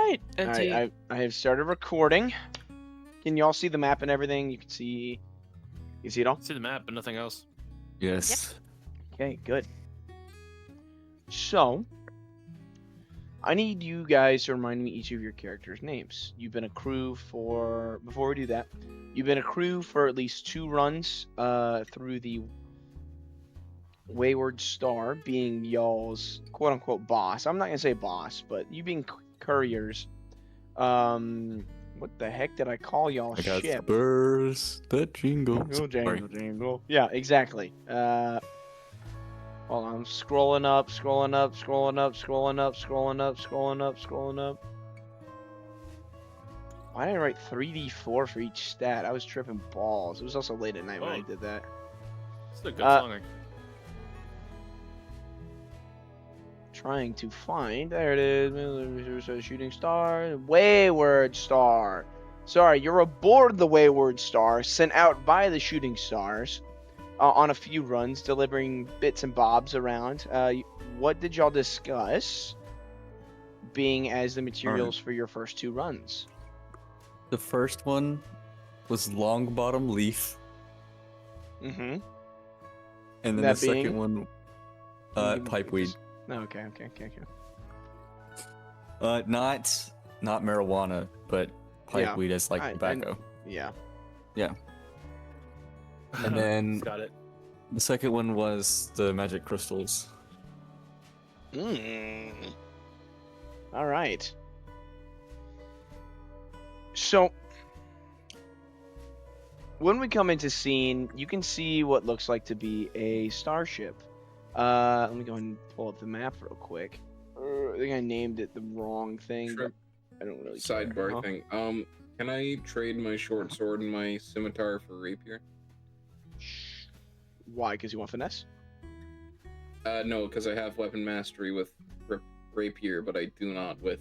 right. I have started recording. Can you all see the map and everything? You see it all? See the map, but nothing else. Yes. Okay, good. So, I need you guys to remind me each of your characters' names. You've been a crew for, before we do that, you've been a crew for at least 2 runs through the Wayward Star, being y'all's quote-unquote boss. I'm not going to say boss, but you being Couriers. What the heck did I call y'all I got ship? spurs that jingle. Sorry. Jingle. Yeah, exactly. Hold on, I'm scrolling up. Why did I write 3d4 for each stat? I was tripping balls. It was also late at night when I did that. It's a good song. Trying to find. There it is. Shooting star. Wayward Star. Sorry, you're aboard the Wayward Star, sent out by the Shooting Stars on a few runs, delivering bits and bobs around. What did y'all discuss being as the materials for your first 2 runs? The first one was long bottom leaf, Mm-hmm. and then That the second being? one, pipeweed. Okay. Not marijuana, but pipeweed as like tobacco. Yeah. And then Got it. the second one was the magic crystals. All right. So, when we come into scene, you can see what looks like to be a starship. Let me go ahead and pull up the map real quick. I think I named it the wrong thing. Sure. But I don't really Sidebar care. thing. Can I trade my short sword and my scimitar for rapier? Why? Because you want finesse? No, because I have weapon mastery with rapier, but I do not with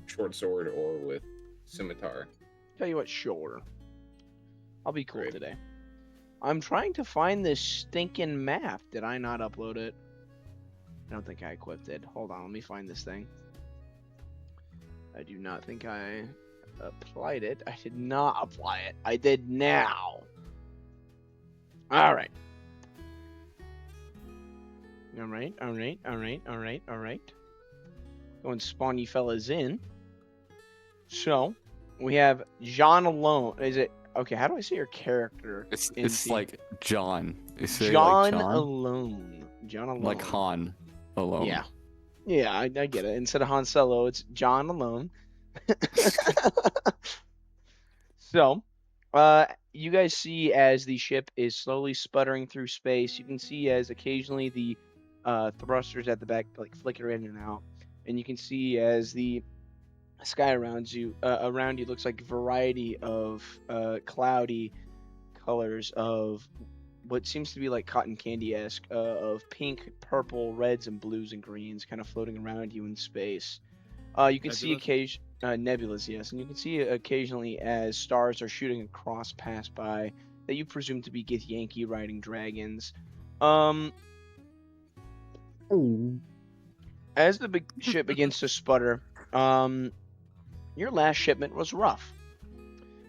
short sword or with scimitar. Tell you what, sure. I'll be cool Great. today. I'm trying to find this stinking map. Did I not upload it? I don't think I equipped it. Hold on, let me find this thing. I do not think I applied it. I did not apply it. I did now. Alright. Alright. Go and spawn you fellas in. So, we have John alone. Is it... Okay, how do I say your character? It's like John. John like John? alone. John alone. Like Han alone. Yeah. Yeah, I get it. Instead of Han Solo, it's John alone. So, you guys see as the ship is slowly sputtering through space. You can see as occasionally the thrusters at the back like flicker in and out, and you can see as the sky around you looks like a variety of cloudy colors of what seems to be like cotton candy-esque, of pink, purple, reds, and blues and greens kind of floating around you in space. You can see nebulas, yes, and you can see occasionally as stars are shooting across past by that you presume to be Githyanki riding dragons. As the ship begins to sputter, your last shipment was rough.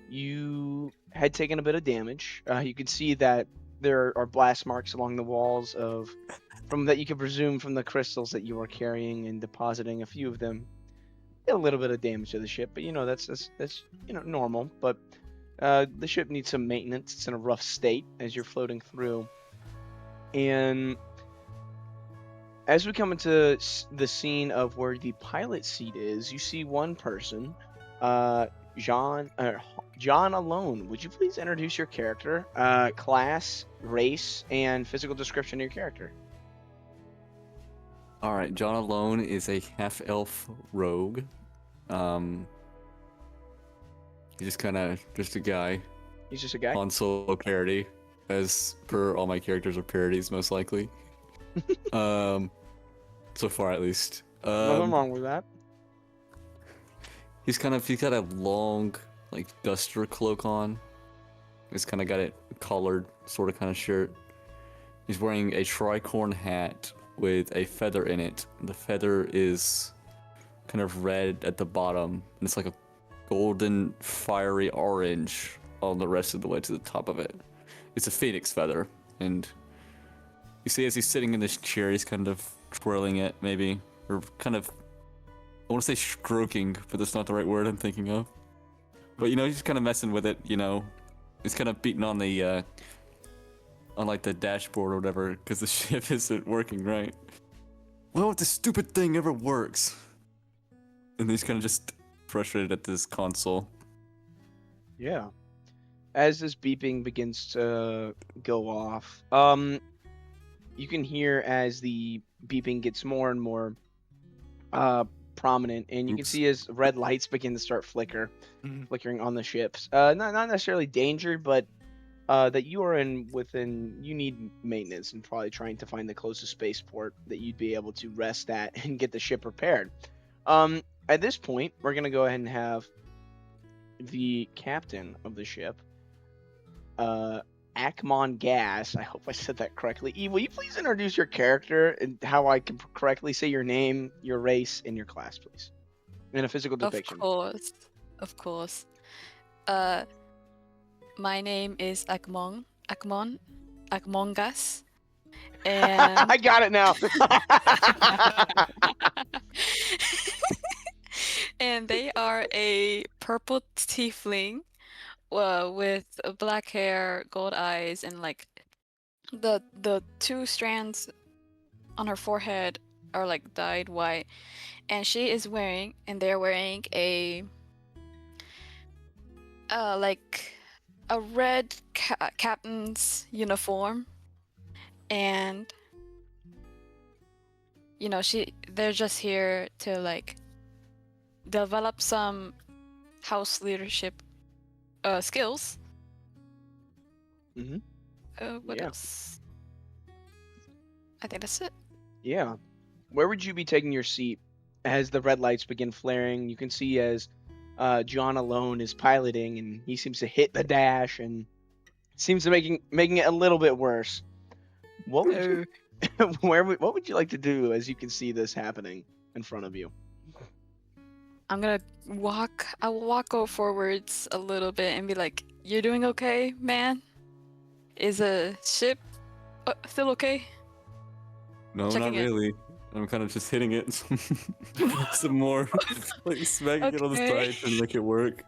You had taken a bit of damage. You can see that there are blast marks along the walls from that you can presume from the crystals that you were carrying and depositing. A few of them did a little bit of damage to the ship, but that's normal. But the ship needs some maintenance. It's in a rough state as you're floating through, and as we come into the scene of where the pilot seat is, you see one person, John alone. Would you please introduce your character, class, race, and physical description of your character? All right, John alone is a half-elf rogue. He's just a guy. He's just a guy. Han Solo parody, as per all my characters are parodies, most likely. So far at least. Nothing wrong with that. He's got a long, like, duster cloak on. He's kind of got it collared, sort of kind of shirt. He's wearing a tricorn hat with a feather in it. The feather is kind of red at the bottom, and it's like a golden, fiery orange all the rest of the way to the top of it. It's a phoenix feather, and you see as he's sitting in this chair, he's kind of twirling it, maybe, or kind of, I want to say stroking, but that's not the right word I'm thinking of. But he's just kind of messing with it, He's kind of beating on the, on like the dashboard or whatever, because the ship isn't working right. Well, if this stupid thing ever works. And he's kind of just frustrated at this console. Yeah. As this beeping begins to go off, you can hear as the beeping gets more and more prominent, and you can Oops. see as red lights begin to start flickering on the ships. Not necessarily danger, but that you are you need maintenance and probably trying to find the closest spaceport that you'd be able to rest at and get the ship repaired. At this point, we're gonna go ahead and have the captain of the ship, Akmon Gas. I hope I said that correctly. E, will you please introduce your character and how I can correctly say your name, your race, and your class, please, in a physical depiction? Of course. My name is Akmongas, and I got it now. and they are a purple tiefling, with black hair, gold eyes, and like the two strands on her forehead are like dyed white, and they're wearing a like a red captain's uniform, and they're just here to like develop some house leadership skills. Mhm. What Yeah. else? I think that's it. Yeah. Where would you be taking your seat as the red lights begin flaring? You can see as John alone is piloting, and he seems to hit the dash and seems to making it a little bit worse. What would you, what would you like to do as you can see this happening in front of you? I'm gonna I will walk forwards a little bit and be like, "You're doing okay, man? Is a ship still okay?" No, Checking not it. really. I'm kind of just hitting it some more, like smacking it on the Okay. side to make it work.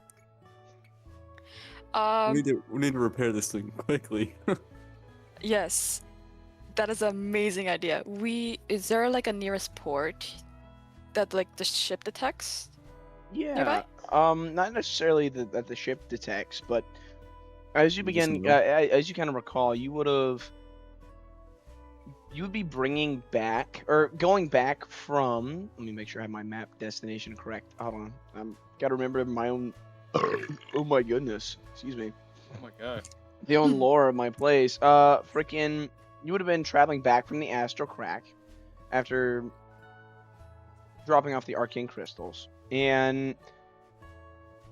We need to repair this thing quickly. Yes, that is an amazing idea. Is there like a nearest port that like the ship detects? Yeah. Nearby? Not necessarily that the ship detects, but as you We just begin, know. as you kind of recall, you would be bringing back or going back from. Let me make sure I have my map destination correct. Hold on, I'm gotta remember my own. Oh my goodness, excuse me. Oh my god. The own lore of my place. Freaking, you would have been traveling back from the astral crack after dropping off the arcane crystals, and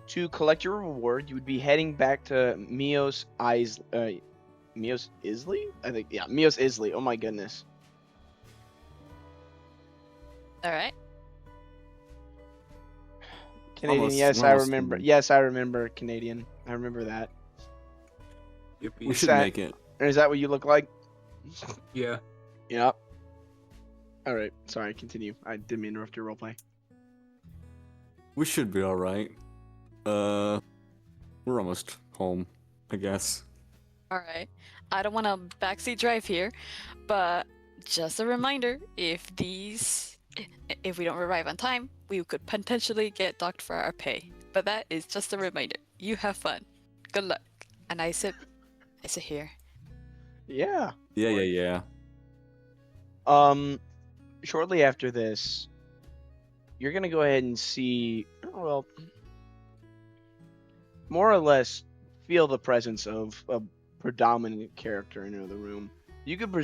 to collect your reward, you would be heading back to Mios Isley. I think, yeah, Mios Isley. Oh my goodness. All right. Canadian, Almost- yes, we're I almost remember. done. Yes, I remember Canadian. I remember that. We should that- make it. Is that what you look like? Yeah. Yep. All right. Sorry. Continue. I didn't mean to interrupt your roleplay. We should be all right. We're almost home, I guess. All right. I don't want to backseat drive here, but just a reminder: if we don't arrive on time, we could potentially get docked for our pay. But that is just a reminder. You have fun. Good luck. And I sit here. Yeah. Yeah. Shortly after this, you're gonna go ahead and see, well, more or less feel the presence of a predominant character in the room. You can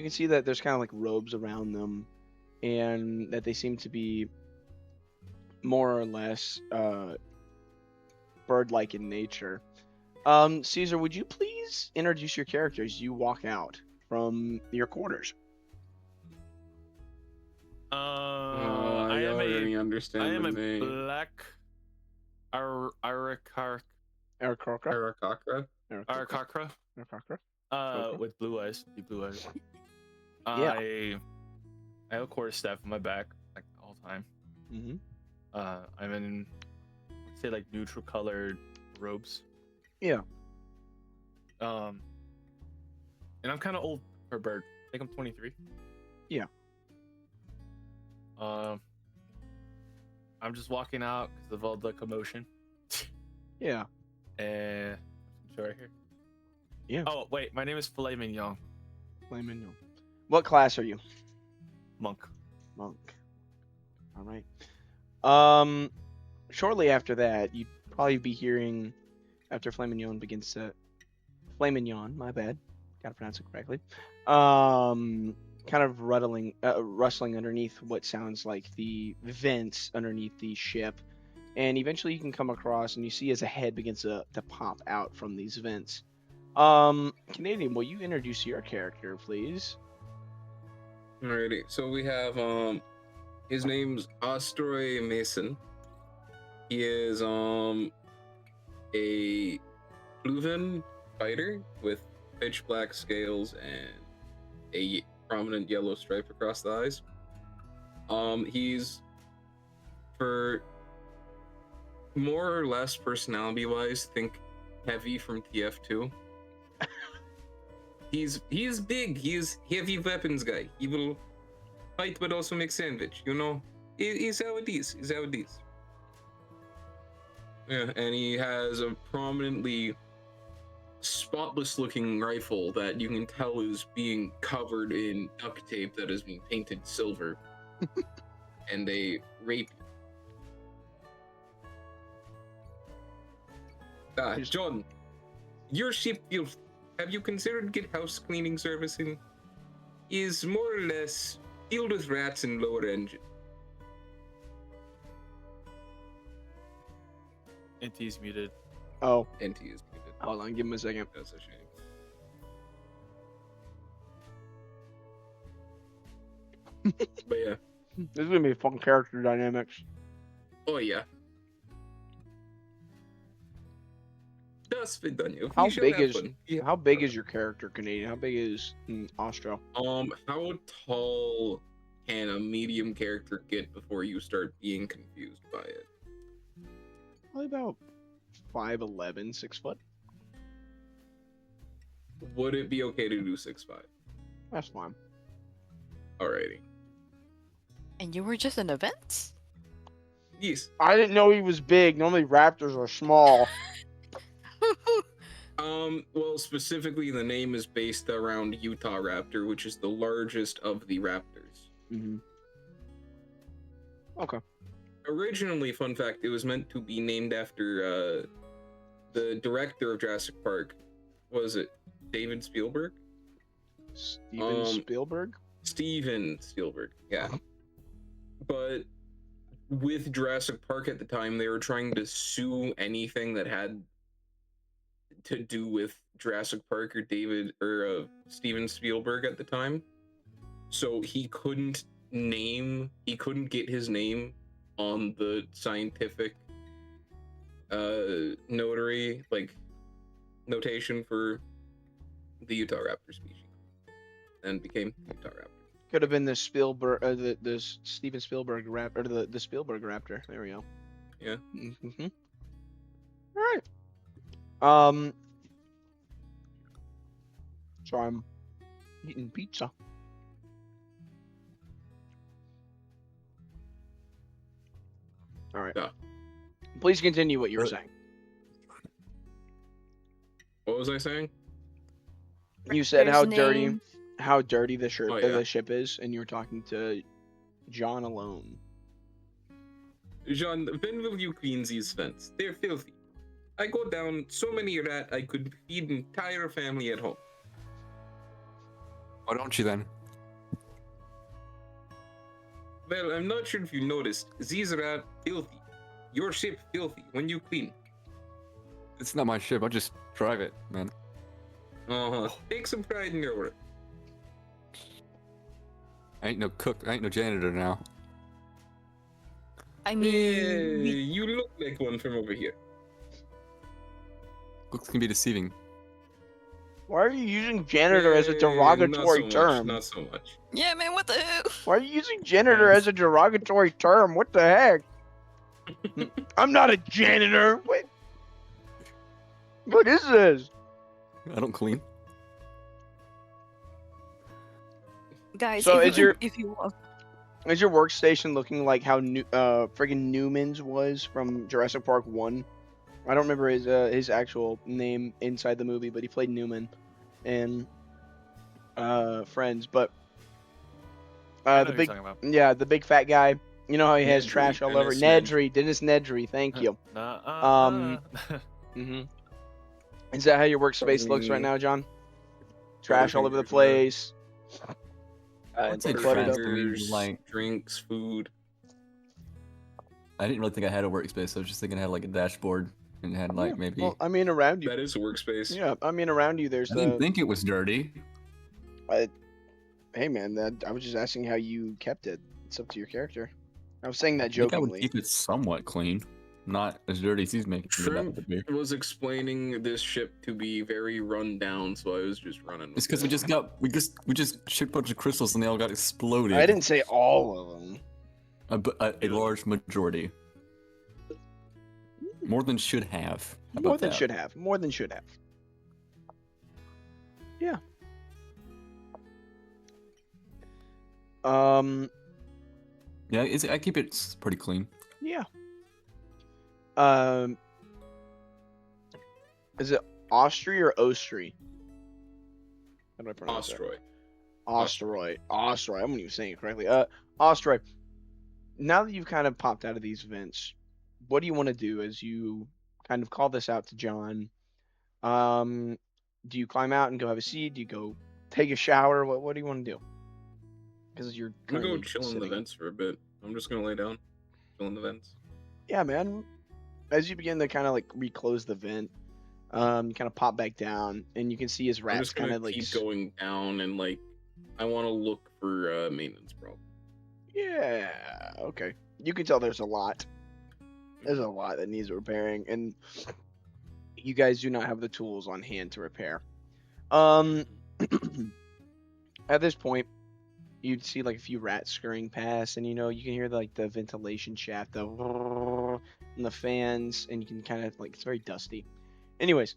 see that there's kind of like robes around them, and that they seem to be more or less bird-like in nature. Caesar, would you please introduce your character as you walk out from your quarters? I am a only I understand am the a name. black Arakakra. Karakakra? Okay. With blue eyes. Deep blue eyes. Yeah. I have a quarterstaff on my back, like all the time. Mm-hmm. I'm in, let's say, like neutral colored robes. Yeah. And I'm kind of old for a bird. I think I'm 23. Yeah. I'm just walking out because of all the commotion. Yeah. And show right here. Yeah. Oh wait, my name is Filet Mignon. Flamin' Young. What class are you? Monk. Monk. All right. Shortly after that, you'd probably be hearing, after Flamignon begins to, Flamignon, my bad, gotta pronounce it correctly. Kind of rustling underneath what sounds like the vents underneath the ship, and eventually you can come across and you see as a head begins to pop out from these vents. Canadian, will you introduce your character, please? Alrighty. So we have his name's Ostroy Mason. He is a Pluven fighter with pitch black scales and a prominent yellow stripe across the eyes. He's, for more or less personality wise, think Heavy from TF2. He's big. He's heavy weapons guy. He will fight but also make sandwich. You know, is how it is. Is how it is. Yeah, and he has a prominently spotless-looking rifle that you can tell is being covered in duct tape that has been painted silver, and a rapier. John, your ship feels. Have you considered get house cleaning servicing? Is more or less filled with rats and lower engine. NT's muted. Oh, NT is muted. hold on, give him a second. That's a shame. But yeah. This is gonna be fun character dynamics. Oh yeah. That's fit on you. How We shall big have is fun. Yeah. how big is your character, Canadian? How big is Austro? How tall can a medium character get before you start being confused by it? Probably about 5'11", 6 foot. Would it be okay to do 6'5"? That's fine. Alrighty. And you were just in events? Yes. I didn't know he was big. Normally raptors are small. Well, specifically, the name is based around Utah Raptor, which is the largest of the raptors. Mm-hmm. Okay. Originally, fun fact, it was meant to be named after the director of Jurassic Park. Was it David Spielberg? Steven Spielberg? Steven Spielberg, yeah. But with Jurassic Park at the time, they were trying to sue anything that had to do with Jurassic Park or Steven Spielberg at the time. So he couldn't get his name on the scientific notary, like notation for the Utah Raptor species, and became Utah Raptor. Could have been the Spielberg, the Steven Spielberg raptor, or the Spielberg raptor. There we go. Yeah. Mm-hmm. All right. So I'm eating pizza. All right. Yeah. Please continue what you were saying. What was I saying? You said There's how dirty the Oh, yeah. the ship is, and you were talking to John alone. Jean, when will you clean these vents? They're filthy. I go down so many rat I could feed an entire family at home. Why don't you then? Well, I'm not sure if you noticed. These rat filthy. Your ship filthy when you clean. It's not my ship. I'll just drive it, man. Take some pride in your work. I ain't no cook. I ain't no janitor now. I Hey, mean, you look like one from over here. Looks can be deceiving. Why are you using janitor as a derogatory not so term? Much, not so much. yeah, man, what the hell? Why are you using janitor as a derogatory term? What the heck? I'm not a janitor. Wait. What is this? I don't clean. Guys, So if is you, your- if you Is your workstation looking like how friggin' Newman's was from Jurassic Park 1? I don't remember his actual name inside the movie, but he played Newman in Friends. But I know the who you're big talking about. the big fat guy. You know how he has Nedry, trash all over. Dennis Dennis Nedry. Thank you. Nuh-uh. hmm Is that how your workspace looks right now, John? Trash all over the Butterfingers, place. I'd say cluttered up. trash. I mean, like, drinks, food. I didn't really think I had a workspace. I was just thinking I had like a dashboard and had like maybe. Well, I mean, around you. That is a workspace. Yeah, I mean, around you, there's I didn't the. think it was dirty. Hey, man, I was just asking how you kept it. It's up to your character. I was saying that I think I would jokingly. keep it somewhat clean, not as dirty as he's making it out Shrimp to be. was explaining this ship to be very run down, so I was just running. It's because we just shipped a bunch of crystals and they all got exploded. I didn't say all of them. A large majority. More than should have. How More about than that? should have. More than should have. Yeah. Yeah, I keep it pretty clean. Yeah. Is it Ostry or Ostry? How do I pronounce it? Ostroid. Osteroid. Osteroid. I'm not even saying it correctly. Osteroid. Now that you've kind of popped out of these vents, what do you want to do as you kind of call this out to John? Do you climb out and go have a seat? Do you go take a shower? What do you want to do? Because you're I'm gonna go currently chill in the sitting. vents for a bit. I'm just gonna lay down, chill in the vents. Yeah, man. As you begin to kind of like reclose the vent, you kind of pop back down, and you can see his I'm rats just gonna kind of like. keep going down and like, I want to look for maintenance problems. Yeah. Okay. You can tell there's a lot. There's a lot that needs repairing, and you guys do not have the tools on hand to repair. At this point, you'd see like a few rats scurrying past, and you know you can hear like the ventilation shaft, and the fans, and you can kind of like it's very dusty. Anyways,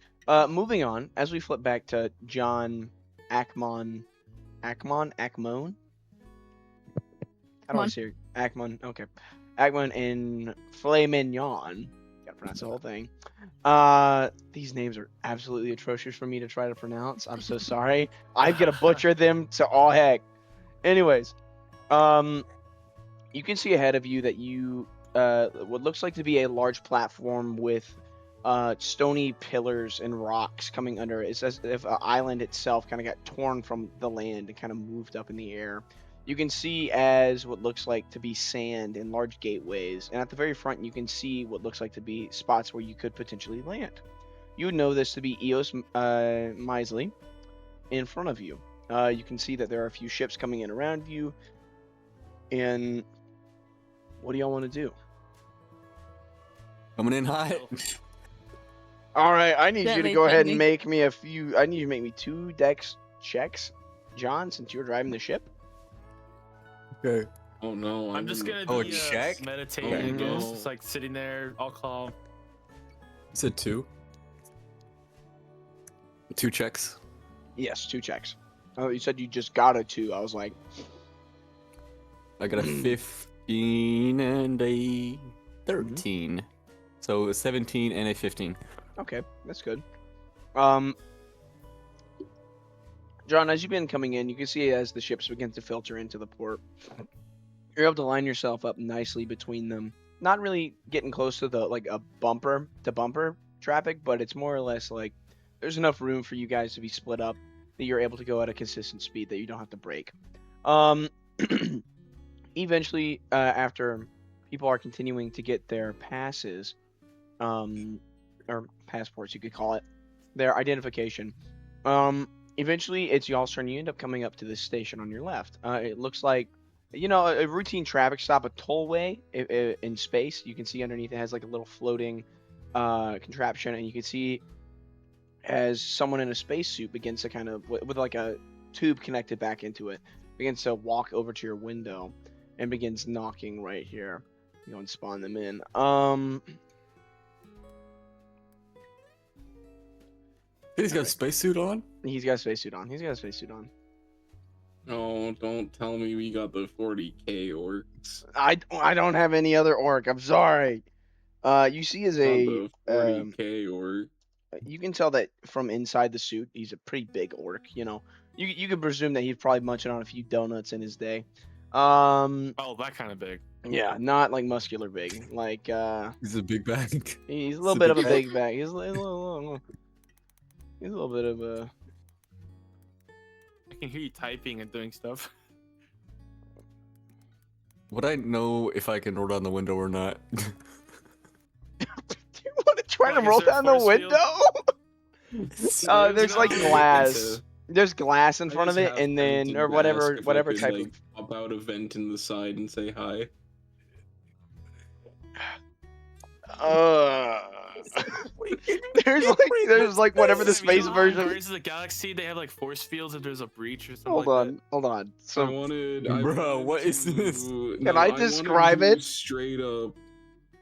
moving on. As we flip back to John Ackmon. I don't want to say Ackmon. Okay, Ackmon and Filet Mignon. Gotta pronounce the whole thing. These names are absolutely atrocious for me to try to pronounce. I'm so sorry. I'm gonna butcher them to all heck. Anyways, you can see ahead of you that you what looks like to be a large platform with stony pillars and rocks coming under it. It's as if an island itself kind of got torn from the land and kind of moved up in the air. You can see as what looks like to be sand and large gateways, and at the very front you can see what looks like to be spots where you could potentially land. You would know this to be Eos Misley in front of you. You can see that there are a few ships coming in around you, and what do y'all want to do? Coming in hot. All right, I need you to Gently, go ahead and gently. make me a few. I need you to make me 2 dex checks, John, since you're driving the ship. Okay. Oh no! I'm just gonna Oh, be check? meditating, Okay. I guess. No. Just like sitting there, all calm. You said 2. 2 checks. Yes, 2 checks. Oh, you said you just got a 2. I was like, I got a 15 and a 13. So a 17 and a 15. okay, that's good. John, as you've been coming in, you can see as the ships begin to filter into the port, you're able to line yourself up nicely between them. Not really getting close to the like a bumper to bumper traffic, but it's more or less like there's enough room for you guys to be split up that you're able to go at a consistent speed that you don't have to brake. Eventually, after people are continuing to get their passes, or passports, you could call it, their identification. Eventually, it's y'all's turn. You end up coming up to this station on your left. It looks like a routine traffic stop, a tollway in space. You can see underneath it has like a little floating contraption, and you can see as someone in a spacesuit begins to kind of with like a tube connected back into it, begins to walk over to your window and begins knocking right here. You go and spawn them in. He's got a spacesuit on. He's got a spacesuit on. He's got a spacesuit on. Oh, don't tell me we got the 40k orcs. I don't have any other orc. I'm sorry. You see as Not a the 40k orc. you can tell that from inside the suit, he's a pretty big orc. You could presume that he's probably munching on a few donuts in his day. Oh, that kind of big. Yeah, not like muscular big. Like He's a big bag. he's a little bit of a big bag. He's a little bit of a. I can hear you typing and doing stuff. Would I know if I can roll down the window or not? Do you want to try to Why, is roll there a down the force field? window? There's like glass. There's glass in front of it, and then or whatever type of. Pop out a vent in the side and say hi. There's like whatever the space version. Guardians of the Galaxy, they have like force fields if there's a breach or something. Hold on. So Bro, what is this? Can I describe it? Straight up,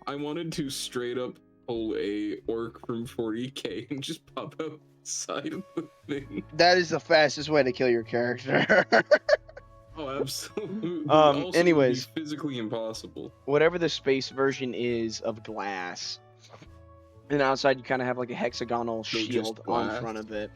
I wanted to straight up pull a orc from 40k and just pop outside of the thing. that is the fastest way to kill your character. Oh, absolutely. Anyways. It's physically impossible. Whatever the space version is of glass, and outside you kind of have like a hexagonal So just shield on glass? front of it.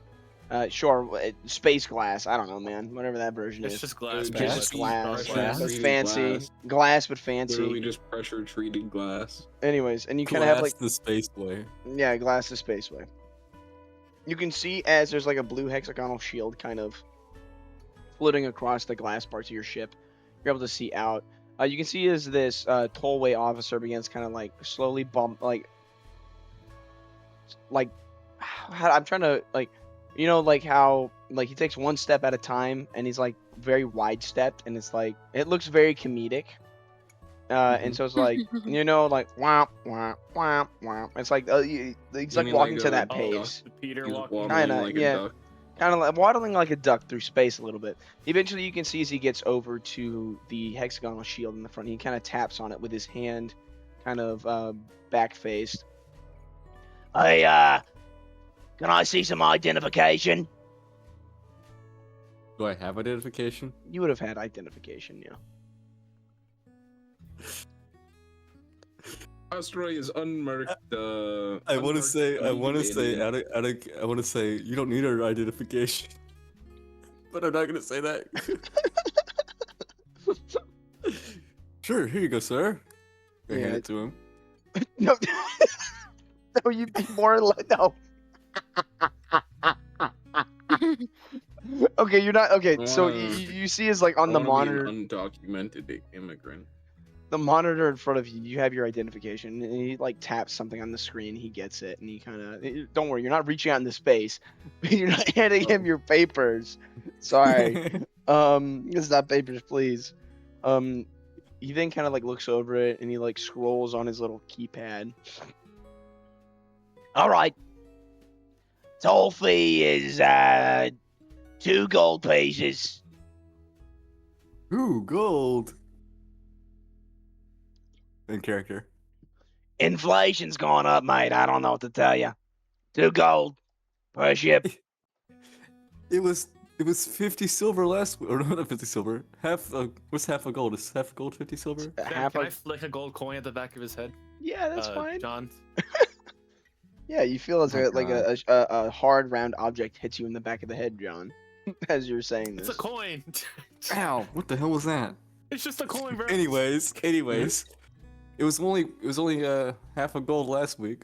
Sure, space glass. I don't know, man. Whatever that version It's is. just glass. Glass. Just glass. Glass. But Treated fancy. glass. Glass, but fancy. Literally just pressure treated glass. Anyways, and you kind of have like the space way. yeah, glass is spaceway. You can see as there's like a blue hexagonal shield kind of floating across the glass parts of your ship. You're able to see out. You can see as this tollway officer begins kind of like slowly bump like I'm trying to like like how like he takes one step at a time and he's like very wide stepped and it's like it looks very comedic. And so it's like like wah wah wah wah. It's like he's like mean walking like to a- that Oh, pace. Peter He's walking. waddling Kinda, like a yeah. duck. Kind of like waddling like a duck through space a little bit. Eventually, you can see as he gets over to the hexagonal shield in the front, he kind of taps on it with his hand, kind of back faced. Hey, can I see some identification? Do I have identification? You would have had identification, yeah. Asteroid is unmarked. I want to say, you don't need our identification. But I'm not gonna say that. Sure, here you go, sir. I hand it to him. No, no, you'd be more like no. Okay, you're not okay. So you see is like on the monitor. Undocumented immigrant. The monitor in front of you, you have your identification, and he like taps something on the screen. He gets it, and he kind of don't worry, you're not reaching out into space. You're not handing him your papers. Sorry, it's not papers, please. He then kind of like looks over it, and he like scrolls on his little keypad. All right, toll fee is 2 gold pieces. Ooh, gold. In character. Inflation's gone up, mate. I don't know what to tell you. 2 gold per ship. It was 50 silver last or not 50 silver. What's half a gold? Is half a gold 50 silver? Can I flick a gold coin at the back of his head? Yeah, that's fine. John. Yeah, you feel as Oh, like a hard round object hits you in the back of the head, John, as you're saying this. It's a coin. Ow! What the hell was that? It's just a coin, bro. Anyways, it was only half a gold last week.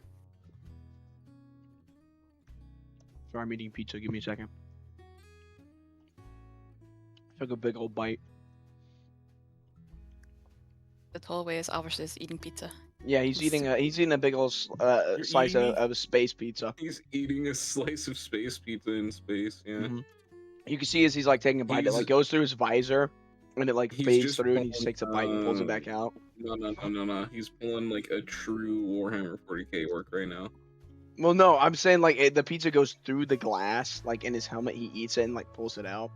Sorry, I'm eating pizza. Give me a second. Took a big old bite. The tollway is obviously just eating pizza. Yeah, he's eating a big old slice eating me? of space pizza. He's eating a slice of space pizza in space. Yeah. Mhm. You can see as he's like taking a bite, it like goes through his visor, and it like He's fades just through, and he just pulling, takes a bite and pulls it back out. No. He's pulling like a true Warhammer 40k orc right now. Well, no, I'm saying like the pizza goes through the glass, like in his helmet. He eats it and like pulls it out.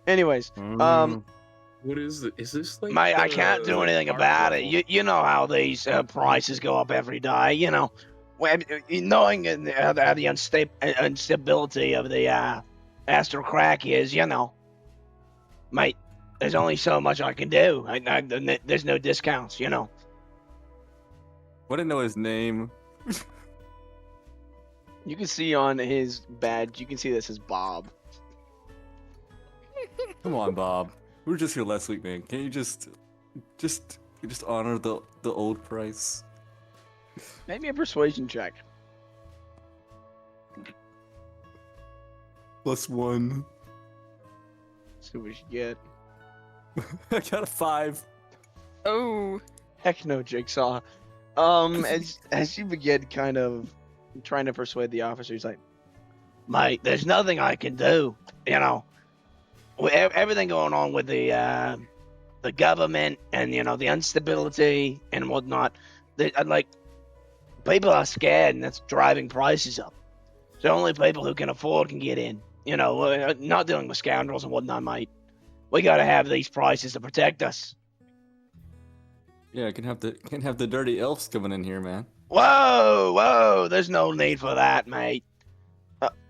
Anyways, What is it? Is this like? mate, I can't do anything art about it. level. You know how these prices go up every day. You know, knowing how the instability of the astral crack is, you know, mate. There's only so much I can do. There's no discounts, you know. I didn't know his name. You can see on his badge, you can see this is Bob. Come on, Bob. We were just here last week, man. Can't you just honor the old price? Maybe a persuasion check. +1. See what you get. I got a 5. Oh. Heck no, Jigsaw. As you begin kind of trying to persuade the officer, he's like, mate, there's nothing I can do. You know, with everything going on with the government and, you know, the instability and whatnot, like, people are scared, and that's driving prices up. So only people who can afford can get in. You know, we're not dealing with scoundrels and whatnot, mate. We gotta have these prices to protect us. Yeah, can't have the dirty elves coming in here, man. Whoa, there's no need for that, mate.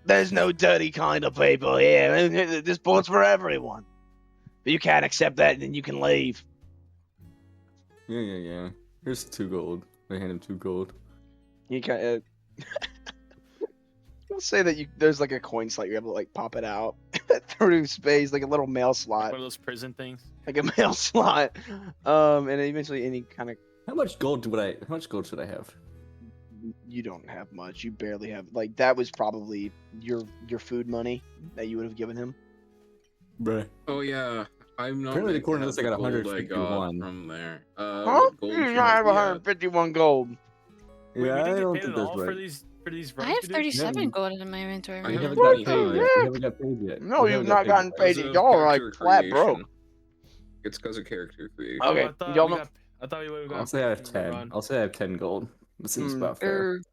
There's no dirty kind of people here. This boat's for everyone. If you can't accept that, then you can leave. Yeah. Here's 2 gold. I hand him 2 gold. You can We'll say that there's like a coin slot, you're able to like pop it out through space, like a little mail slot. One of those prison things. Like a mail slot. And eventually any kind of... How much gold should I have? You don't have much. You barely have... Like, that was probably your food money that you would have given him. Bruh. Oh yeah, I'm not. Apparently, according to this, I got the gold I got 151. from there. Huh? Gold You have 151 gold. Wait, Yeah, we I didn't don't get paid think at that's all right. for these I runs have we did? 37 gold in my inventory. I We have haven't What got the paid yet. heck? We haven't got paid yet. No, We you've haven't not got gotten paid paid. yet. Because of Y'all are like character flat broke. creation. It's because of character creation. Oh, Okay, I thought y'all we know... got- I thought we would have got. I'll say I have paid 10. run. I'll say I have 10 gold. That seems about fair. Can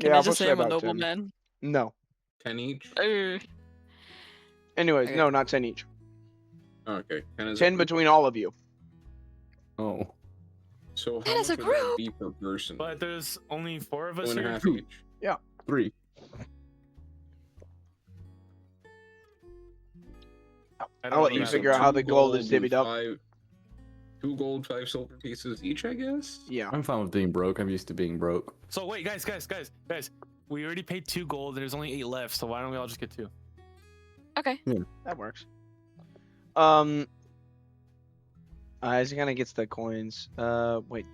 Yeah, I we'll just say say I'm a about 10. nobleman? No. 10 each. Anyways, Okay. no, not 10 each. Okay, 10 is 10 between all of you. Oh. So That how is a much would that group. be per person? But there's only 4 of us 2.5 here. each. 3. I'll let you that figure out much. how the gold is divvied up. 2 gold, 5 silver pieces each, I guess. Yeah. I'm fine with being broke. I'm used to being broke. So wait, guys. We already paid 2 gold, and there's only 8 left. So why don't we all just get 2? Okay. That works. As he kind of gets the coins. Wait.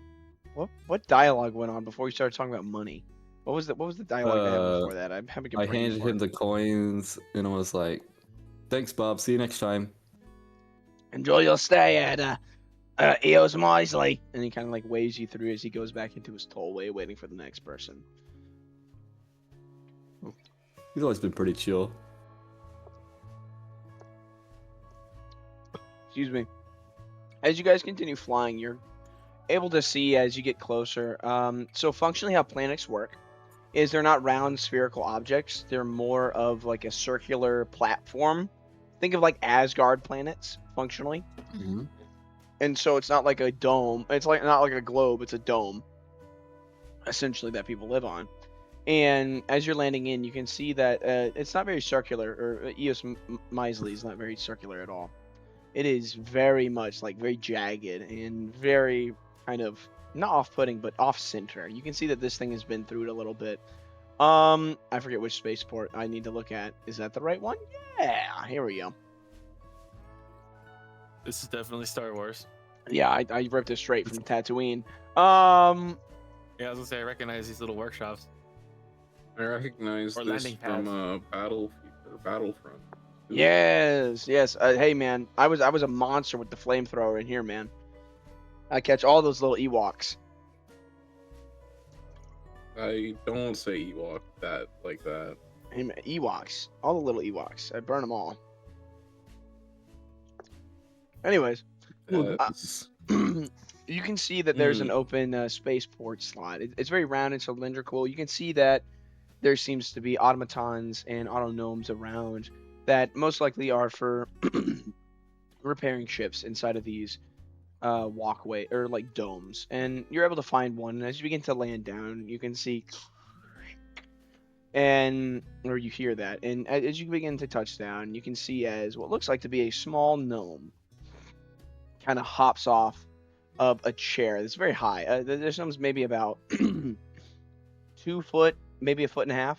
What dialogue went on before we started talking about money? What was the dialogue I had before that? I'm having a I brain handed fart. him the coins and I was like, "Thanks, Bob. See you next time." Enjoy your stay at Eos Misley. And he kind of like waves you through as he goes back into his tollway, waiting for the next person. He's always been pretty chill. Excuse me. As you guys continue flying, you're able to see as you get closer. So functionally how planets work is they're not round spherical objects. They're more of like a circular platform. Think of like Asgard planets functionally. Mm-hmm. And so it's not like a dome. It's like not like a globe. It's a dome, essentially, that people live on. And as you're landing in, you can see that it's not very circular, or Eos Misley is not very circular at all. It is very much like very jagged and very kind of not off-putting, but off-center. You can see that this thing has been through it a little bit. I forget which spaceport I need to look at. Is that the right one? Yeah, here we go. This is definitely Star Wars. Yeah, I ripped it straight from Tatooine. Yeah, I was gonna say I recognize these little workshops. I recognize Or this landing from Battlefront. Yes. Hey, man, I was a monster with the flamethrower in here, man. I catch all those little Ewoks. I don't say Ewok like that. Hey, man, Ewoks, all the little Ewoks. I burn them all. Anyways, That's- you can see that there's an open spaceport slot. It's very round and cylindrical. You can see that there seems to be automatons and autognomes around that most likely are for repairing ships inside of these walkway or like domes. And you're able to find one. And as you begin to land down, you can see or you hear that. And as you begin to touch down, you can see as what looks like to be a small gnome kind of hops off of a chair that's very high. This gnome's maybe about 2 foot, maybe a foot and a half,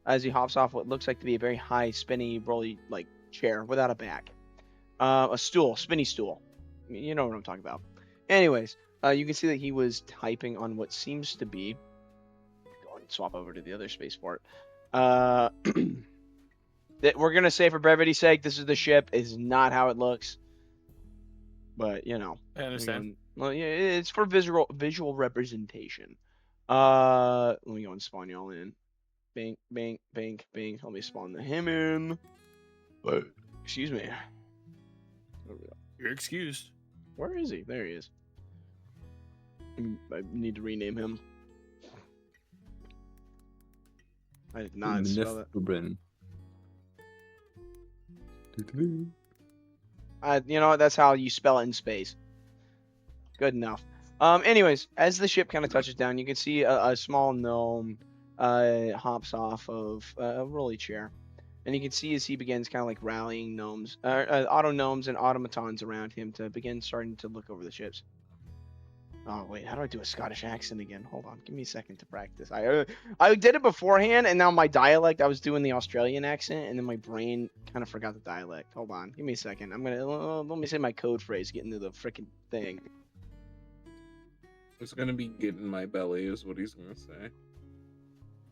as he hops off what looks like to be a very high, spinny, rolly like chair without a back. A stool, spinny stool. You know what I'm talking about. Anyways, you can see that he was typing on what seems to be. Go and swap over to the other spaceport. That we're gonna say for brevity's sake, this is the ship. Is not how it looks. But you know, I understand. well, yeah, it's for visual representation. Let me go and spawn y'all in. Bing, bing, bing, bing. Let me spawn him in. Excuse me. You're excused. Where is he? There he is. I need to rename him. I did not spell that. You know, that's how you spell it in space. Good enough. Anyways, as the ship kind of touches down, you can see a small gnome hops off of a rolly chair. And you can see as he begins kind of like rallying gnomes, auto gnomes and automatons around him to begin starting to look over the ships. Oh wait, how do I do a Scottish accent again? Hold on, give me a second to practice. I did it beforehand, and now my dialect, I was doing the Australian accent, and then my brain kind of forgot the dialect. Hold on, give me a second. I'm gonna let me say my code phrase, get into the freaking thing. It's gonna be get in my belly, is what he's gonna say.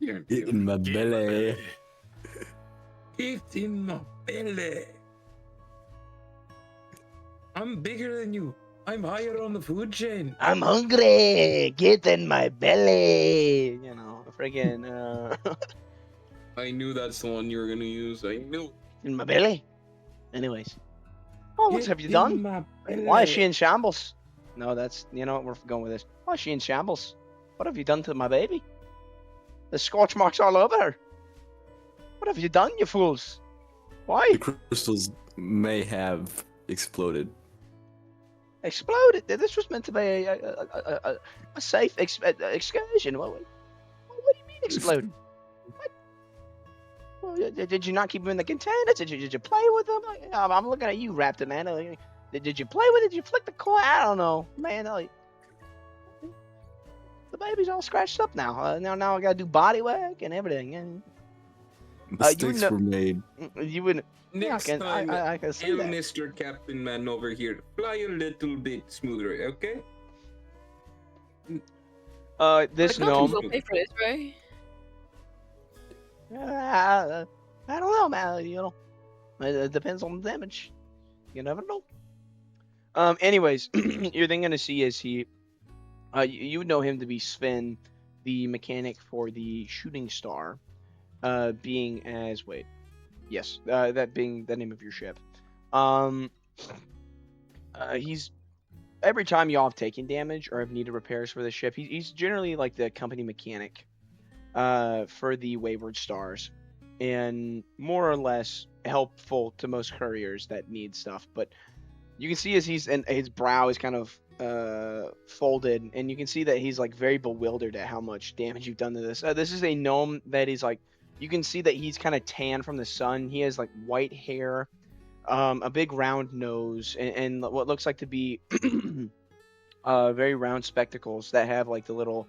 Get in my belly. Get in my belly. I'm bigger than you. I'm higher on the food chain. I'm hungry. Get in my belly. You know, freaking. I knew that's the one you were gonna use. I knew. In my belly. Anyways. Oh, what Get have you in done? my Why is she belly. in shambles? No, that's, you know what, we're going with this. Why is she in shambles? What have you done to my baby? There's scorch marks all over her. What have you done, you fools? Why? The crystals may have exploded. Exploded? This was meant to be a safe excursion. What do you mean exploded? What? Well, did you not keep them in the containers? Did you play with them? I'm looking at you, Raptor, man. Did you play with it? Did you flick the coin? I don't know, man. The baby's all scratched up now. Now I gotta do body work and everything. And Mistakes were made. you wouldn't. Next I time, can see tell that. Mr. Captain Man over here, fly a little bit smoother, okay? This The company gnome. will pay for this, right? I don't know, man. You know, it depends on the damage. You never know. Anyways, you're then gonna see is he, you would know him to be Sven, the mechanic for the shooting star, being as that being the name of your ship. He's every time y'all have taken damage or have needed repairs for the ship, he's generally like the company mechanic, for the Wayward Stars, and more or less helpful to most couriers that need stuff. But you can see as his brow is kind of folded, and you can see that he's like very bewildered at how much damage you've done to this. This is a gnome that is like, you can see that he's kind of tan from the sun. He has like white hair, a big round nose, and what looks like to be very round spectacles that have like the little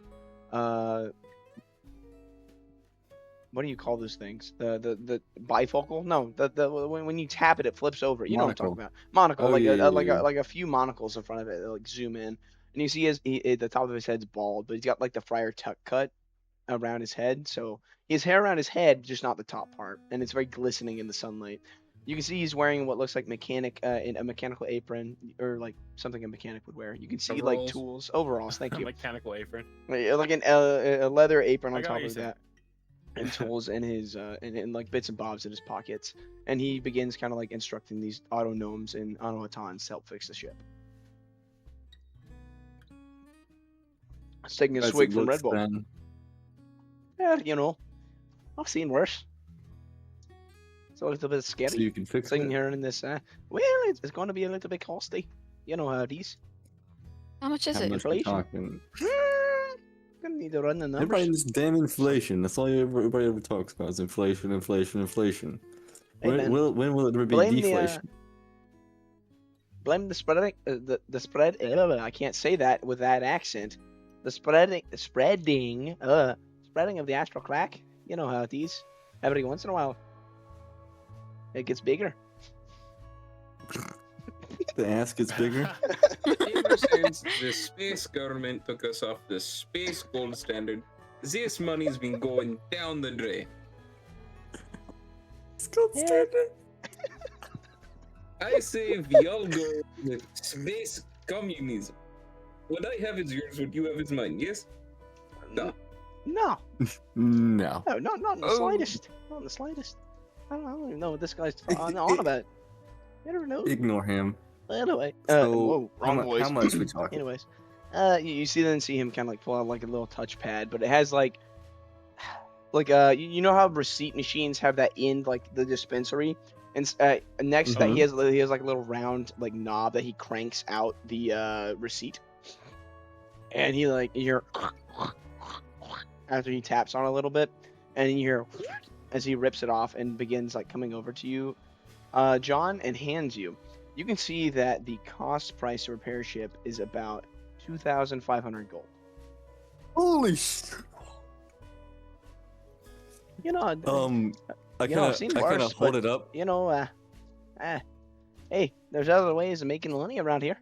what do you call those things? The bifocal? No, the when you tap it, it flips over. You know what I'm talking about? Monocle, Oh, like yeah, like a few monocles in front of it. That, like zoom in, and you see the top of his head's bald, but he's got like the friar tuck cut around his head. So he has hair around his head, just not the top part, and it's very glistening in the sunlight. You can see he's wearing what looks like in a mechanical apron, or like something a mechanic would wear. You can see like Overalls. overalls. Thank you. Mechanical apron. Like a leather apron I on got top what you of said. that. and tools in his and like bits and bobs in his pockets, and he begins kind of like instructing these auto gnomes and automatons to help fix the ship. It's taking a As swig it from looks, Red Bull. Ben, Yeah, you know, I've seen worse. It's a little bit scary. so you can fix Sitting it. here in this, well, it's going to be a little bit costly. You know how it is. How much is How it? much we Inflation. talking? Gonna need to run the Everybody numbers. this damn inflation. That's all everybody ever talks about is inflation, inflation, inflation. Hey, man, When will it ever be blame the deflation? blame the spreading the spread. I can't say that with that accent. The spreading of the astral crack. You know how it is. Every once in a while, it gets bigger. The ass gets bigger. Ever since the space government took us off the space gold standard, this money's been going down the drain. It's called Yeah. standard. I say we all go with space communism. What I have is yours, what you have is mine, yes? No. No, No. not in the Oh. slightest. Not in the slightest. I don't even know what this guy's on about. You never know. Ignore him. Anyway, So, whoa, wrong voice. how much we talking? Anyways, you see him kind of like pull out like a little touchpad, but it has like you know how receipt machines have that end like the dispensary, and next to that he has like a little round like knob that he cranks out the receipt, and he like you hear after he taps on it a little bit, and you hear as he rips it off and begins like coming over to you, John, and hands you. You can see that the cost price to repair ship is about 2,500 gold. Holy shit. You know, I you know, I've kind seen of worse, hold but, it up. you know, hey, there's other ways of making money around here.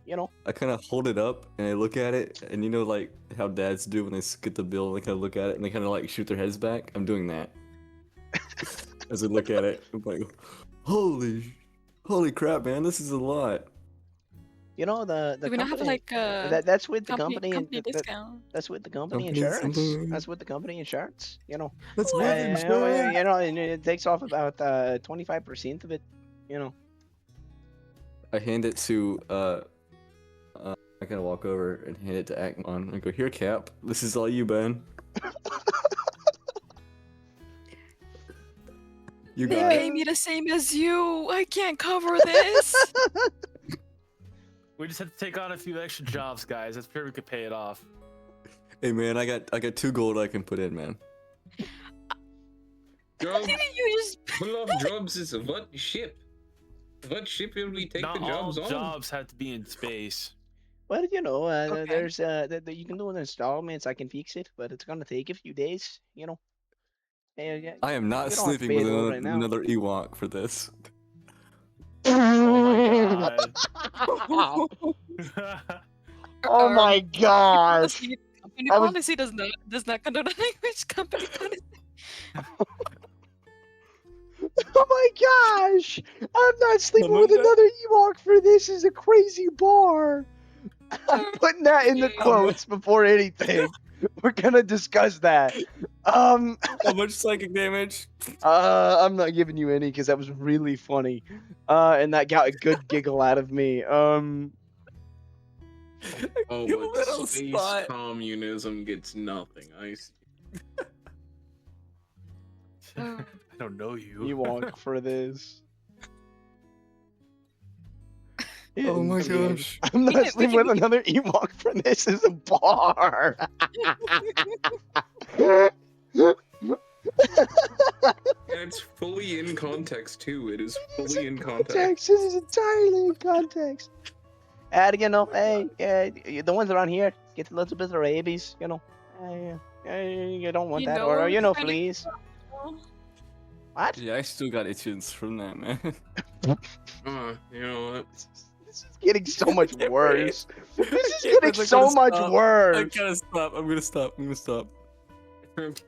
You know, I kind of hold it up and I look at it, and you know, like how dads do when they get the bill and they kind of look at it and they kind of like shoot their heads back. I'm doing that as I look at it. I'm like, holy crap, man, this is a lot. you know the Do we not have company, like that's with the company company and discount? that's with the company Company insurance. something. That's with the company insurance. You know, That's What? you know, and it takes off about 25% of it. You know. I hand it to I kind of walk over and hand it to Akmon. I go, here, Cap. This is all you, Ben. You They got pay it. me the same as you. I can't cover this. We just have to take on a few extra jobs, guys. That's sure we could pay it off. Hey, man, I got 2 gold I can put in, man. Jobs, Didn't you just? pull off jobs is what ship? What ship will we take Not the jobs all on? jobs have to be in space. Well, you know, Okay. there's you can do an installments. I can fix it, but it's gonna take a few days. You know. Yeah, I am not you don't have to sleeping pay with it all right now. another Ewok for this. Oh my Oh my gosh! Company I was- policy does not condone language. Company policy. Oh my gosh! I'm not sleeping with Amanda? another Ewok for this. Is a crazy bar. I'm putting that in the Yeah. quotes before anything. We're gonna discuss that. How much psychic damage? I'm not giving you any because that was really funny. And that got a good giggle out of me. Oh, Give him but that on the space spot. communism gets nothing. I see. I don't know you. Ewok for this. Oh my Indeed. gosh. I'm We not can- sleeping we with another Ewok for this. Is a bar. And it's fully in context too. It is fully in context. Context. This is entirely in context. And you know, hey, the ones around here get a little bit of rabies. You know, you don't want You that, know, or you know, kind of- fleas. What? Yeah, I still got itches from that, man. You know what? This is getting so much can't worse. This is can't getting breathe. so I'm gonna much stop. I worse. gotta stop. I'm gonna stop.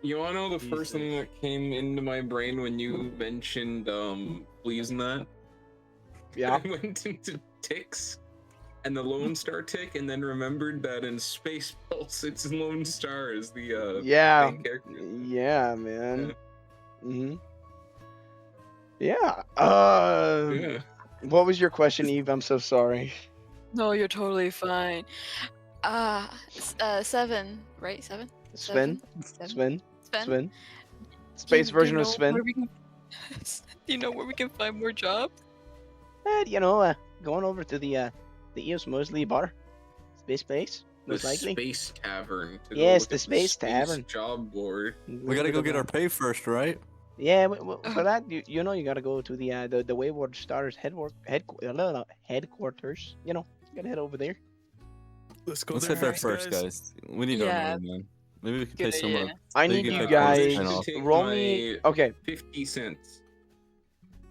You wanna know the first thing that came into my brain when you mentioned fleas and that? Yeah. I went into ticks. and the Lone Star tick, and then remembered that in Space Pulse, it's Lone Star is the Yeah. main character. Yeah, man. Yeah. Yeah. Yeah. What was your question, Eve? I'm so sorry. No, you're totally fine. 7, right? 7? Spin. Seven? Spin. Sven? Spin. Space Do you version of know spin. where we can... Do you know where we can find more jobs? Going over to the Eos Mosley bar. Space place, The most likely. Space Tavern. To go Yes, look the at Space Space Tavern. Job board. We gotta go get our pay first, right? Yeah, for that, you gotta go to the Wayward Stars headquarters. You gotta head over there. Let's go Let's there head there first, first, guys. We need our Yeah. money, man. Maybe we can Good pay someone. idea. I Maybe need we you can pay guys Couriers off. Take roll me. my Okay, 50 cents.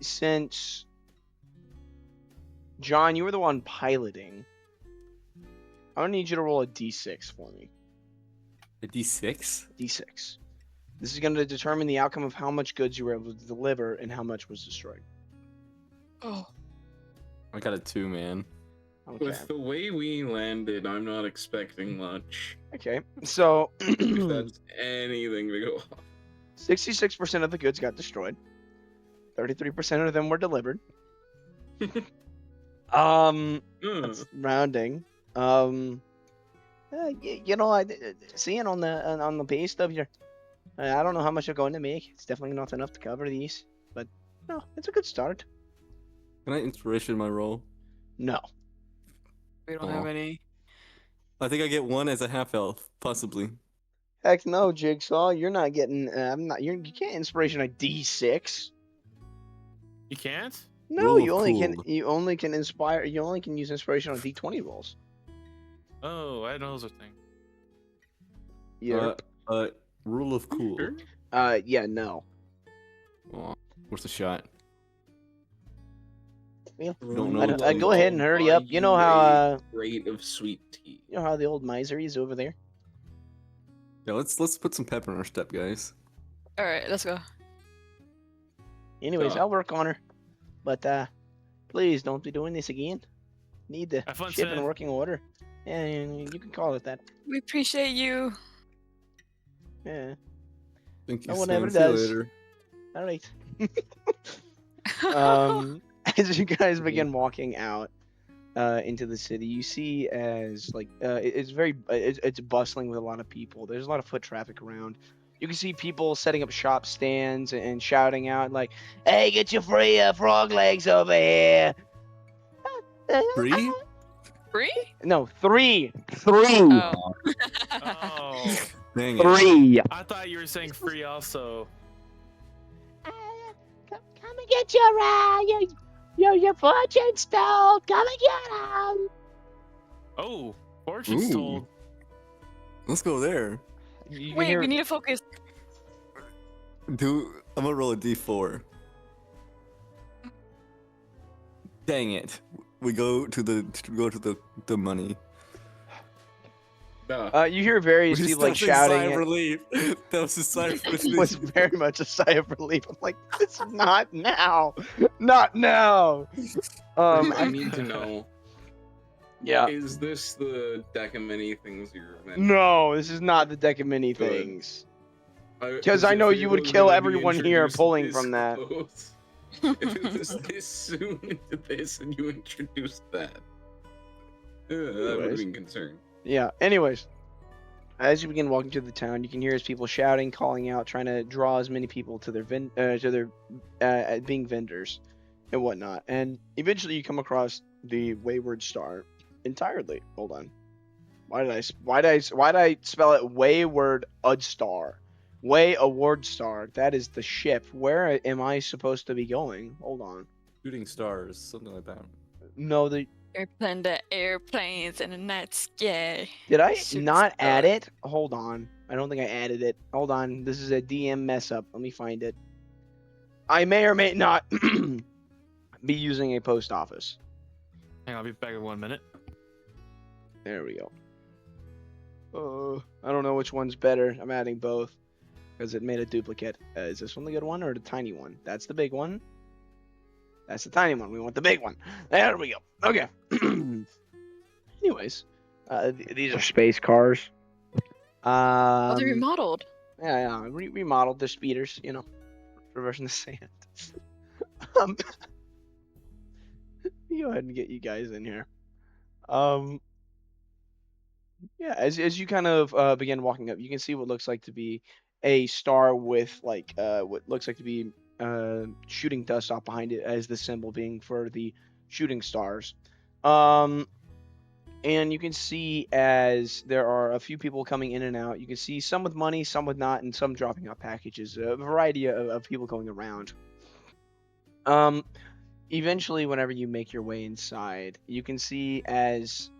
since John, you were the one piloting, I'm gonna need you to roll a d6 for me. A D6? D6. This is gonna determine the outcome of how much goods you were able to deliver and how much was destroyed. Oh, I got a 2, man. Okay. With the way we landed, I'm not expecting much. Okay. So If that's anything to go off. 66% of the goods got destroyed. 33% of them were delivered. That's rounding. Seeing on the pay stub here, I don't know how much you're going to make. It's definitely not enough to cover these, but no, it's a good start. Can I inspiration my roll? No. we don't have Oh. any. I think I get 1 as a half health, possibly. Heck no, Jigsaw. You're not getting. I'm not. You can't inspiration a D6. You can't? No, Rule you of only can. cool. You only can inspire. You only can use inspiration on D20 rolls. Oh, I know those are thing. Yeah. Rule of cool. Sure. Yeah. No. Aw, what's the shot? Yeah. Don't know. Go ahead and hurry up. You know how. Rate of sweet tea. You know how the old miser is over there. Yeah, let's put some pep in our step, guys. All right, let's go. Anyways, Oh. I'll work on her. But please don't be doing this again. Need the Have fun, ship in Seth. working order. And you can call it that. We appreciate you. Yeah. Thank you, No one Sam. ever See you does. later. All right. As you guys begin walking out into the city, you see as it's bustling with a lot of people. There's a lot of foot traffic around. You can see people setting up shop stands and shouting out like, "Hey, get your free frog legs over here!" 3? Free? No, three. Oh. Oh, Dang it. 3. I thought you were saying free also. Come and get your fortune stone. Come and get them. Oh, fortune Ooh. told. Let's go there. You can Wait, hear- we need to focus. I'm gonna roll a D4. Dang it. We go to the money. you hear various Which is people like such a sigh shouting. of relief. That was a sigh of It relief. was very much a sigh of relief. I'm like, this is not now, not now. I need to know. Yeah. Is this the deck of many things you're meant? No, this is not the deck of many Good. things. 'Cause Because I know if you it would was kill gonna be everyone here introduced pulling this from that. close, if it was this soon into this and you introduced that, that would have Anyways. been concerned. Yeah. Anyways, as you begin walking through the town, you can hear as people shouting, calling out, trying to draw as many people to their being vendors and whatnot. And eventually, you come across the Wayward Star entirely. Hold on. Why did I spell it Wayward Star? Way Award Star. That is the ship. Where am I supposed to be going? Hold on. Shooting stars, something like that. No, Airplane the airplanes in the night sky. did I Shooting not add star. it? Hold on. I don't think I added it. Hold on. This is a DM mess up. Let me find it. I may or may not be using a post office. Hang on, I'll be back in 1 minute. There we go. I don't know which one's better. I'm adding both because it made a duplicate. Is this one the good one or the tiny one? That's the big one. That's the tiny one. We want the big one. There we go. Okay. anyways, these are space cars. Oh, they're remodeled. Yeah, remodeled. They're speeders, reversing the sand. um, go ahead and get you guys in here. Yeah, as you kind of begin walking up, you can see what looks like to be a star with like what looks like to be shooting dust off behind it as the symbol being for the shooting stars. And you can see as there are a few people coming in and out. You can see some with money, some with not, and some dropping off packages. A variety of people going around. Eventually, whenever you make your way inside, you can see as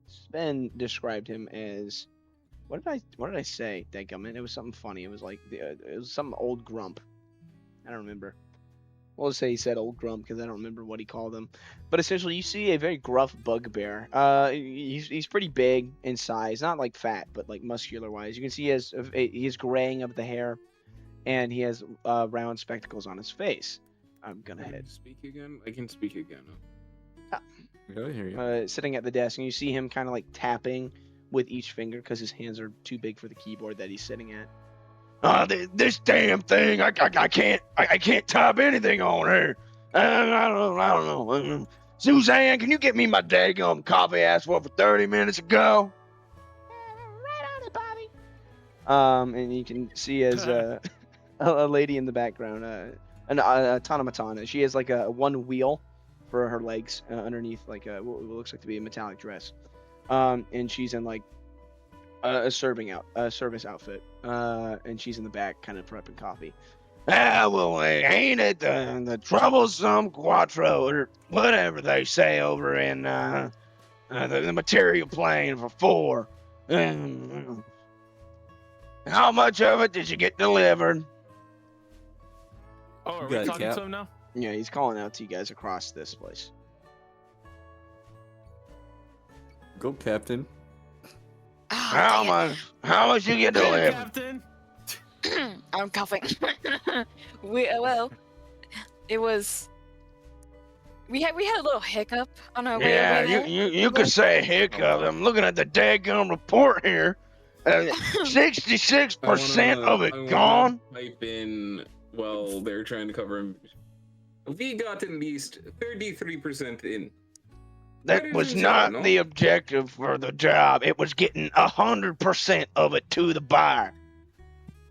Sven described him as what did I say? Dadgummit, it was something funny. It was like it was some old grump. I don't remember. We'll just say he said old grump because I don't remember what he called him. But essentially, you see a very gruff bugbear. He's pretty big in size, not like fat, but like muscular wise. You can see he's graying of the hair, and he has round spectacles on his face. I'm gonna head. Speak again. I can speak again. I hear you. Sitting at the desk, and you see him kind of like tapping with each finger because his hands are too big for the keyboard that he's sitting at. This damn thing, I can't type anything on here. I don't know. Suzanne, can you get me my daggum coffee I asked for 30 minutes ago? Right on it, Bobby. And you can see as a lady in the background, an automaton. She has like a one wheel for her legs underneath like what looks like to be a metallic dress. And she's in like a service outfit, and she's in the back kind of prepping coffee. Well, ain't it the troublesome Quattro, or whatever they say over in the material plane for 4? How much of it did you get delivered? Oh, are got we it, talking Cap. to him now? Yeah, he's calling out to you guys across this place. Go, Captain. Oh, How much you get Hey, delivered? Captain. I'm coughing. It was. We had a little hiccup on our way Yeah, there. you could say a hiccup. I'm looking at the daggum report here. 66% of I it wanna gone. Type in. Well, they're trying to cover him. We got at least 33% in. That was not the objective for the job. It was getting 100% of it to the buyer.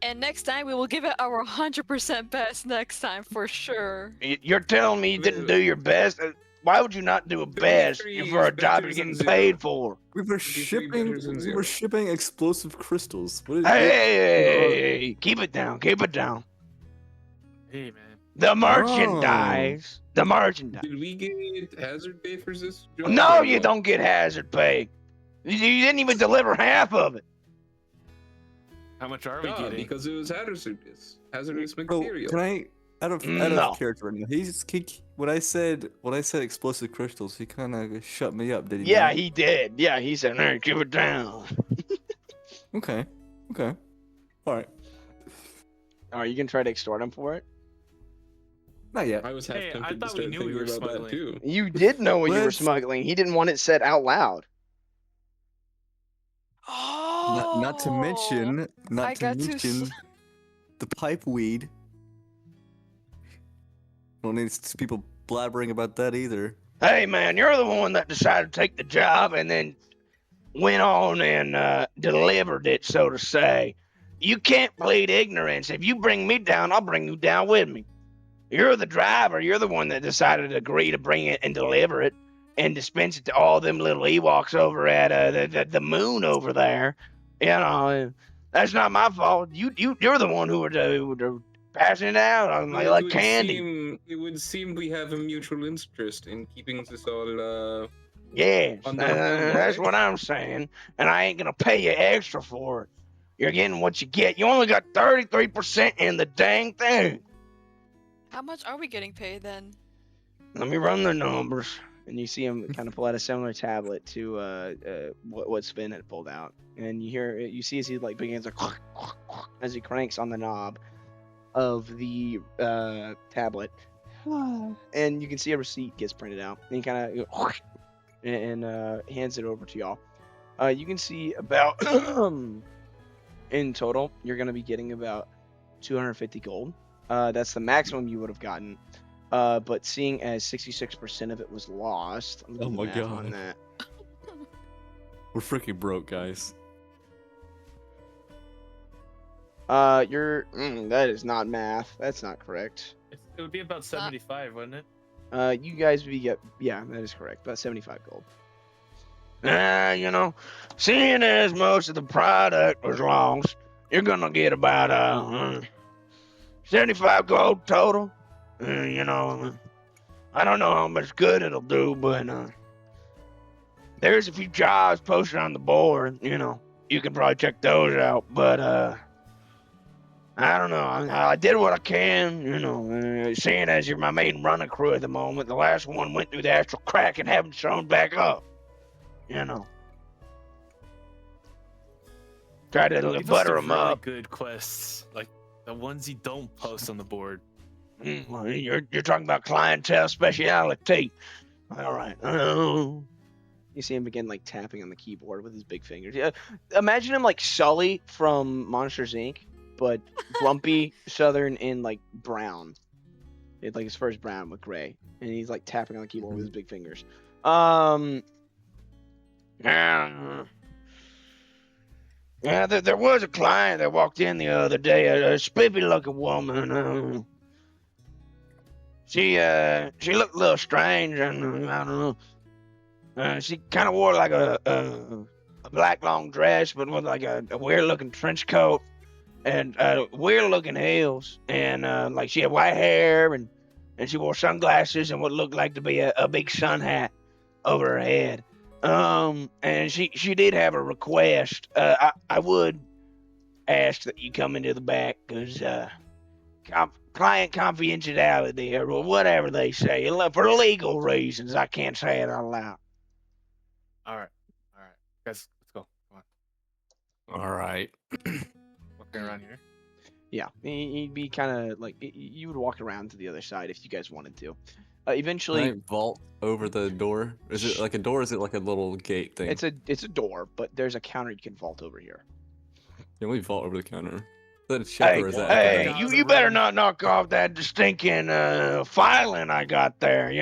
And next time we will give it our 100% best next time for sure. You're telling me you didn't do your best? Why would you not do a best 33 for a is job better you're getting than paid zero. for? We were 53 better than we zero. were shipping explosive crystals. What is Hey, keep it down. Keep it down. Hey, man. The merchandise. The merchandise. Did we get hazard pay for this job? No, or you what? don't get hazard pay. You didn't even deliver half of it. How much are we Yeah, getting? because it was hazardous Bro, material. can I out of No. character right now? When I said explosive crystals, he kind of shut me up, did he? Yeah, not? he did. Yeah, he said, "Hey, keep it down." Okay. All right. Are you gonna try to extort him for it? Not yet. I was half Hey, I tempted to thought we start knew we thinking were about that smuggling. too. You did know what you were Let's- smuggling. He didn't want it said out loud. Oh. Not to mention I got to the pipe weed. Don't need people blabbering about that either. Hey, man, you're the one that decided to take the job and then went on and delivered it, so to say. You can't plead ignorance. If you bring me down, I'll bring you down with me. You're the driver. You're the one that decided to agree to bring it and deliver it and dispense it to all them little Ewoks over at the moon over there. You know, that's not my fault. You're the one who were passing it out on like candy. It would seem we have a mutual interest in keeping this all. Yes, Under that's right? what I'm saying. And I ain't gonna pay you extra for it. You're getting what you get. You only got 33% in the dang thing. How much are we getting paid then? Let me run the numbers. And you see him kind of pull out a similar tablet to what Sven had pulled out. And you see as he like begins to as he cranks on the knob of the tablet. And you can see a receipt gets printed out. And he kind of and hands it over to y'all. You can see about in total, you're gonna be getting about 250 gold. That's the maximum you would have gotten. But seeing as 66% of it was lost, I'm Oh doing my math on God. that. We're freaking broke, guys. That is not math. That's not correct. It would be about 75, wouldn't it? You guys would get, yeah, that is correct. About 75 gold. Seeing as most of the product was lost, you're gonna get about 75 gold total. I don't know how much good it'll do, but there's a few jobs posted on the board. You can probably check those out. But I don't know. I did what I can. Seeing as you're my main running crew at the moment, the last one went through the astral crack and haven't shown back up. Try to Give us butter the them really up. good quests, like the ones you don't post on the board. Well, you're talking about clientele speciality. All right. You see him begin like tapping on the keyboard with his big fingers. Yeah, imagine him like Sully from Monsters Inc., but grumpy, southern, and like brown. It's like his first brown with gray, and he's like tapping on the keyboard with his big fingers. Yeah, there was a client that walked in the other day, a spiffy-looking woman. She looked a little strange, and I don't know. She kind of wore like a black long dress, but with like a weird-looking trench coat and weird-looking heels, and like she had white hair, and she wore sunglasses and what looked like to be a big sun hat over her head. And she did have a request. I would ask that you come into the back because client confidentiality or whatever they say for legal reasons. I can't say it out loud. All right, guys, let's go. Come on, All right. walking around here. Yeah, he'd be kind of like you would walk around to the other side if you guys wanted to. Eventually, Can I vault over the door? Is it like a door? Or is it like a little gate thing? it's a door, but there's a counter you can vault over here. Can we vault over the counter? Is that a check or is that? Hey, Out of you the better room. not knock off that stinking filing I got there.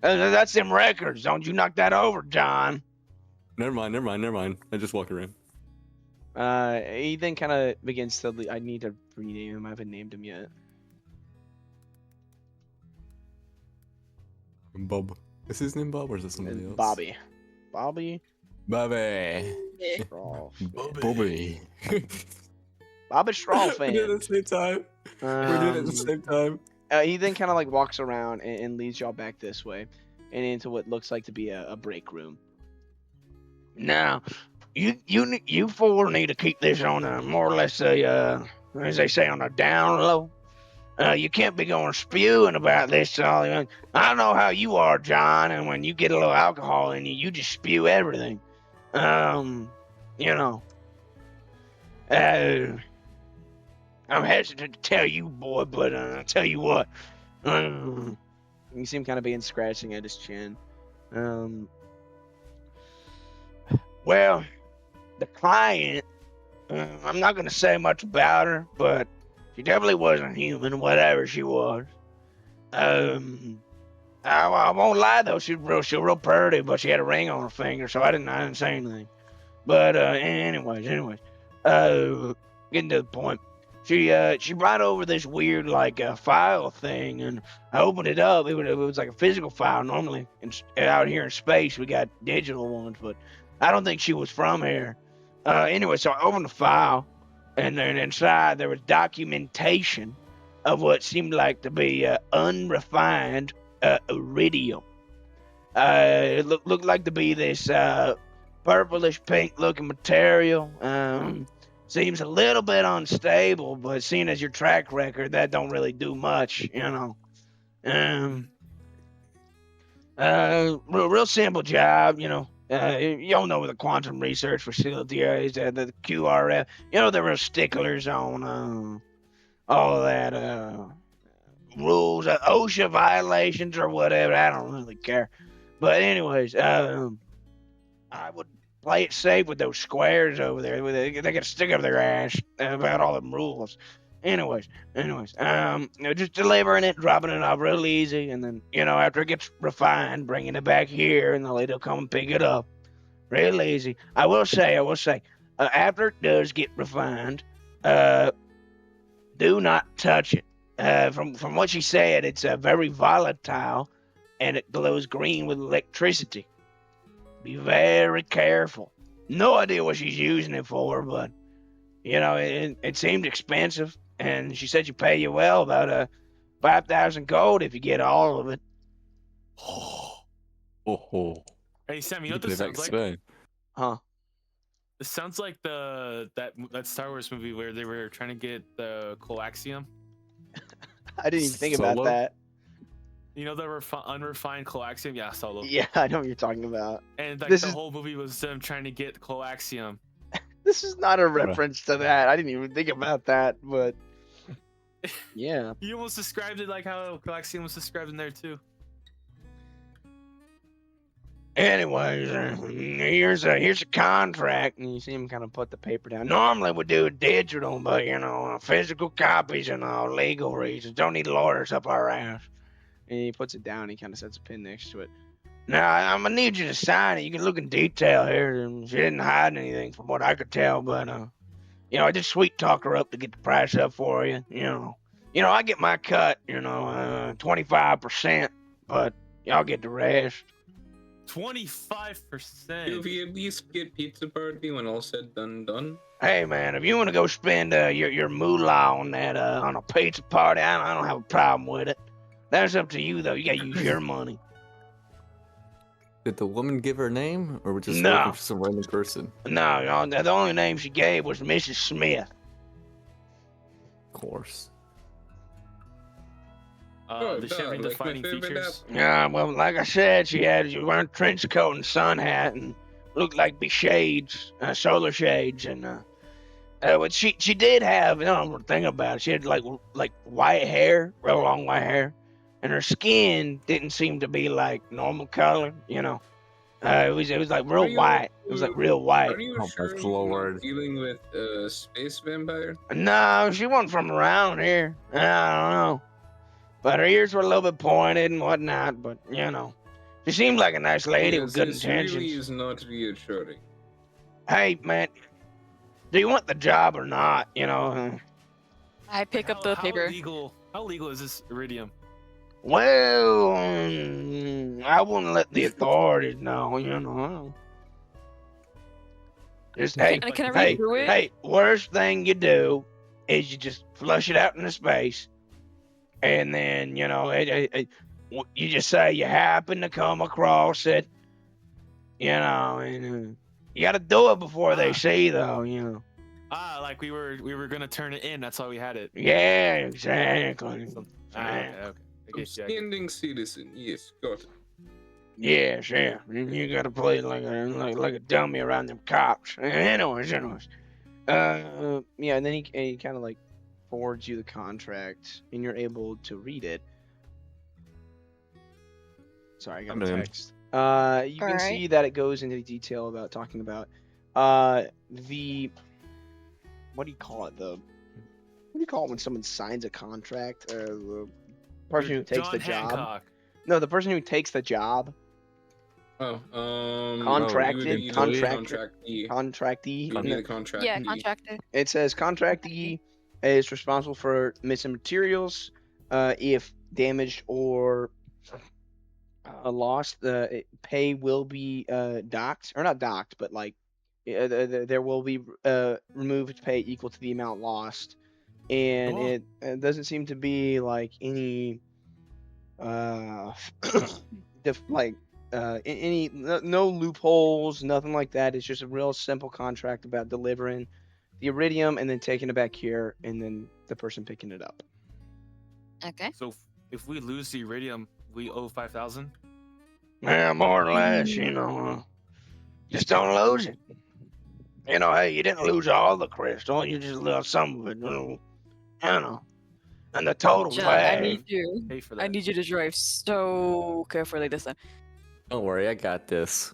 That's them records. Don't you knock that over, John. Never mind. I just walk around. He then kind of begins to. I need to rename him. I haven't named him yet. Bob. Is his name Bob or is it somebody else? Bobby. Bobby. Straw. Bobby. Bobby Straw We're doing it fan. at the same time. We're doing it at the same time. He then kind of like walks around and leads y'all back this way and into what looks like to be a break room. Now, you four need to keep this on a more or less as they say, on a down low. You can't be going spewing about this. I know how you are, John, and when you get a little alcohol in you, you just spew everything. I'm hesitant to tell you, boy, but I'll tell you what. You see him kind of being scratching at his chin. Well, the client, I'm not going to say much about her, but she definitely wasn't human, whatever she was. I won't lie though, she was real pretty, but she had a ring on her finger, so I didn't say anything. But anyways, getting to the point. She brought over this weird like file thing, and I opened it up. It was like a physical file. Normally, out here in space, we got digital ones, but I don't think she was from here. Anyway, so I opened the file, and then inside there was documentation of what seemed like to be unrefined iridium. It looked like to be this purplish pink looking material. Seems a little bit unstable, but seeing as your track record, that don't really do much, real simple job, you all know where the quantum research facility is, the QRF. They're real sticklers on all of that rules, OSHA violations or whatever. I don't really care. But anyways, I would play it safe with those squares over there. They got to stick up their ass about all them rules. Anyways, just delivering it, dropping it off real easy, and then after it gets refined, bringing it back here, and the lady will come and pick it up, real easy. I will say, after it does get refined, do not touch it. From what she said, it's very volatile, and it glows green with electricity. Be very careful. No idea what she's using it for, but it seemed expensive, and she said she pay you well, about 5,000 gold if you get all of it. Oh. Hey Sam, you know what You this pay back sounds like? Spain. Huh? This sounds like that Star Wars movie where they were trying to get the coaxium. I didn't even think about Solo? that. You know the unrefined coaxium? Yeah, Solo. Yeah, I know what you're talking about. And like This the is- whole movie was them trying to get coaxium. This is not a reference to that. I didn't even think about that, but yeah. You almost described it like how coaxium was described in there too. Anyways, here's a contract, and you see him kind of put the paper down. Normally we do it digital, but physical copies and all legal reasons. Don't need lawyers up our ass. And he puts it down. He kind of sets a pin next to it. Now I'm gonna need you to sign it. You can look in detail here. And she didn't hide anything from what I could tell, but I just sweet talk her up to get the price up for you. I get my cut. 25%, but y'all get the rest. 25%. If you at least get pizza party when all said done. Hey man, if you want to go spend your moolah on that on a pizza party, I don't have a problem with it. That's up to you though. You gotta use your money. Did the woman give her name, or were just No. looking for some random person? No, the only name she gave was Mrs. Smith. Of course. Does she have any like my defining favorite features? Yeah, well, like I said, she wearing a trench coat and sun hat and looked like be shades, solar shades, and but she did have, the thing about it, she had like white hair, real long white hair, and her skin didn't seem to be like normal color, it was like real white. It was like real white. Are you Oh, sure that's you're not Lord. dealing with a space vampire? No, she wasn't from around here. I don't know. But her ears were a little bit pointed and whatnot, but she seemed like a nice lady with good This intentions. really is not reassuring. Hey, man, do you want the job or not? I pick up the paper. How legal is this iridium? Well, I wouldn't let the authorities know. Just hey, Can I read hey, through it? hey, worst thing you do is you just flush it out into space, and then you just say you happen to come across it, and you got to do it before they see, though. Like we were gonna turn it in. That's why we had it. Yeah, exactly. Okay. I guess, yeah. Outstanding citizen. Yes, got it. Yes, yeah. You gotta play like a dummy around them cops. Anyways. Yeah, and then he kind of like forwards you the contract, and you're able to read it. Sorry, I got I'm a in. text. You can Alright. see that it goes into detail about talking about the what do you call it? What do you call it when someone signs a contract? The person who takes John the job. Hancock. No, the person who takes the job. Oh, Contracted, you would be the contractor. contractee. Contractee. You would be the contractee. Yeah, contracted. It says contractee is responsible for missing materials if damaged or lost. Pay will be docked, or not docked, but like there will be removed pay equal to the amount lost, and Cool. it doesn't seem to be like any no loopholes, nothing like that. It's just a real simple contract about delivering the iridium and then taking it back here, and then the person picking it up. Okay. So if we lose the iridium, we owe 5,000. Yeah, more or less, just don't lose it. Hey, you didn't lose all the crystal, you just lost some of it. And the total John, I value. need you. Pay for that. I need you to drive so carefully this time. Don't worry, I got this.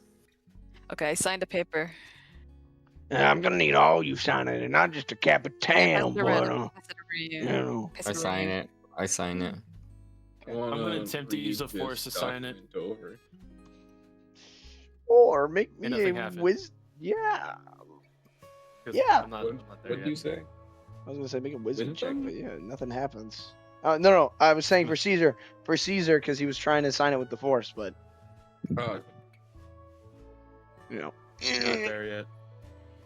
Okay, I signed the paper. I'm gonna need all you signing it, not just a Okay, Capitan, but pass it over you you. know. Pass I it over sign you. it. I sign it. I I'm wanna gonna attempt to use the read force this to sign it. document Over. Or make And me nothing a happened. Yeah. 'Cause Yeah. I'm not there What'd yet. you say? I was gonna say make a wisdom check, Wisdom? but yeah, nothing happens. No. I was saying for Caesar, because he was trying to sign it with the Force, but Oh, you know. I'm not there yet.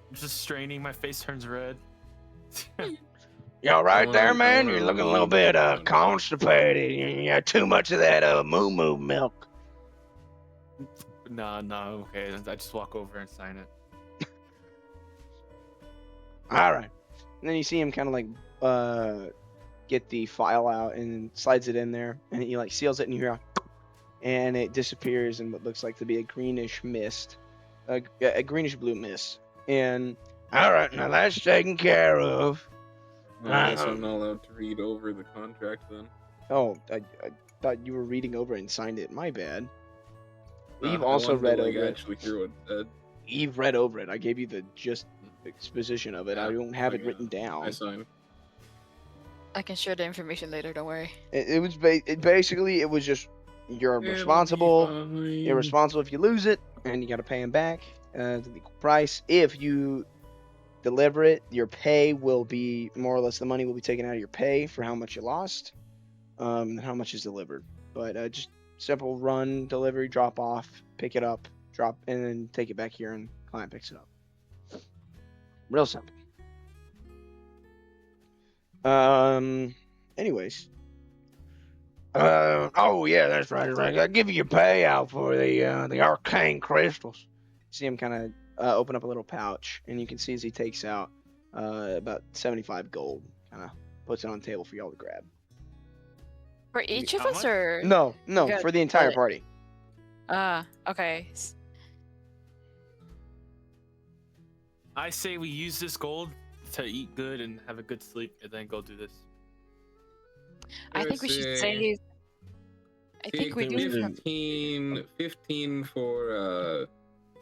I'm just straining. My face turns red. You all right there, I man? wanna You're looking a little read bit constipated. You got too much of that moo milk. No, okay. I just walk over and sign it. All right. And then you see him kind of like get the file out and slides it in there, and he like seals it, and you hear, and it disappears in what looks like to be a greenish mist, a greenish blue mist. And all right, now that's taken care of. I guess I'm not allowed to read over the contract then. Oh, I thought you were reading over it and signed it. My bad. Eve I also wanted to, read like, over it. actually hear what it said. Eve read over it. I gave you the just exposition of it. I Yeah, don't have it okay. written down. I signed. I can share the information later. Don't worry. It was basically it was just you're responsible. You're responsible if you lose it, and you got to pay him back to the equal price. If you deliver it, your pay will be more or less the money will be taken out of your pay for how much you lost, and how much is delivered. But just simple run, delivery, drop off, pick it up, drop, and then take it back here, and client picks it up. Real simple. Anyways. Oh yeah, that's right. I'll give you your payout for the arcane crystals. See him kind of open up a little pouch, and you can see as he takes out about 75 gold, kind of puts it on the table for y'all to grab. For each of how us, much? or No, Okay, for the entire but- party. Okay. I say we use this gold to eat good and have a good sleep, and then go do this. I think we should say. I think we do. Have, 15 for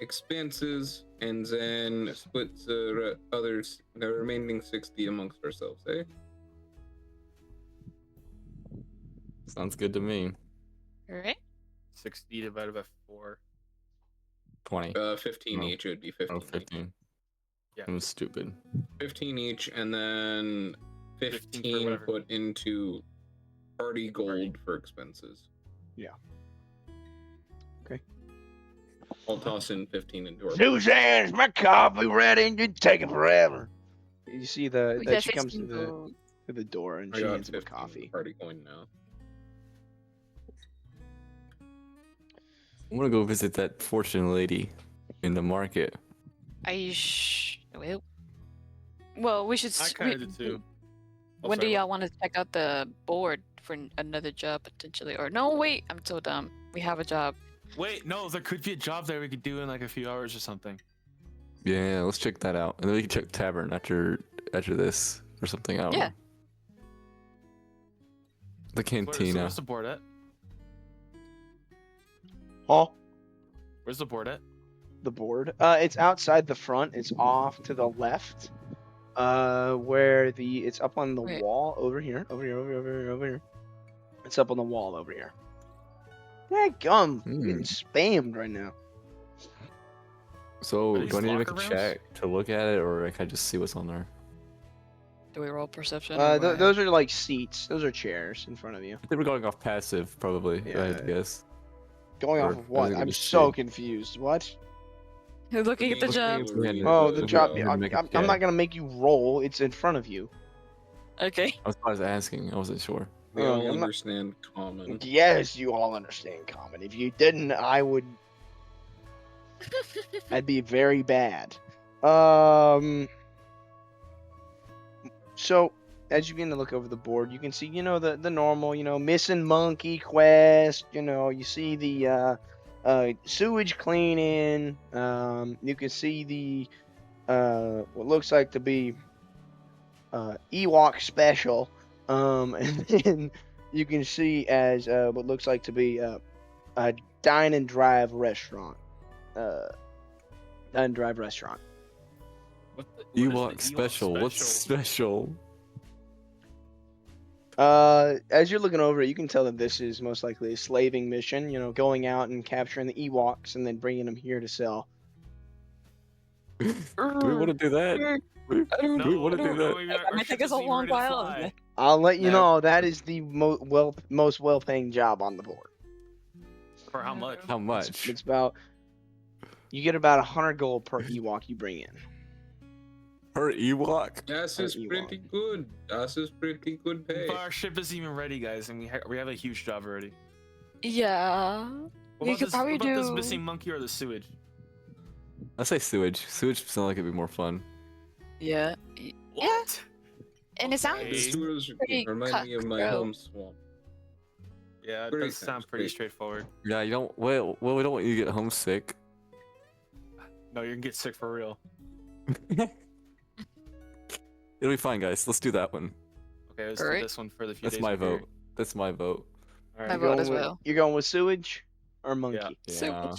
expenses, and then split the remaining 60 amongst ourselves, eh? Sounds good to me. right? 60 divided by 4. 20. 15 Oh. each. It would be 15. Oh, 15. Yeah. It was stupid. 15 each, and then 15 for 15 whatever. put into party gold for expenses. Yeah. Okay. I'll toss in 15 into our. Suzanne, is my coffee ready? You're taking forever. You see that Yeah, she comes 16 to gold. the door, and I she got hands him a 15 coffee. party coin now. I want to go visit that fortune lady in the market. Well, we should. I kind of did too. Oh, When do sorry, y'all want to check out the board for another job potentially? Or no, wait, I'm so dumb. We have a job. Wait, no, there could be a job there we could do in like a few hours or something. Yeah, let's check that out. And then we can check tavern after this or something. I don't Yeah. know. The cantina. Where's the board at? Huh? Where's the board at? The board. It's outside the front. It's off to the left. Where it's up on the Wait. wall over here. Over here. It's up on the wall over here. Dadgum. I'm getting spammed right now. So, Are these do I need to make a locker rooms? check to look at it, or can I just see what's on there? Do we roll perception? or what? Those are like seats. Those are chairs in front of you. I think we're going off passive, probably. If I had to Yeah. guess. Going Or off of what? everything I'm just so see. confused. What? You're looking at the Looking job. at Oh, the job. We're gonna make a I'm check. not gonna make you roll. It's in front of you. Okay. I was asking. I wasn't sure. We Oh, all I'm not- understand common. Yes, you all understand common. If you didn't, I'd be very bad. So as you begin to look over the board, you can see, the normal, missing monkey quest. You see the sewage cleaning. You can see the what looks like to be Ewok special. And then you can see as what looks like to be a dine and drive restaurant. and drive restaurant. What is the Ewok special. What's special? As you're looking over it, you can tell that this is most likely a slaving mission. You know, going out and capturing the Ewoks and then bringing them here to sell. Do we want to do that? Do we want to do that? I might take us a long while. I'll let you No. know that is the most well-paying job on the board. For how much? How much? It's about you get about 100 gold per Ewok you bring in. Per Ewok? Das is Ewok. pretty good. Das is pretty good pay. But our ship isn't even ready, guys, and we have a huge job already. Yeah. What We about could probably what about this do- missing monkey or the sewage? I say sewage. Sewage sounds like it'd be more fun. Yeah. What? And it sounds Okay. The sewers pretty remind me of my cutthroat. home swamp. Yeah, it Great does sound times, pretty great. straightforward. Yeah, you don't. Well, we don't want you to get homesick. No, you're gonna get sick for real. It'll be fine, guys. Let's do that one. Okay, let's do Alright. this one for the few That's days my we're here. vote. That's my vote. My Alright. vote as with, well. You're going with sewage or monkey? Yeah. Yeah.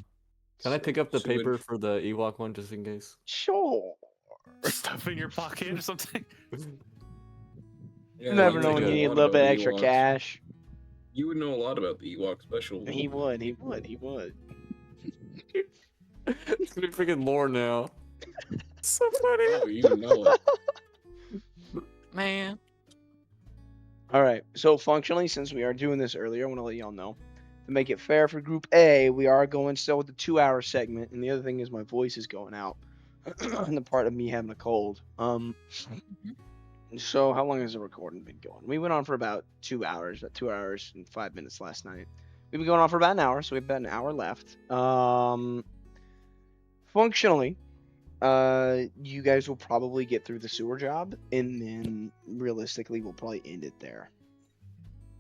Can I pick up the Sewage. paper for the Ewok one just in case? Sure. Stuff in your pocket or something. Yeah, You never you know would when you know need a lot little bit about extra Ewoks. cash. You would know a lot about the Ewok special. He would. It's gonna be freaking lore now. So funny. Oh, you know it. Man. All right. So functionally, since we are doing this earlier, I want to let y'all know to make it fair for Group A, we are going still with the 2-hour segment, and the other thing is my voice is going out, and the part of me having a cold. So how long has the recording been going? We went on for about 2 hours, 2 hours and 5 minutes last night. We've been going on for about an hour, so we have about an hour left. Functionally, you guys will probably get through the sewer job, and then realistically, we'll probably end it there.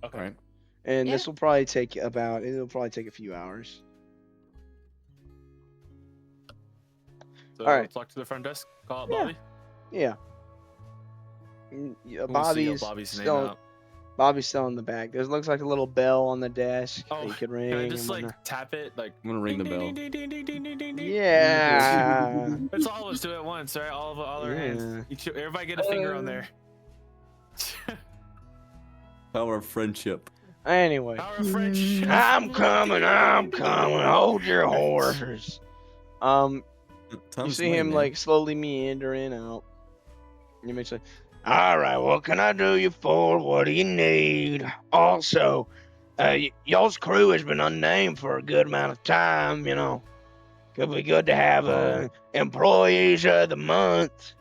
Okay. Alright. And Yeah. this will probably take it'll probably take a few hours. So Alright. talk to the front desk. Call it Yeah. Bobby. Yeah. Yeah, We'll see Bobby's Bobby's name still out. Bobby's still in the back. There looks like a little bell on the desk. Oh, that you could ring. Can I and just like whatnot. tap it? Like I'm gonna ring the ding, bell. ding, ding, ding, ding, ding, ding, ding. Yeah. Let's all of us do it at once, all right? All our Yeah. hands. Everybody get a finger on there. Power of friendship. Anyway, Power of friendship. I'm coming. Hold your horses. You Time's see money, him man. like slowly meandering out. You may say, "All right, what can I do you for? What do you need? Also, y'all's crew has been unnamed for a good amount of time. You know, could be good to have employees of the month,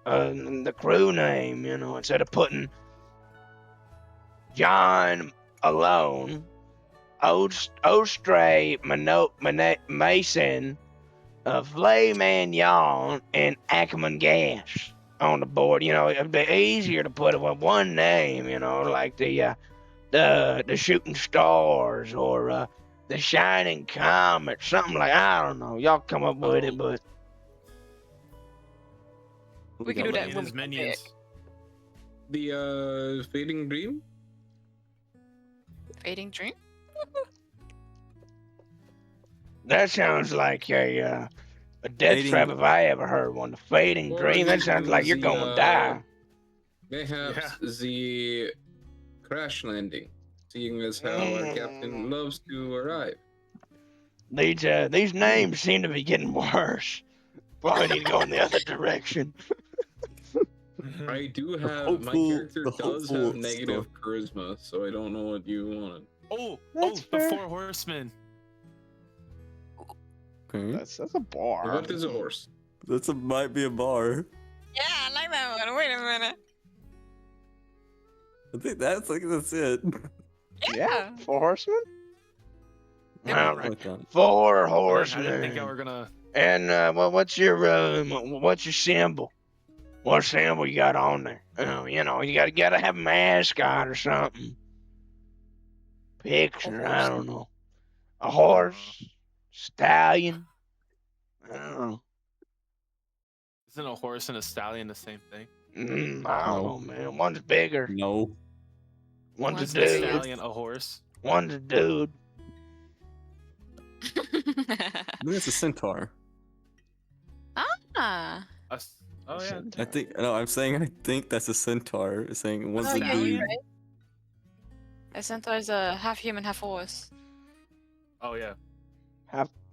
the crew name. You know, instead of putting John alone, Ostray, Mason, Flame and Yawn, and Ackerman Gas on the board. You know, it'd be easier to put it with one name. You know, like the Shooting Stars or the Shining Comet, something like I don't know. Y'all come up with it, but We can do Bobby that and when his we come minions. back. The Fading Dream? Fading Dream? that sounds like a death Fading- trap if I ever heard one. The Fading Or Dream. That sounds like you're the, gonna die. Perhaps the Crash Landing, seeing as how our captain loves to arrive. These names seem to be getting worse. Probably need to go in the other direction. I do have my hopeful- character the does hopeful have negative charisma, so I don't know what you wanted. That's the fair. 4 horsemen. Okay. That's a bar. What is a horse? Might be a bar. Yeah, I like that one. Wait a minute. I think that's it. Yeah, 4 horsemen. Yeah. All right, Like that. 4 I horsemen. didn't think y'all were gonna. And what's your symbol? What symbol you got on there? You know, you gotta have a mascot or something. Picture, I don't know. A horse, stallion. I don't know. Isn't a horse and a stallion the same thing? I don't know, man. One's bigger. No. One's a One's Isn't a dude. stallion a horse? One's a dude. I think it's a centaur. Yeah. Oh yeah. I think no, I'm saying I think that's a centaur. It's saying once Oh, a yeah, you're breed. right. A centaur is a half human, half horse. Oh yeah.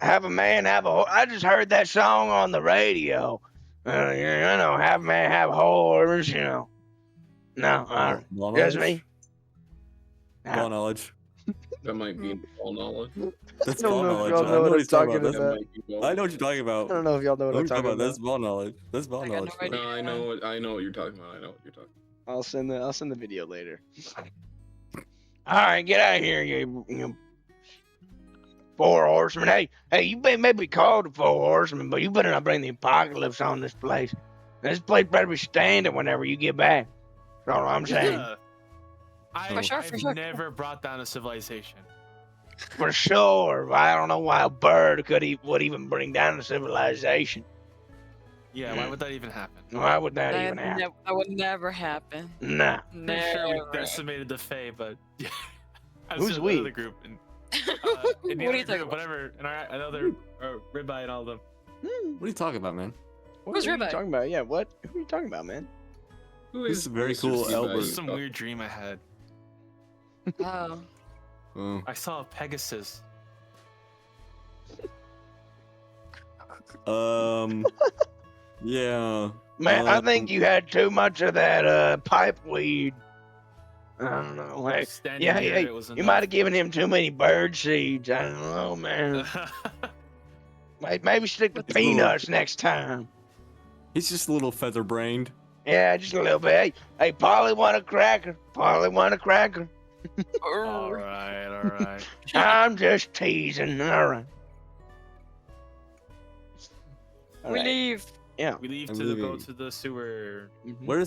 Have a man, have a horse. I just heard that song on the radio. You know, have a man, have a horse. You know. No, Ball just knowledge. me. Ball knowledge. That might be all knowledge. That's I don't ball know if knowledge. y'all I know what what I'm he's talking talking about. That about. might be all I know what you're talking I about. don't know if y'all know what What I'm you're talking about. That's ball knowledge. That's ball I got no knowledge. bro. idea. No, I know what you're talking about. I know what you're talking I'll send the video later. All right, get out of here, you four horsemen. Hey, you may be called the four horsemen, but you better not bring the apocalypse on this place. This place better be standing whenever you get back. That's all I'm saying. Yeah. For sure, I've for sure. never brought down a civilization. For sure. I don't know why a bird would even bring down a civilization. Yeah, why would that even happen? Why would that even happen? That would never happen. Nah. I'm sure we Never. decimated the Fae, but that's Who's just we? another group. And, in the What are other you talking group, about? whatever, and another ribeye and all of them. What are you talking about, man? Who's What are you Ribeye? talking about? Yeah, what? Who are you talking about, man? about. This is very Mr. cool, Steve Albert. This Ash? is some weird dream I had. Oh. Oh. I saw a Pegasus. Yeah. Man, I think you had too much of that pipe weed. I don't know. Hey, Standing yeah, here, hey, it was you might have given him too many bird seeds. I don't know, man. Maybe stick to It's a little- peanuts next time. He's just a little feather brained. Yeah, just a little bit. Hey, Polly want a cracker. Polly want a cracker. all right. I'm just teasing. All right. All We right. leave. Yeah. We leave I'm to go leaving. to the sewer. Mhm. Where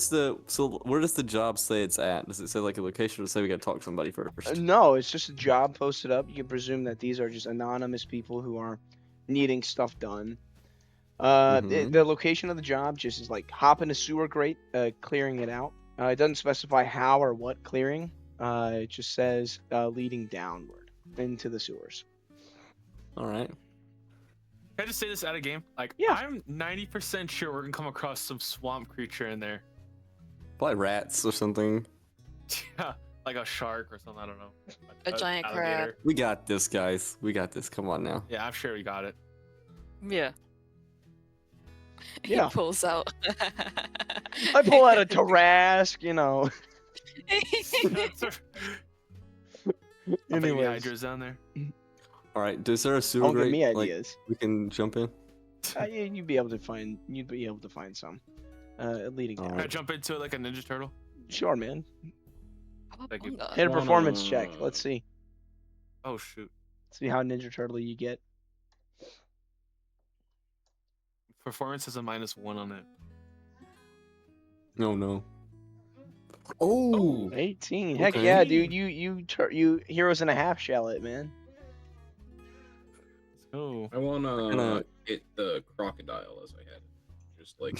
does the job say it's at? Does it say like a location or say we gotta talk to somebody first? No, it's just a job posted up. You can presume that these are just anonymous people who are needing stuff done. Mhm. The location of the job just is like hop in a sewer grate, clearing it out. It doesn't specify how or what clearing. It just says leading downward into the sewers. All right. Can I just say this out of game? Like, Yeah. I'm 90% sure we're gonna come across some swamp creature in there. Probably rats or something. Yeah, like a shark or something. I don't know. A giant crab. alligator. We got this, guys. We got this. Come on now. Yeah, I'm sure we got it. Yeah. Yeah. He pulls out. I pull out a Tarrasque, you know. Baby Anyways, hydras down there. All right. Is there a sewer don't give grate, me like, ideas. we can jump in? You'd be able to find some. Leading All down. Can I jump into it like a Ninja Turtle? Sure, man. Thank you. Hit a Wanna- performance check. Let's see. Oh shoot. See how Ninja Turtle you get. Performance has a -1 on it. No, no. Oh. 18. Heck Okay. yeah, dude. You heroes in a half shallot, man. Oh. I wanna Gonna- hit the crocodile as I had it. Just like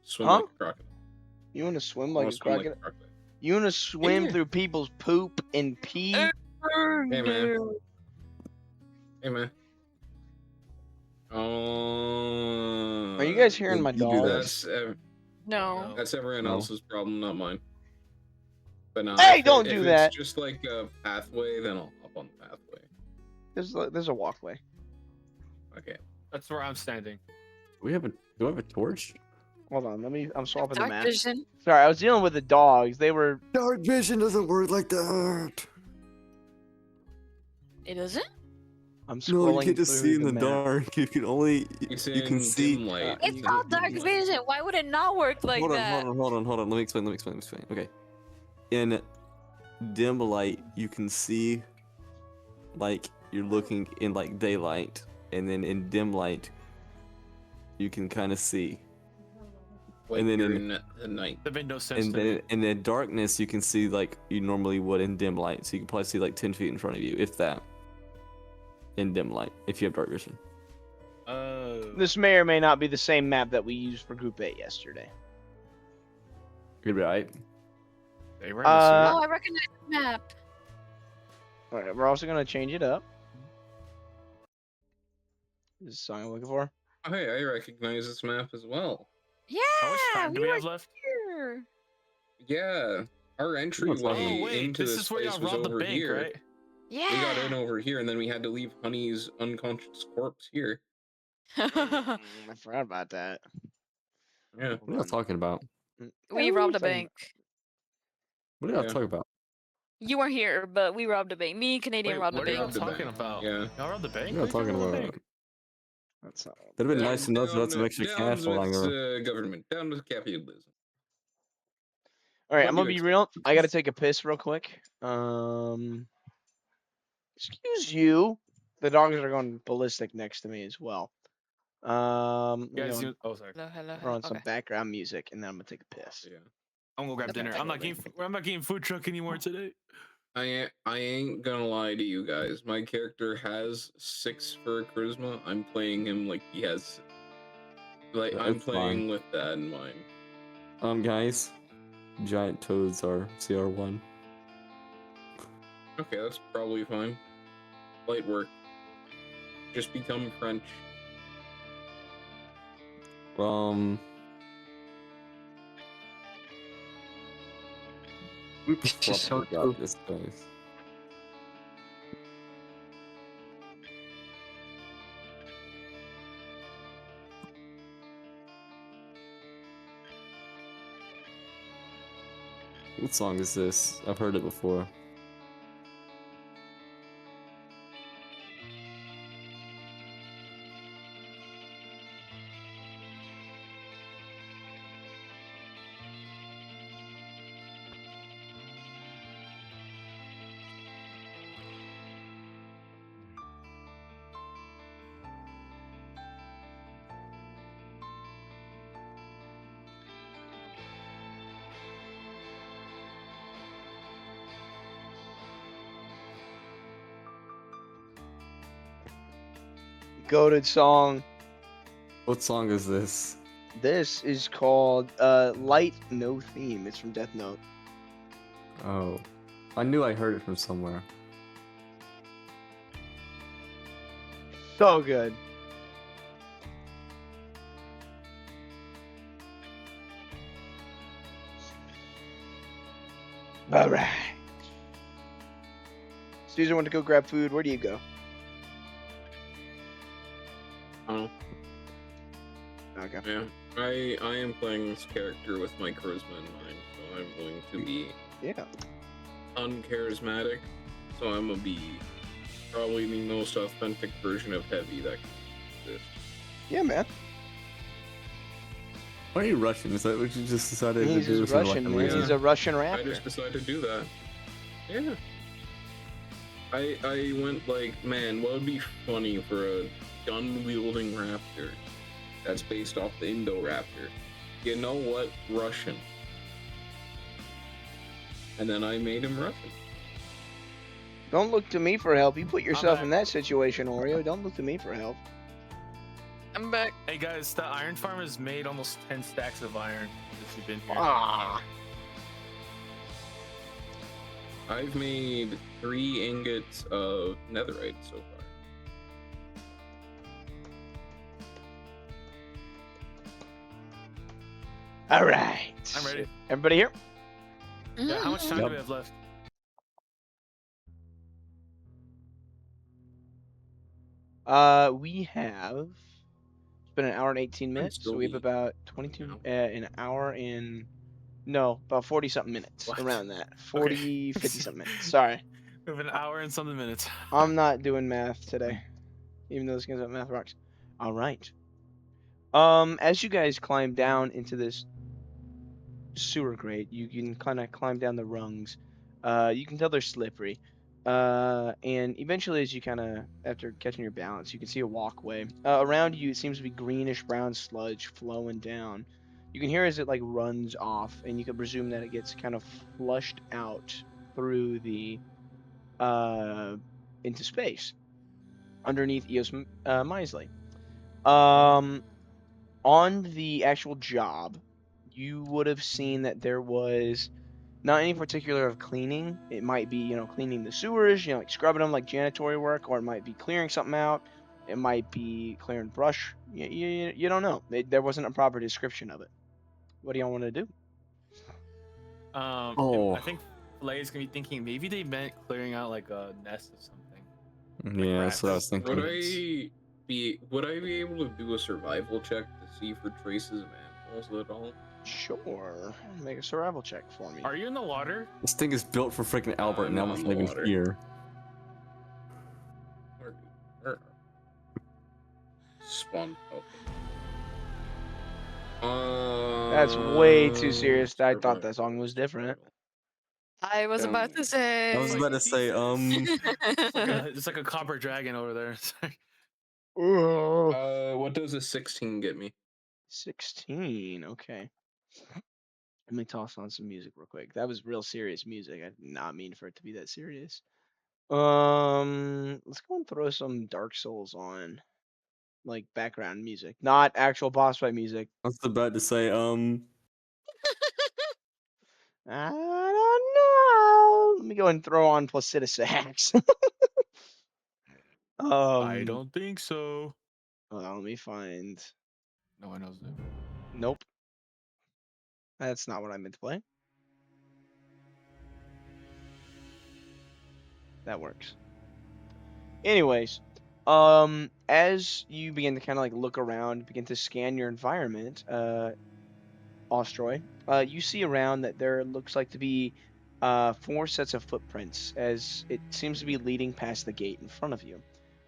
swim Huh? like a crocodile. You want to swim I like wanna a swim crocodile? crocodile. You want to swim Yeah. through people's poop and pee? Hey man. Hey man. Are you guys hearing my you do dogs? No. That's everyone No. else's problem, not mine. But no, Hey, if don't if do it's that. just like a pathway, then I'll hop on the pathway. There's a walkway. Okay. That's where I'm standing. Do we have a torch? Hold on, I'm swapping the Dark map. vision. Sorry, I was dealing with the dogs. They were. Dark vision doesn't work like that. It doesn't? I'm No, scrolling you can't just through see in the map. dark. You can only. It's You in can see. dim light. It's called dark vision. Why would it not work like hold on, that? hold on. Let me explain. Okay. In dim light, you can see like you're looking in like daylight, and then in dim light, you can kind of see. Like and then you're in- in the night. That made no sense And to me. then in the darkness, you can see like you normally would in dim light. So you can probably see like 10 feet in front of you, if that. In dim light, if you have dark vision. This may or may not be the same map that we used for Group 8 yesterday. Could be right. They were in the sewer. Oh, I recognize the map. All right, we're also gonna change it up. Is the song I'm looking for? Hey, I recognize this map as well. Yeah, How much time do we were have left? here. Yeah, our entryway Oh wait, into this this is where place y'all was robbed the over bank, here. right? Yeah. We got in over here, and then we had to leave Honey's unconscious corpse here. I forgot about that. Yeah. Hold What are y'all on. talking about? Yeah, We what are robbed you a talking bank. What are y'all Yeah. talking about? You weren't here, but we robbed a bank. Me and Canadian Wait, robbed a what are y'all bank. the talking bank. about? Yeah. Y'all robbed the bank? What are y'all Where'd talking y'all rob the about? bank? That's not. That'd have been Down- nice to know if down- that's some extra cash down lying with around. government, down with capitalism. All right, What I'm do gonna you be real. I gotta take a piss real quick. Excuse you. The dogs are going ballistic next to me as well. I'm You guys, gonna oh sorry. Hello, hello, throw hello. on some Okay. background music, and then I'm gonna take a piss. Yeah. I'm gonna grab Okay, dinner. okay. I'm not getting food truck anymore today. I ain't gonna lie to you guys. My character has 6 for charisma. I'm playing him like he has. Like I'm That's playing fine. with that in mind. Guys, giant toads are CR1. Okay, that's probably fine. Light work. Just become French. We It's just so probably got cool. this, guys. What song is this? I've heard it before. Goated song. What song is this? This is called Light No Theme. It's from Death Note. Oh, I knew I heard it from somewhere. So good. All right. Susan went to go grab food. Where do you go? Oh, Okay. yeah. I am playing this character with my charisma in mind, so I'm going to be Yeah. uncharismatic. So I'm gonna be probably the most authentic version of Heavy that can exist. Yeah, man. Why are you Russian? Is that what you just decided He's to do? just for, like, Russian, a man. reason? He's a Russian I rapper. just decided to do that. Yeah. I went like, man, what would be funny for a gun-wielding raptor that's based off the Indoraptor? You know what? Russian. And then I made him Russian. Don't look to me for help. You put yourself back. in that situation, Oreo. Don't look to me for help. I'm back. Hey guys, the iron farm has made almost 10 stacks of iron since you've been here. Ah. I've made 3 ingots of netherite so far. All right. I'm ready. Everybody here? Yeah, how much time Yep. do we have left? We have. It's been an hour and 18 minutes, so still we have be about 22, now. an hour and. No, about 40 something minutes. What? Around that. 40, Okay. 50 something minutes. Sorry. We have an hour and something minutes. I'm not doing math today. Even though this game's about math rocks. Alright. As you guys climb down into this sewer grate, you can kind of climb down the rungs. You can tell they're slippery. And eventually, as you kind of, after catching your balance, you can see a walkway. Around you, it seems to be greenish brown sludge flowing down. You can hear as it like runs off, and you can presume that it gets kind of flushed out through the into space underneath Eos Misley. On the actual job, you would have seen that there was not any particular of cleaning. It might be, cleaning the sewers, like scrubbing them like janitory work, or it might be clearing something out. It might be clearing brush. You don't know. There wasn't a proper description of it. What do y'all want to do? Oh. I think Flay's gonna be thinking maybe they meant clearing out like a nest of something. Like Yeah, that's what I was rats. thinking. Would I be able to do a survival check to see for traces of animals at all? Sure. Make a survival check for me. Are you in the water? This thing is built for freaking Albert, and I'm Albert's on not the even water. here. Where- Spawn. Okay. That's way too serious. I thought that survival, song was different. survival. I was about to say. I was about to say, It's like a copper dragon over there. What does a 16 get me? 16. Okay. Let me toss on some music real quick. That was real serious music. I did not mean for it to be that serious. Let's go and throw some Dark Souls on, like background music, not actual boss fight music. I was about to say, I don't know. Let me go and throw on Placidus Hacks. I don't think so. Hold on, let me find. No one knows it. Nope. That's not what I meant to play. That works. Anyways, as you begin to kind of like look around, begin to scan your environment, Ostroy, you see around that there looks like to be 4 sets of footprints, as it seems to be leading past the gate in front of you.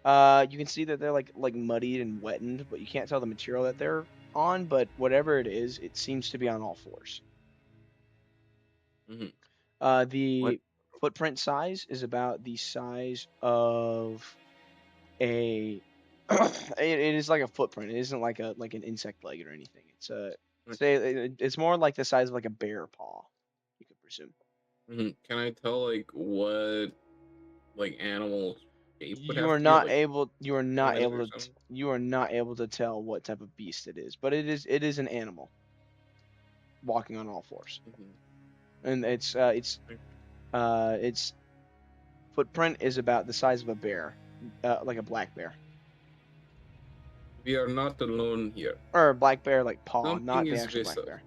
You can see that they're like muddied and wetted, but you can't tell the material that they're on. But whatever it is, it seems to be on all 4s. Mhm. The footprint size is about the size of a. it is like a footprint. It isn't like an insect leg or anything. It's it's more like the size of like a bear paw, you could presume. Can I tell like what like animal shape would You have are to be not like able. You are not humans able or to. something? You are not able to tell what type of beast it is, but it is an animal walking on all 4s, and its footprint is about the size of a bear, like a black bear We are not alone here. or a black bear like paw, Something not the is actual with black us. bear.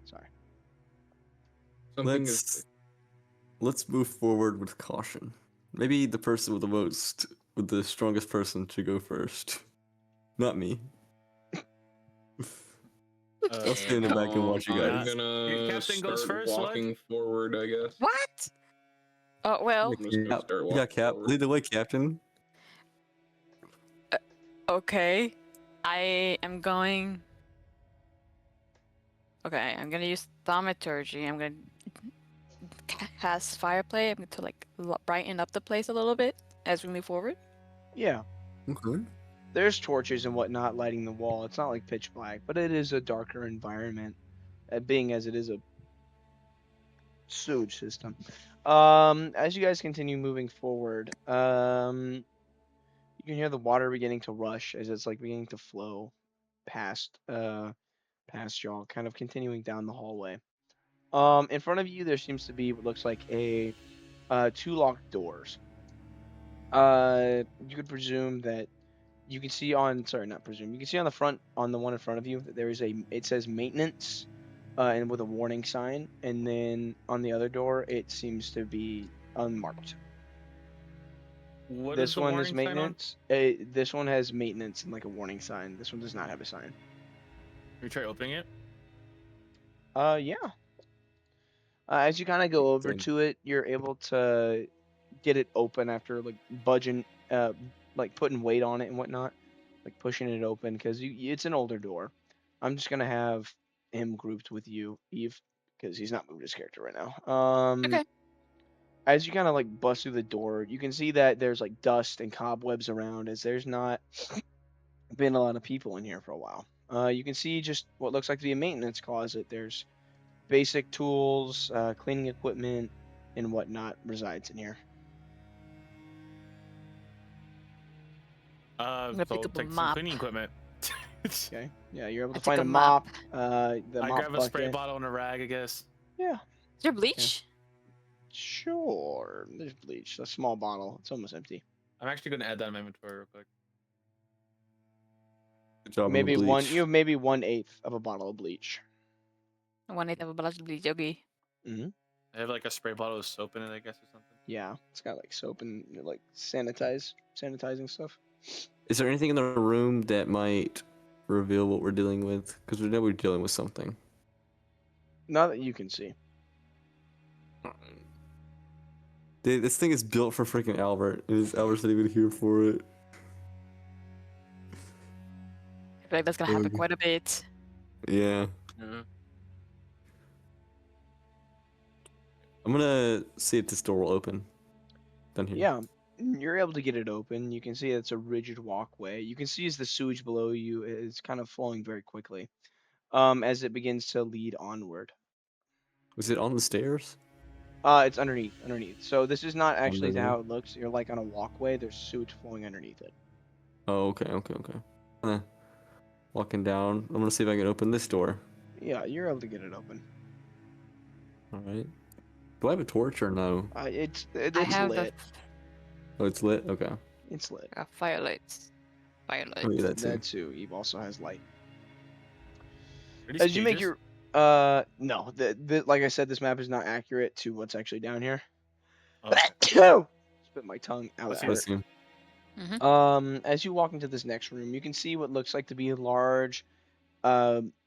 Sorry. Something is let's move forward with caution. Maybe the person with the strongest person should go first. Not me. I'll stay in the back and watch you I'm guys. gonna Captain goes start first, what? walking forward, I guess. What? Oh well. I'm just gonna start Yeah, walking Cap, forward. lead the way, Captain. Okay. I am going. Okay, I'm gonna use thaumaturgy. I'm gonna cast fire play. I'm going to like brighten up the place a little bit as we move forward. Yeah. Okay. There's torches and whatnot lighting the wall. It's not like pitch black, but it is a darker environment, being as it is a sewage system. As you guys continue moving forward, you can hear the water beginning to rush as it's like beginning to flow past y'all, kind of continuing down the hallway. In front of you there seems to be what looks like a 2 locked doors. You could presume that you can see on sorry, not presume. You can see on the front on the one in front of you that there is it says maintenance and with a warning sign, and then on the other door it seems to be unmarked. What This is the one warning is sign on? maintenance. This one has maintenance and like a warning sign. This one does not have a sign. Can we try opening it? Yeah. As you kind of go over Same. to it, you're able to get it open after like budging, like putting weight on it and whatnot, like pushing it open because it's an older door. I'm just gonna have him grouped with you, Eve, because he's not moving his character right now. Okay. As you kind of like bust through the door, you can see that there's like dust and cobwebs around, as there's not been a lot of people in here for a while. You can see just what looks like to be a maintenance closet. There's basic tools, cleaning equipment, and whatnot resides in here. gonna So pick up a take some mop. cleaning equipment. Okay. Yeah, you're able I to take find a a mop. mop. The I mop grab a spray bucket. bottle and a rag, I guess. Yeah. Is there bleach? Sure. There's bleach. A small bottle. It's almost empty. I'm actually gonna add that in my inventory real quick. Good job on the Maybe one. bleach. You have maybe 1/8 of a bottle of bleach. 1/8 of a bottle of bleach. Okay. I have like a spray bottle of soap in it, I guess, or something. Yeah, it's got like soap and like sanitizing stuff. Is there anything in the room that might reveal what we're dealing with? Because we know we're dealing with something. Not that you can see. Dude, this thing is built for freaking Albert. Is Albert's not even here for it? I feel like that's gonna happen Okay. quite a bit. Yeah. Yeah. I'm gonna see if this door will open. Down here. Yeah, you're able to get it open. You can see it's a rigid walkway. You can see as the sewage below you is kind of flowing very quickly, as it begins to lead onward. Was it on the stairs? It's underneath. So this is not actually Underneath? how it looks. You're like on a walkway. There's sewage flowing underneath it. Oh, okay. Walking down. I'm gonna see if I can open this door. Yeah, you're able to get it open. All right. Do I have a torch or no? It's I have lit. Oh, it's lit. Okay. It's lit. firelights. Firelights. Oh, yeah, that too. That too. Eve also has light. Are these As you make cages? your no, like I said, this map is not accurate to what's actually down here. Oh, okay. Spit my tongue out. Let's That see Let's hurt. see. As you walk into this next room, you can see what looks like to be large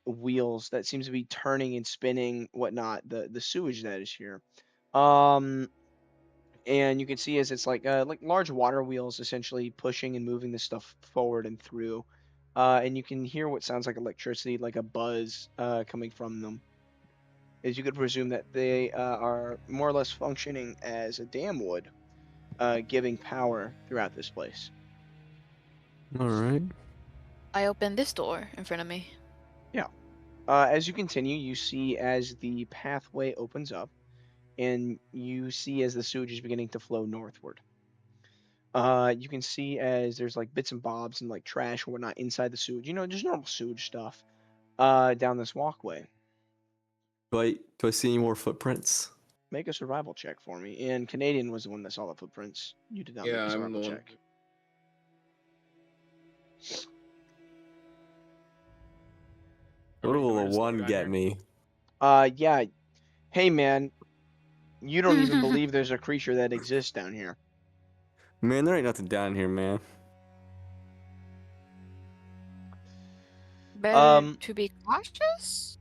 wheels that seems to be turning and spinning whatnot, the sewage that is here. And you can see as it's like large water wheels essentially pushing and moving this stuff forward and through. And you can hear what sounds like electricity, like a buzz coming from them. As you could presume that they are more or less functioning as a dam would, giving power throughout this place. All right. I opened this door in front of me. As you continue, you see as the pathway opens up, and you see as the sewage is beginning to flow northward. You can see as there's like bits and bobs and like trash and whatnot inside the sewage. You know, just normal sewage stuff. Down this walkway. Do I see any more footprints? Make a survival check for me. And Canadian was the one that saw the footprints. You did not make Yeah, a I'm the survival one. check. What will a Just leave one it on get here? me? Yeah. Hey, man. You don't even believe there's a creature that exists down here. Man, there ain't nothing down here, man. Better to be cautious.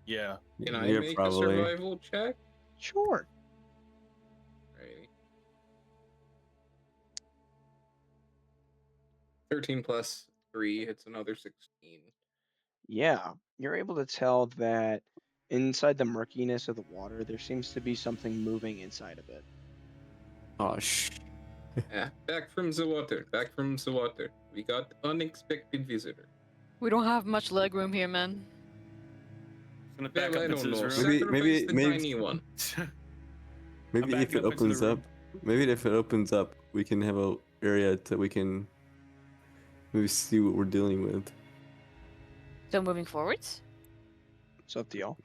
Yeah. Can I Yeah, make probably. a survival check? Sure. Alrighty. 13 plus 3, it's another 16. Yeah. You're able to tell that inside the murkiness of the water, there seems to be something moving inside of it. Oh, shh. Yeah, back from the water. We got unexpected visitor. We don't have much leg room here, man. Just gonna back Well, up I into don't this know. room. Maybe- Sacrifice the maybe- tiny one. Maybe I'm if backing it up into the opens up, room. maybe if it opens up, we can have a area that we can maybe see what we're dealing with. So moving forwards. It's up to y'all.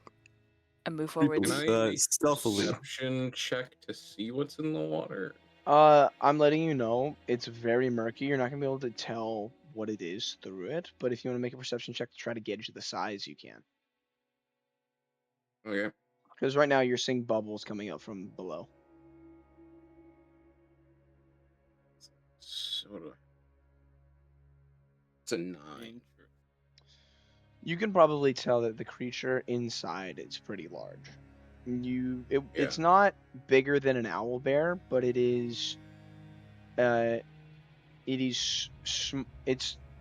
And move People- forwards. Can I make stealthily. perception check to see what's in the water? I'm letting you know it's very murky. You're not gonna be able to tell what it is through it. But if you want to make a perception check to try to gauge the size, you can. Okay. Because right now you're seeing bubbles coming up from below. Sort of. It's a 9. You can probably tell that the creature inside is pretty large. It's not bigger than an owl bear, but it's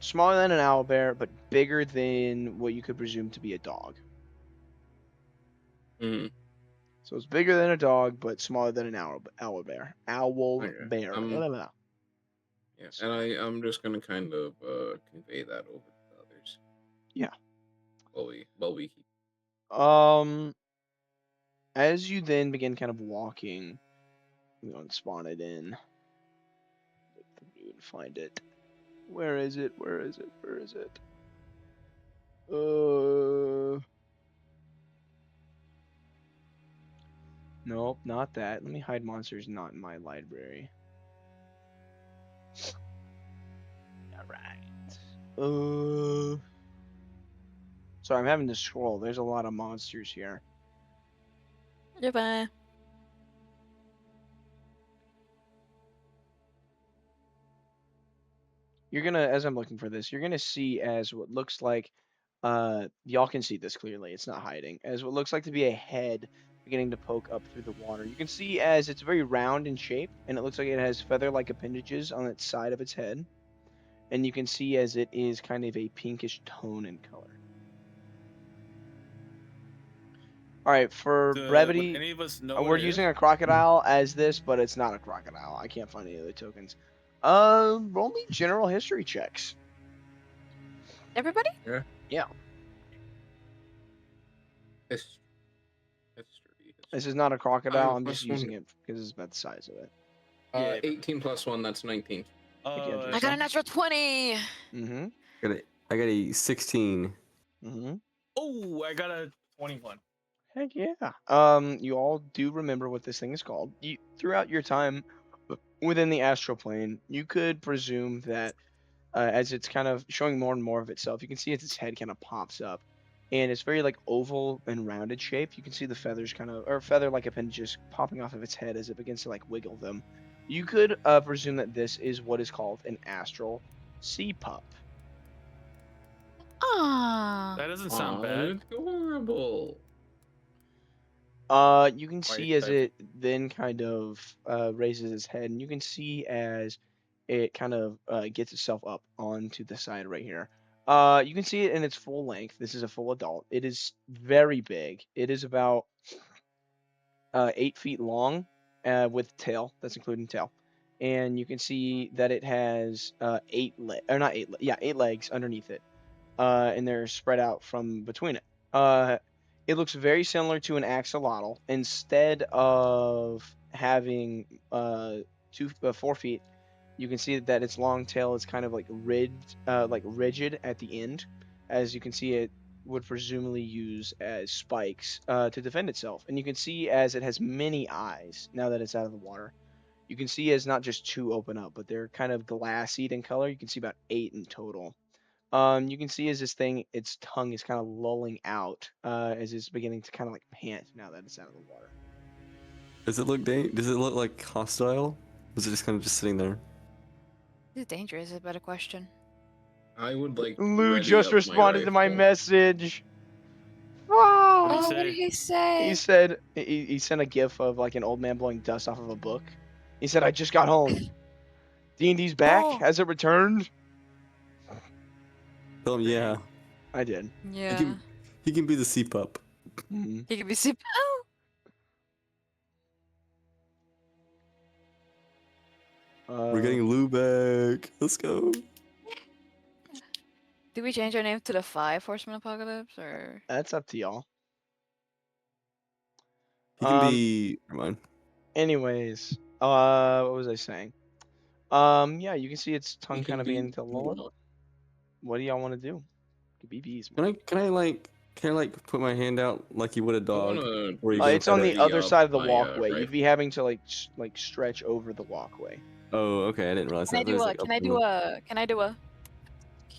smaller than an owl bear, but bigger than what you could presume to be a dog. Mm. So it's bigger than a dog, but smaller than an owl bear. Owl Okay. bear. Yeah, and I'm just gonna kind of convey that over to others. Yeah. While we keep. As you then begin kind of walking, I'm going to spawn it in. Look through and find it. Where is it? Where is it? Where is it? Nope, not that. Let me hide monsters not in my library. Sorry, I'm having to scroll. There's a lot of monsters here. Goodbye. You're gonna, as I'm looking for this, you're gonna see as what looks like, y'all can see this clearly. It's not hiding. As what looks like to be a head beginning to poke up through the water. You can see as it's very round in shape, and it looks like it has feather-like appendages on its side of its head. And you can see as it is kind of a pinkish tone in color. All right, for Would brevity, any of us know what we're it using is? a crocodile as this, but it's not a crocodile. I can't find any other tokens. Roll me general history checks. Everybody? Yeah, History. this is not a crocodile. I'm plus just using one. it because it's about the size of it. Yeah, 18 plus 1, that's 19. I got a natural 20. Mm-hmm. I got a 16. Mm-hmm. Oh, I got a 21. Heck yeah. You all do remember what this thing is called. You, throughout your time within the astral plane, you could presume that as it's kind of showing more and more of itself, you can see as its head kind of pops up, and it's very like oval and rounded shape. You can see the feathers kind of, or feather-like appendages popping off of its head as it begins to like wiggle them. You could presume that this is what is called an astral sea pup. Ah. That doesn't Aw, sound bad. adorable. You can Quite see as type. it then kind of raises its head, and you can see as it kind of gets itself up onto the side right here. You can see it in its full length. This is a full adult. It is very big. It is about 8 feet long, with tail. That's including tail. And you can see that it has eight legs underneath it, and they're spread out from between it. It looks very similar to an axolotl. Instead of having 4 feet, you can see that its long tail is kind of like rigid at the end, as you can see it would presumably use as spikes to defend itself. And you can see as it has many eyes now that it's out of the water. You can see as not just two open up, but they're kind of glassied in color. You can see about 8 in total. You can see as this thing, its tongue is kind of lolling out as it's beginning to kind of like pant now that it's out of the water. Does it look like hostile? Or is it just kind of just sitting there? Is it dangerous? Is a better question. I would like to Lou ready just up responded to my rifle. message. What did Ah! he Oh, what did say? he say? He said he sent a gif of like an old man blowing dust off of a book. He said, "I just got home. D&D's back. Oh. Has it returned?" Tell him, yeah. I did. Yeah. He can be the sea pup. Mhm. He could be super. Oh. We're getting Lou back. Let's go. Did we change our name to the 5 Horsemen Apocalypse or? That's up to y'all. He can be. Never mind. Anyways, what was I saying? Yeah, you can see its tongue You kind can of be beginning to loll. well, What do y'all want to do? Could be bees. Can I put my hand out like you would a I dog? wanna Or you gonna It's on pet the it? other up side of the my, walkway. You'd rifle. be having to like stretch over the walkway. Oh, okay. I didn't realize Can I that. There's do a? like Can up I in do the- a? Can I do a? Come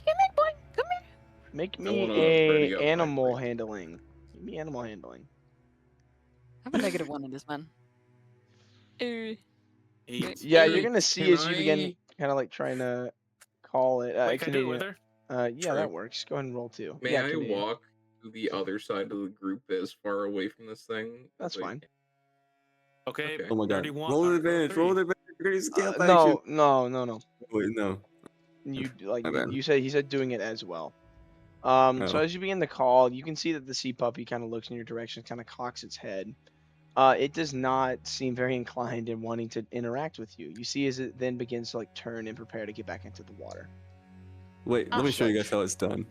here, boy. Come here. Make I me wanna a ready up my animal rifle. handling. Give me animal handling. I have a -1 in this, man. 8. Yeah, you're Hey, gonna see can as you begin I- kind of like trying to call it. Wait, can I do it Canadian. with her? Yeah, Sure. that works. Go ahead and roll 2. May Yeah, I Canadian. walk to the other side of the group as far away from this thing? That's as I fine. can? Okay. Okay. Oh my god. 31. Roll the advantage. Roll 3. the advantage. You're gonna use scale action. No. Wait, no. Like My bad. he said doing it as well. So Oh. as you begin the call, you can see that the sea puppy kind of looks in your direction, kind of cocks its head. It does not seem very inclined in wanting to interact with you. You see as it then begins to like turn and prepare to get back into the water. Wait, let me show you guys how it's done.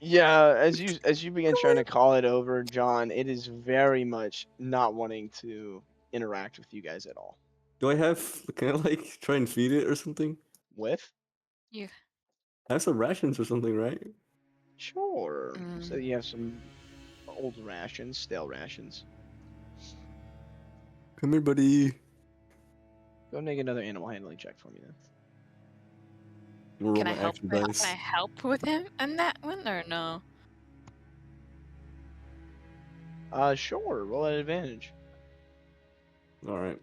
Yeah, as you begin trying to call it over, John, it is very much not wanting to interact with you guys at all. Can I like try and feed it or something? With? You. I have some rations or something, right? Sure. So Mm. you have some old rations, stale rations. Come here, buddy. Go and make another animal handling check for me then. We'll roll Can I my help? action Can dice. I help with him in that one or no? Sure. Roll at advantage. All right.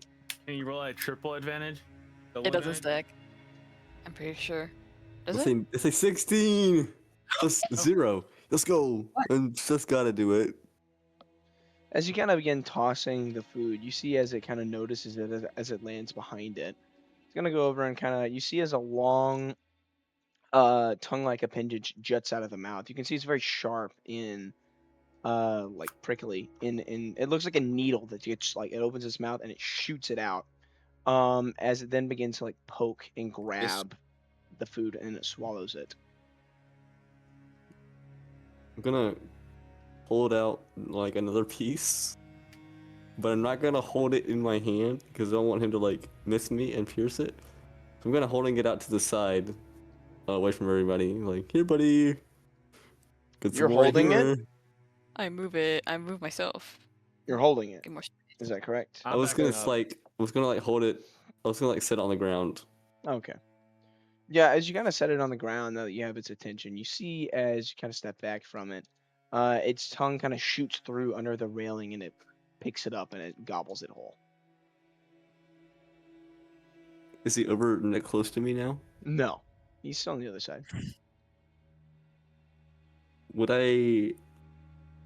Can you roll a triple advantage? Double It doesn't advantage? stack. I'm pretty sure. Does Let's it? say, let's say 16 plus Oh. 0. Let's go. What? And just gotta do it. As you kind of begin tossing the food, you see as it kind of notices it as it lands behind it. It's gonna go over and kind of you see as a long, tongue-like appendage juts out of the mouth. You can see it's very sharp in, like prickly. In it looks like a needle that gets like it opens its mouth and it shoots it out. As it then begins to like poke and grab the food and it swallows it. I'm gonna hold out like another piece, but I'm not gonna hold it in my hand because I don't want him to like miss me and pierce it. So I'm gonna holding it out to the side, away from everybody. Like, here, buddy. Got You're some right holding it? here. I move it. I move myself. You're holding it. Get more space. Is that correct? I I'm was gonna backing up. I was gonna like hold it. I was gonna like sit on the ground. Okay. Yeah, as you kind of set it on the ground, now that you have its attention, you see as you kind of step back from it, its tongue kind of shoots through under the railing and it picks it up and it gobbles it whole. Is he over close to me now? No, he's still on the other side. Would I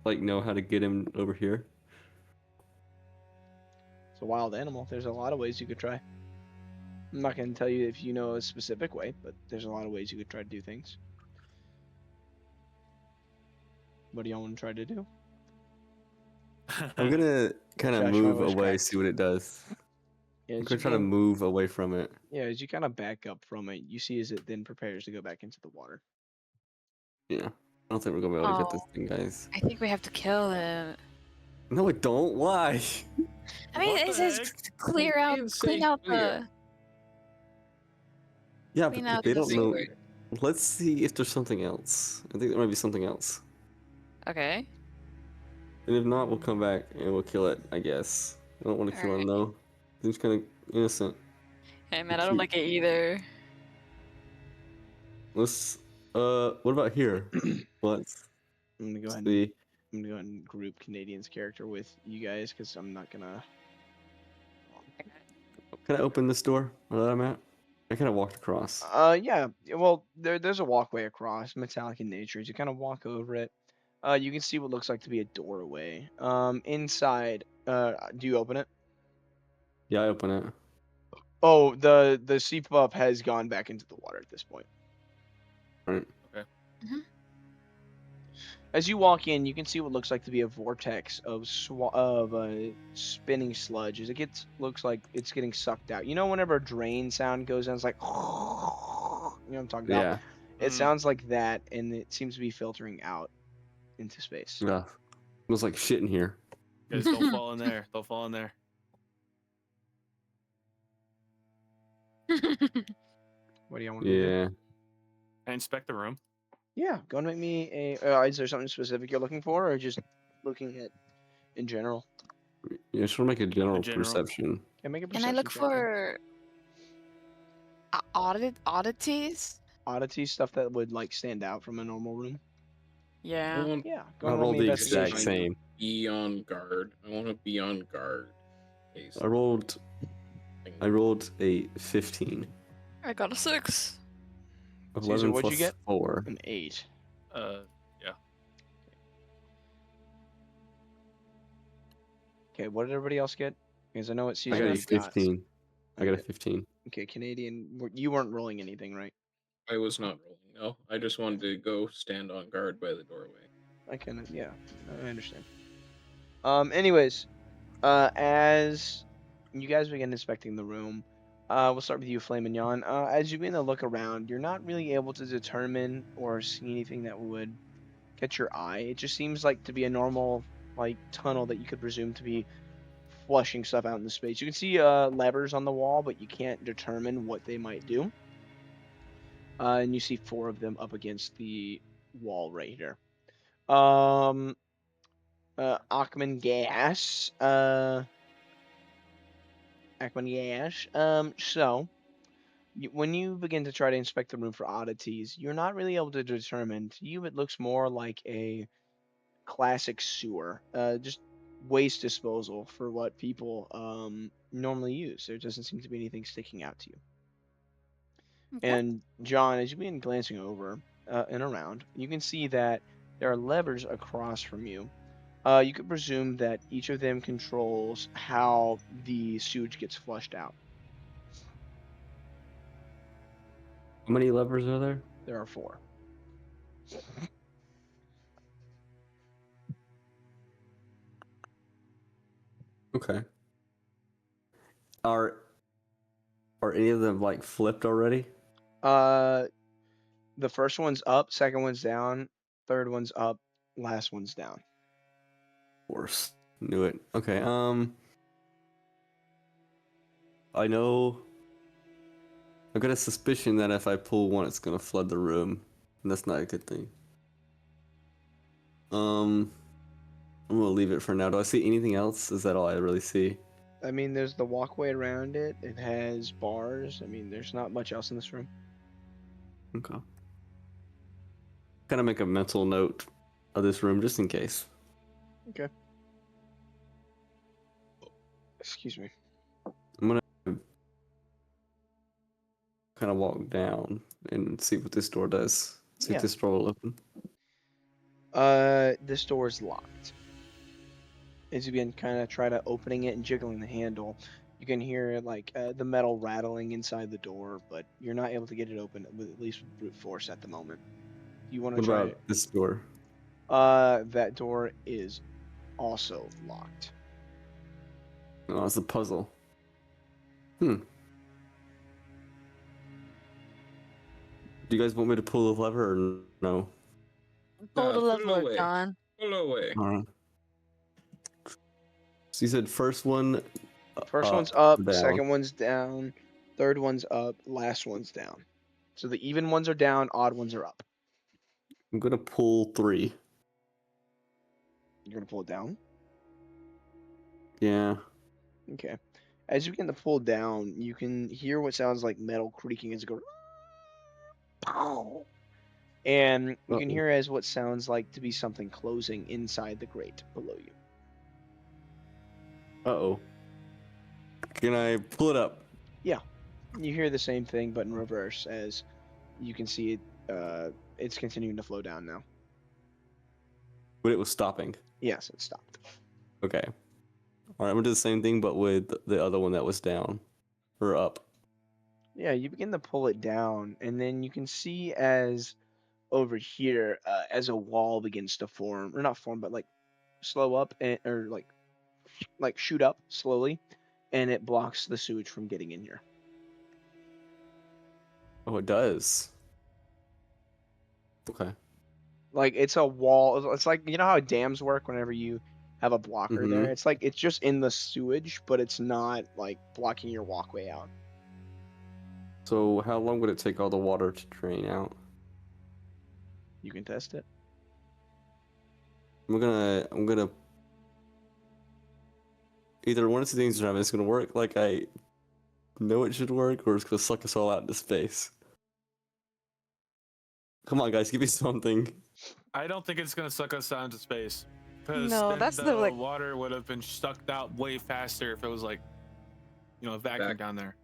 like know how to get him over here? It's a wild animal. There's a lot of ways you could try. I'm not going to tell you if you know a specific way, but there's a lot of ways you could try to do things. What do y'all want to try to do? I'm gonna kind of Josh, move my voice away, cracked. see what it does. Yeah, I'm as gonna you try to begin- move away from it. Yeah, as you kind of back up from it, you see as it then prepares to go back into the water. Yeah. I don't think we're gonna be able to get this Oh. thing, guys. I think we have to kill him. No, I don't. Why? I mean, What it the says heck? clear You out, didn't clean say out clear. the. Yeah, Clean but out they the don't know. Wait, Let's see if there's something else. I think there might be something else. Okay. And if not, we'll come back and we'll kill it, I guess. I don't want to kill him, though. Seems kind of innocent. Hey man, I don't Cute. like it either. Let's, what about here? Let's I'm gonna go ahead and see. I'm gonna go ahead and group Canadian's character with you guys because I'm not gonna. Can I open this door where I'm at? I kind of walked across. Yeah. Well, there's a walkway across, metallic in nature. As you kind of walk over it, you can see what looks like to be a doorway. Inside, do you open it? Yeah, I open it. Oh, the sea pup has gone back into the water at this point. Right. As you walk in, you can see what looks like to be a vortex of spinning sludge. As it looks like it's getting sucked out. You know, whenever a drain sound goes in, it's like, you know what I'm talking about. Yeah. It Mhm. sounds like that, and it seems to be filtering out into space. Yeah. Smells like shit in here. Guys, don't fall in there. Don't fall in there. What do y'all want me to do? Yeah. Can I inspect the room? Yeah, go and make me a. Is there something specific you're looking for, or just looking at in general? Yeah, just want to make a general general. perception. Yeah, make a Can I perception look check then. for oddities? Oddity stuff that would like stand out from a normal room? I Yeah. want Yeah, go I and roll rolled me the exact investigation. same. be on guard. I want to be on guard. in case I rolled something- a 15. I got a 6. 11 what'd you plus get? 4. An 8. Yeah. Okay, what did everybody else get? Because I know what I Caesar got a you got. 15. I got a Okay. 15. Okay, Canadian, you weren't rolling anything, right? I was not rolling. No, I just wanted to go stand on guard by the doorway. I can, yeah, I understand. Anyways, as you guys begin inspecting the room, we'll start with you, Flame and Yon. As you begin to look around, you're not really able to determine or see anything that would catch your eye. It just seems like to be a normal, like, tunnel that you could presume to be flushing stuff out into space. You can see levers on the wall, but you can't determine what they might do. And you see 4 of them up against the wall right here. Achman gas. Aquaniash. So when you begin to try to inspect the room for oddities, you're not really able to determine. To you, it looks more like a classic sewer, just waste disposal for what people normally use. There doesn't seem to be anything sticking out to you. Okay. And John, as you begin glancing over and around, you can see that there are levers across from you. You could presume that each of them controls how the sewage gets flushed out. How many levers are there? There are 4. Okay. Are any of them like flipped already? The first one's up, second one's down, third one's up, last one's down. Of course. Knew it. Okay. I know. I've got a suspicion that if I pull one, it's gonna flood the room, and that's not a good thing. I'm gonna leave it for now. Do I see anything else? Is that all I really see? I mean, there's the walkway around it. It has bars. I mean, there's not much else in this room. Okay. Kind of make a mental note of this room just in case. Okay. Excuse me. I'm gonna kind of walk down and see what this door does. See Yeah. if this door will open. This door is locked. As you begin kind of try to opening it and jiggling the handle, you can hear like the metal rattling inside the door, but you're not able to get it open with at least with brute force at the moment. You want to What try about this door? it? That door is also locked. Oh, it's a puzzle. Do you guys want me to pull the lever or no? Pull the put it lever, away. John. Pull away. Alright. So you said first one. First one's up, down. second one's down, third one's up, last one's down. So the even ones are down, odd ones are up. I'm gonna pull 3. You're gonna pull it down. Yeah. Okay. As you begin to pull down, you can hear what sounds like metal creaking as it goes. Pow! And you can Uh-oh. hear as what sounds like to be something closing inside the grate below you. Uh-oh. Can I pull it up? You hear the same thing, but in reverse, as you can see it. It's continuing to flow down now. But it was stopping. Yes, it stopped. Okay. Alright, I'm gonna do the same thing, but with the other one that was down. Or up. Yeah, you begin to pull it down, and then you can see as over here, as a wall begins to form, or not form, but like slow up, and or like shoot up slowly, and it blocks the sewage from getting in here. Oh, it does. Okay. Like it's a wall. It's like, you know how dams work whenever you have a blocker there. Mhm. It's like it's just in the sewage, but it's not like blocking your walkway out. So how long would it take all the water to drain out? You can test it. I'm gonna either one of two things are happening. It's gonna work like I know it should work, or it's gonna suck us all out into space. Come on, guys, give me something. I don't think it's gonna suck us out into space. Because No, then that's the the, like- water would have been sucked out way faster if it was like, a vacuum down there.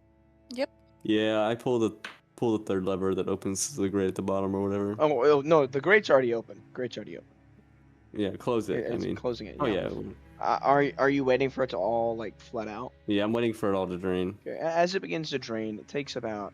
Yeah, I pull the third lever that opens the grate at the bottom or whatever. Oh no, the grate's already open. Grate's already open. Yeah, close it. It's I mean, closing it. oh yeah, Are you waiting for it to all like flood out? yeah. I'm waiting for it all to drain. Okay. As it begins to drain, it takes about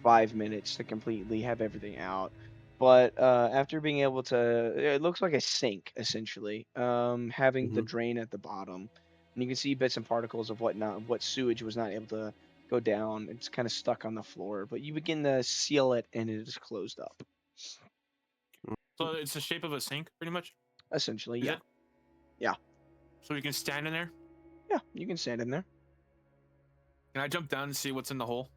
5 minutes to completely have everything out. But after being able to, it looks like a sink essentially, having the Mhm. drain at the bottom, and you can see bits and particles of what sewage was not able to go down. It's kind of stuck on the floor, but you begin to seal it, and it is closed up. So it's the shape of a sink, pretty much. Essentially, Is yeah, it? Yeah. So we can stand in there. yeah. You can stand in there. Can I jump down and see what's in the hole?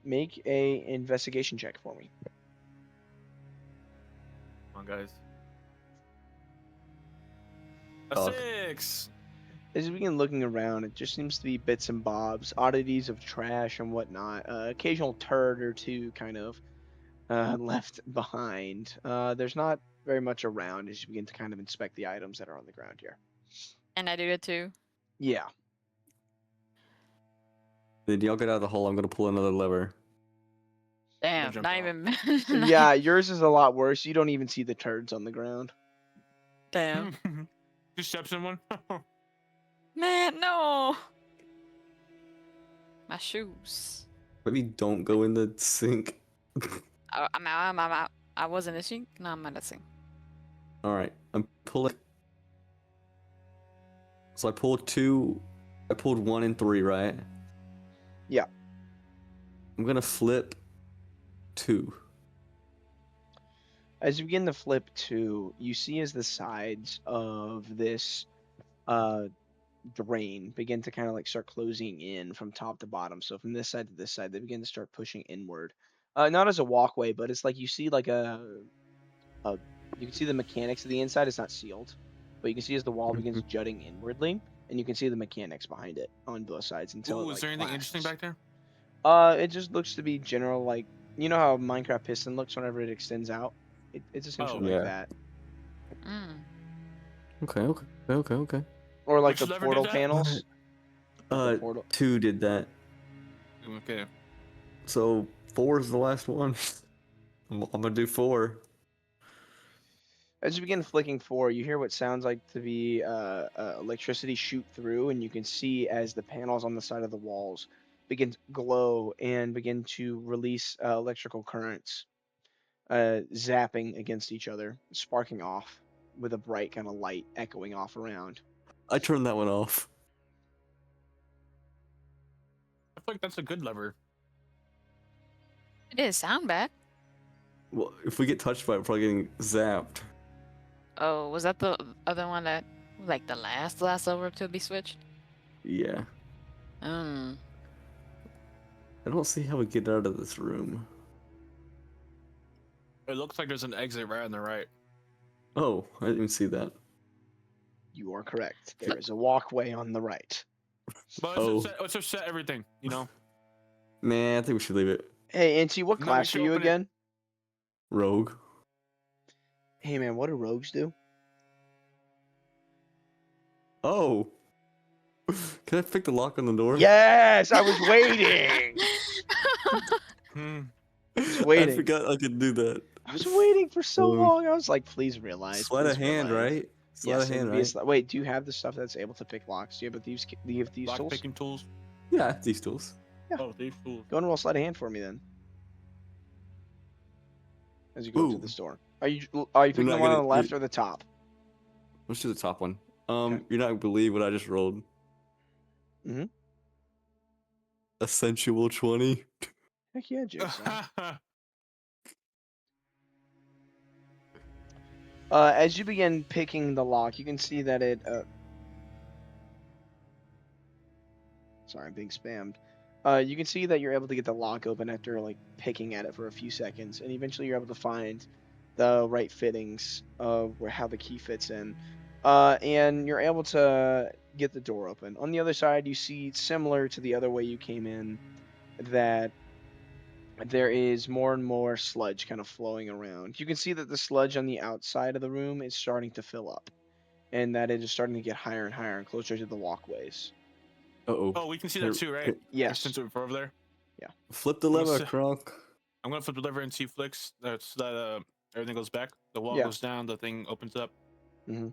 Make a investigation check for me. Come on, guys. A Oh. 6. As you begin looking around, it just seems to be bits and bobs, oddities of trash and whatnot. Occasional turd or two kind of left behind. There's not very much around as you begin to kind of inspect the items that are on the ground here. And I do it too. Yeah. Then y'all get out of the hole. I'm gonna pull another lever. Damn, jump not out. even. Yeah, yours is a lot worse. You don't even see the turds on the ground. Damn. Just steps in one. Man, no. My shoes. Maybe don't go in the sink. I'm out. I'm out. I was in the sink. No, I'm not a sink. All right, I'm pulling. So I pulled 2. I pulled 1 and 3, right? Yeah. I'm gonna flip 2. As you begin to flip to, you see as the sides of this drain begin to kind of like start closing in from top to bottom. So from this side to this side, they begin to start pushing inward. Not as a walkway, but it's like you see like you can see the mechanics of the inside. It's not sealed, but you can see as the wall begins jutting inwardly, and you can see the mechanics behind it on both sides until Ooh, it, is there anything interesting clasps. back there? It just looks to be general, like, you know how Minecraft piston looks whenever it extends out. It's essentially like yeah. that, Mm. Okay. or like Which the lever did portal that? panels. The portal. 2 did that. Okay. So 4 is the last one. I'm gonna do 4. As you begin flicking 4, you hear what sounds like to be electricity shoot through, and you can see as the panels on the side of the walls begin to glow and begin to release electrical currents, zapping against each other, sparking off with a bright kind of light echoing off around. I turned that one off. I feel like that's a good lever. It didn't sound bad. Well, if we get touched by it, we're probably getting zapped. Oh, was that the other one that like the last lever to be switched? Yeah. Mm. I don't see how we get out of this room. It looks like there's an exit right on the right. Oh, I didn't even see that. You are correct. There is a walkway on the right. But let's just set everything, you know? Man, I think we should leave it. Hey, Auntie, what No, we class should are you open it. again? Rogue. Hey, man, what do rogues do? Oh. Can I pick the lock on the door? Yes, I was waiting. Hmm. was waiting. I forgot I could do that. I was waiting for so Um, long. I was like, please realize. Sleight of please hand, realize. right? Sleight Yes, of it hand, would be a right? wait, do you have the stuff that's able to pick locks? Do you have these? Do you have these Lock tools? picking tools. Yeah, these tools. Yeah. Oh, these tools. Go and roll sleight of hand for me then. As you go to Ooh. the store. Are you picking the not one on gonna- the left or the top? Let's do the top one. Okay. You're not gonna believe what I just rolled. Mhm. A sensual 20. Heck yeah, Jigsaw. As you begin picking the lock, you can see that it. Sorry, I'm being spammed. You can see that you're able to get the lock open after like picking at it for a few seconds, and eventually you're able to find the right fittings of how the key fits in, and you're able to get the door open. On the other side, you see, similar to the other way you came in, that there is more and more sludge kind of flowing around. You can see that the sludge on the outside of the room is starting to fill up, and that it is starting to get higher and higher and closer to the walkways. Uh-oh. Oh, we can see that too, right? Yes. Since we're over there. Flip the I'm gonna lever, say- Kronk. I'm gonna flip the lever and see flicks. That's that. Everything goes back. The wall Yeah. goes down. The thing opens up. And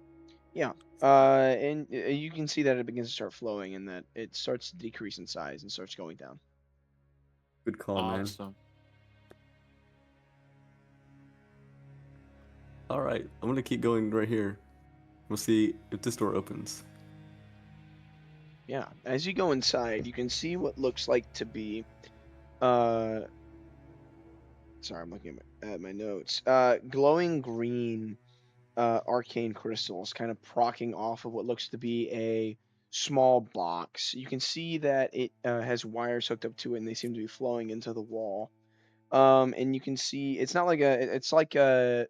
you can see that it begins to start flowing, and that it starts to decrease in size and starts going down. Good call, man. Awesome. All right, I'm gonna keep going right here. We'll see if this door opens. Yeah. As you go inside, you can see what looks like to be. Sorry, I'm looking at my notes. Glowing green, arcane crystals, kind of procking off of what looks to be a small box. You can see that it has wires hooked up to it, and they seem to be flowing into the wall. And you can see it's not like a. It's like a.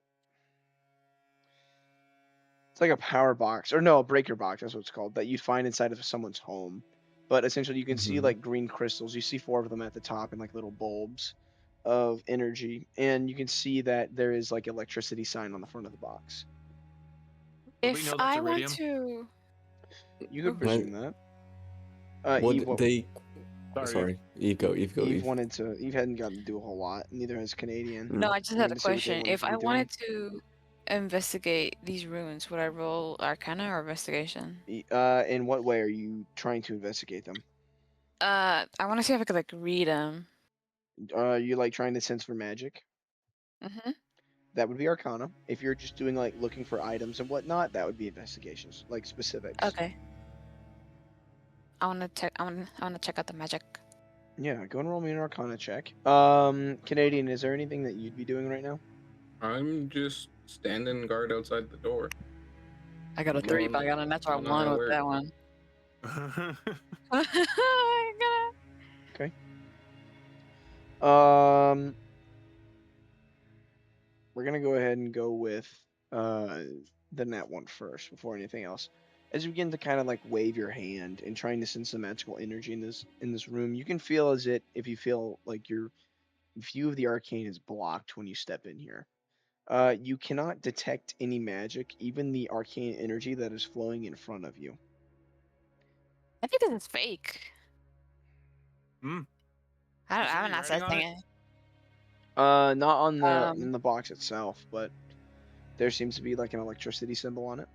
It's like a power box, or no, a breaker box. That's what it's called. That you'd find inside of someone's home. But essentially, you can see Mhm. like green crystals. You see 4 of them at the top, and like little bulbs of energy. And you can see that there is like electricity sign on the front of the box. Would we If know that's I want iridium? to, You could Ooh. presume that. What Eve, they? Sorry. Sorry, Eve, go, Eve, go, Eve Eve. wanted to. Eve hadn't gotten to do a whole lot. Neither has Canadian. no, Mm. I just You had wanted a to see what they question. wanted If to be I doing. wanted to investigate these runes, would I roll Arcana or Investigation? In what way are you trying to investigate them? I want to see if I could like read them. You like trying to sense for magic? Mm-hmm. That would be Arcana. If you're just doing like looking for items and whatnot, that would be investigations, like specifics. Okay. I want to check. I want to check out the magic. Yeah, go and roll me an Arcana check. Canadian, is there anything that you'd be doing right now? I'm just standing guard outside the door. I got a 3, but I got a natural on 1 with alert. that one. I Okay. Um, we're gonna go ahead and go with the nat one first before anything else. As you begin to kind of like wave your hand and trying to sense the magical energy in this room, you can feel as if you feel like your view of the arcane is blocked when you step in here. You cannot detect any magic, even the arcane energy that is flowing in front of you. think this is fake. Hmm. I'm any not writing on testing it? it. Not on the Um, in the box itself, but there seems to be like an electricity symbol on it.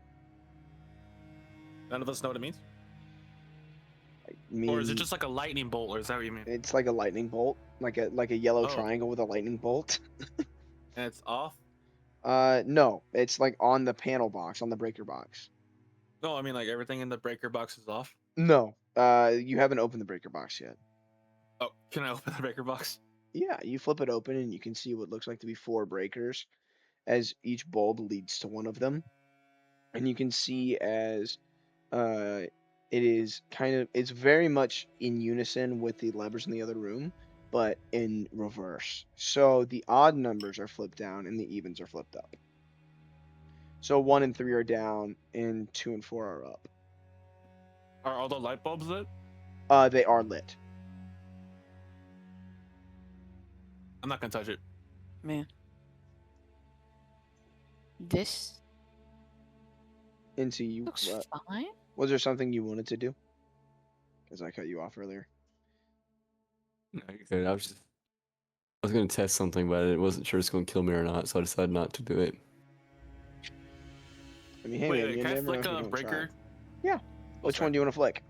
None of us know what it means. I mean, Or is it just like a lightning bolt, or is that what you mean? it's like a lightning bolt, like a yellow Oh. triangle with a lightning bolt. And it's off? No, it's like on the panel box, on the breaker box. No, I mean like everything in the breaker box is off. No, you haven't opened the breaker box yet. Oh, can I open the breaker box? Yeah, you flip it open and you can see what looks like to be 4 breakers, as each bulb leads to one of them, and you can see as uh, it is it's very much in unison with the levers in the other room, but in reverse. So the odd numbers are flipped down and the evens are flipped up. So 1 and 3 are down, and 2 and 4 are up. Are all the light bulbs lit? They are lit. I'm not gonna touch it. man. This Into you. looks fine. Was there something you wanted to do? Because I cut you off earlier. No, you're good. I was gonna test something, but I wasn't sure it's gonna kill me or not, so I decided not to do it. I mean, hey Wait, man, you can I never know flick if you're a gonna breaker? try. Yeah. Which sorry. one do you want to flick?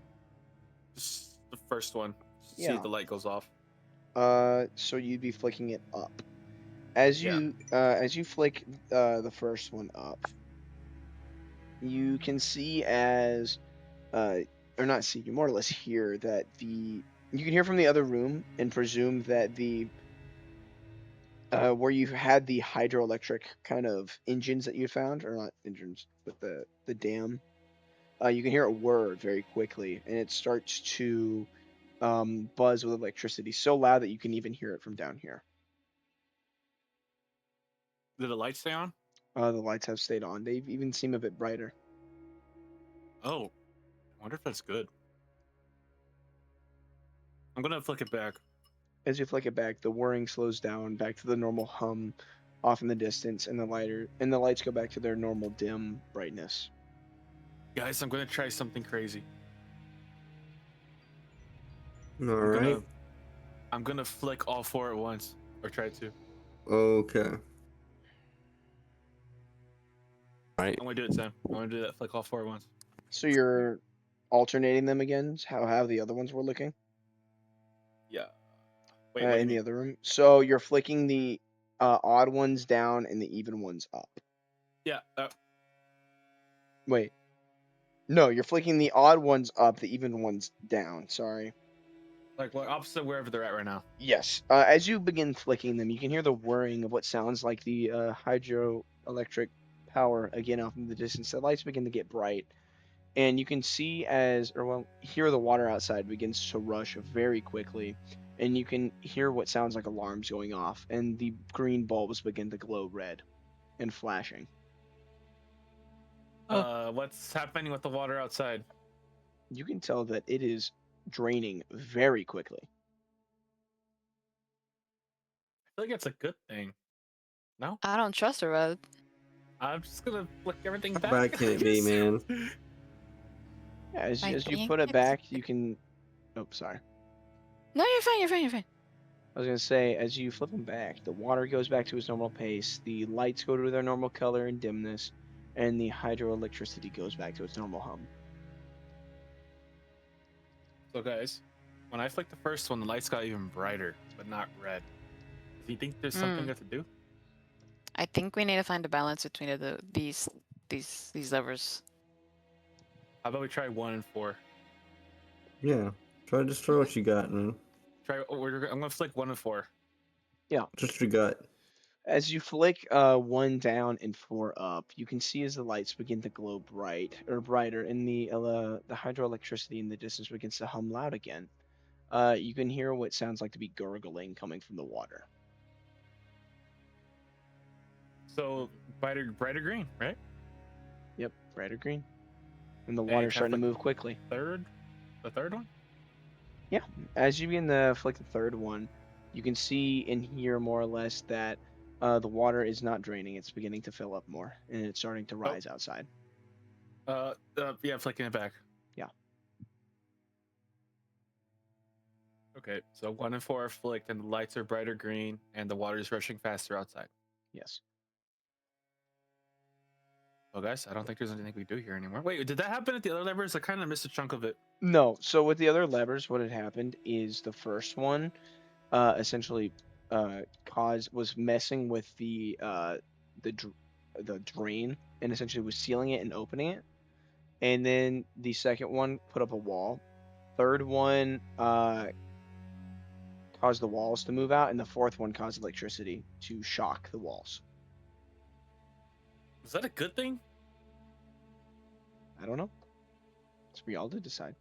Just the first one. See Yeah. if the light goes off. So you'd be flicking it up. As you flick the first one up, you can see or not see, you more or less hear that you can hear from the other room and presume that the where you had the hydroelectric kind of engines that you found, or not engines, but the dam. You can hear a word very quickly, and it starts to buzz with electricity so loud that you can even hear it from down here. Did the light stay on? The lights have stayed on. They even seem a bit brighter. Oh, I wonder if that's good. I'm gonna flick it back. As you flick it back, the whirring slows down back to the normal hum off in the distance, and the lights go back to their normal dim brightness. Guys, I'm gonna try something crazy. All right. I'm gonna flick all 4 at once, or try to. Okay. Right. I'm gonna do it, Sam. I'm gonna do that. Flick all 4 at once. So you're alternating them again. How the other ones were looking Yeah. Wait, what do you in the mean? other room. So you're flicking the odd ones down and the even ones up. Yeah. Wait. No, you're flicking the odd ones up, the even ones down. Sorry. Like what opposite wherever they're at right now. Yes. As you begin flicking them, you can hear the whirring of what sounds like the hydroelectric power again off in the distance. The lights begin to get bright, and you can see hear the water outside begins to rush very quickly, and you can hear what sounds like alarms going off, and the green bulbs begin to glow red and flashing. What's happening with the water outside? You can tell that it is draining very quickly. I feel like it's a good thing. No, I don't trust her, Red. I'm just gonna flick everything How back. bad can it be, man? Yeah, as I you think put it it's- back, you can. Oh, sorry. No, you're fine. You're fine. You're fine. I was gonna say, as you flip them back, the water goes back to its normal pace, the lights go to their normal color and dimness, and the hydroelectricity goes back to its normal hum. So guys, when I flicked the first one, the lights got even brighter, but not red. Do you think there's something we have to do? I think we need to find a balance between these levers. How about we try 1 and 4? Yeah. Try to destroy what you got, man. I'm gonna flick 1 and 4. Just your gut. As you flick 1 down and 4 up, you can see as the lights begin to glow brighter, and the hydroelectricity in the distance begins to hum loud again. You can hear what sounds like to be gurgling coming from the water. So brighter green, right? Yep, brighter green. And the And water's can I starting to flick move quickly. The third one? As you begin to flick the third one, you can see and hear more or less that the water is not draining. It's beginning to fill up more, and it's starting to rise outside. Yeah, flicking it back. Yeah. Okay, so 1 and 4 are flicked, and the lights are brighter green, and the water is rushing faster outside. Yes. Well, guys, I don't think there's anything we do here anymore. Wait, did that happen at the other levers? I kind of missed a chunk of it. No. So with the other levers, what had happened is the first one essentially was messing with the drain and essentially was sealing it and opening it. And then the second one put up a wall. Third one caused the walls to move out, and the fourth one caused electricity to shock the walls. Is that a good thing? I don't know. It's for y'all to decide.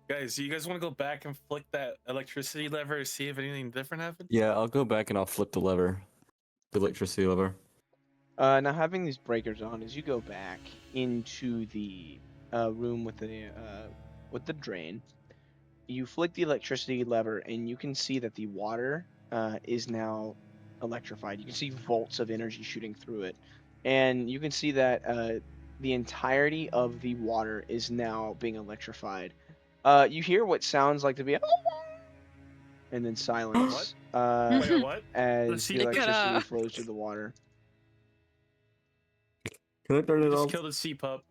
Guys, do you guys want to go back and flick that electricity lever to see if anything different happened? Yeah, I'll go back and I'll flip the lever. The electricity lever. Now having these breakers on, as you go back into the room with the drain, you flick the electricity lever, and you can see that the water is now electrified. You can see volts of energy shooting through it, and you can see that the entirety of the water is now being electrified. You hear what sounds like to be and then silence. Wait, what? As see the it. electricity flows through the water. Can I turn it Just off? kill the sea pup.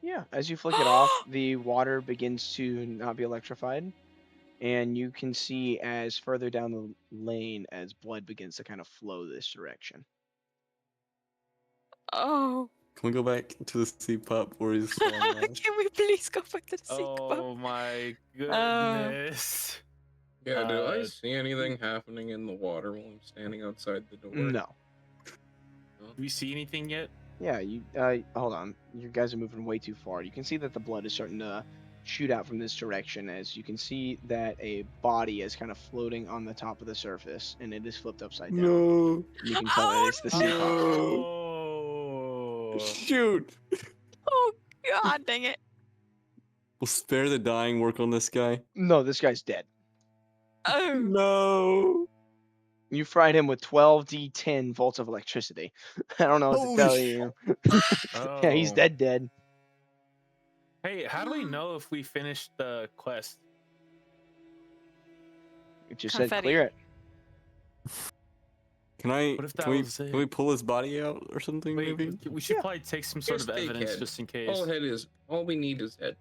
Yeah, as you flick it off, the water begins to not be electrified, and you can see as further down the lane as blood begins to kind of flow this direction. Oh, Can we go back to the sea pup where he's falling off? can we please go back to the sea pup? Oh my goodness. Yeah, do I Uh, see anything happening in the water while I'm standing outside the door? No. Do we see anything yet? Yeah, you hold on. You guys are moving way too far. You can see that the blood is starting to shoot out from this direction, as you can see that a body is kind of floating on the top of the surface, and it is flipped upside down. No. You can tell that it's the sea pup. Oh. Shoot. Oh God, dang it! We'll spare the dying work on this guy. No, this guy's dead. Oh, No. You fried him with 12d10 volts of electricity. I don't know what to Holy tell sh- you. Oh. Yeah, he's dead. Hey, how do we know if we finished the quest? It just said Confetti. clear it. Can I? What if that Can we? was it? Can we pull his body out or something? Wait, maybe. we should Yeah. probably take some sort Just of take evidence head. just in case. All we need is head.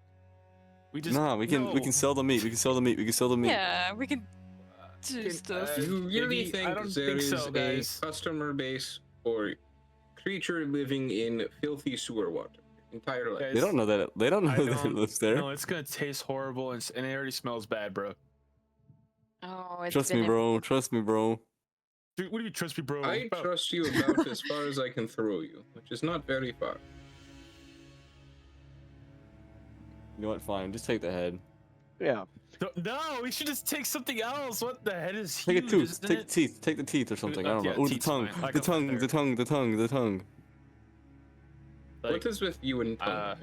We just Nah, we can no. sell the meat. We can sell the meat. We can sell the meat. yeah, we can do Can- stuff. Do you really maybe- I think don't there think is so, guys. a customer base or creature living in filthy sewer water entire life? Guys, They don't know that. They don't know I that it don't- lives there. No, it's gonna taste horrible and it already smells bad, bro. Oh, it's Trust been me, bro. Trust me, bro. Dude, what do you trust me, bro? I Bro, trust you about as far as I can throw you, which is not very far. You know what? Fine. Just take the head. Yeah. No, we should just take something else. What the head is Take huge, a tooth. isn't Take it? the teeth. Take the teeth or something. I don't yeah, know. Oh, the teeth's tongue. fine. I The got tongue. there. The tongue. The tongue. The tongue. Like, What is with you and tongue?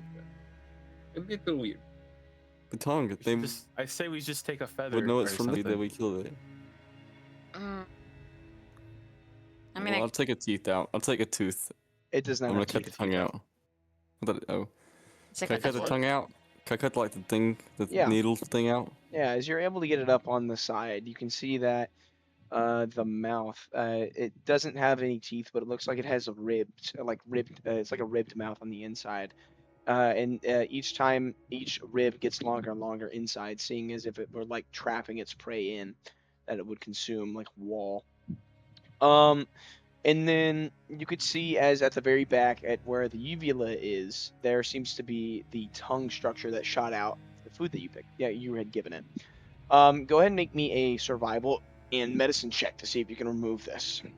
It'd be a little weird. The tongue. we They should I say we just take a feather would know or it's from the something. that we killed it. Mm. I mean, Well, I'll take a teeth out. I'll take a tooth. It does not I'm gonna have cut teeth. the tongue out. Oh. it's like Can I a cut the fork. tongue out? Can I cut like the thing, the Yeah. needle thing out? Yeah, as you're able to get it up on the side, you can see that the mouth it doesn't have any teeth, but it looks like it has a ribbed, it's like a ribbed mouth on the inside. And each time each rib gets longer and longer inside, seeing as if it were like trapping its prey in that it would consume, like wall. And then you could see as at the very back at where the uvula is, there seems to be the tongue structure that shot out the food that you picked. Yeah, you had given it. Go ahead and make me a survival and medicine check to see if you can remove this. Can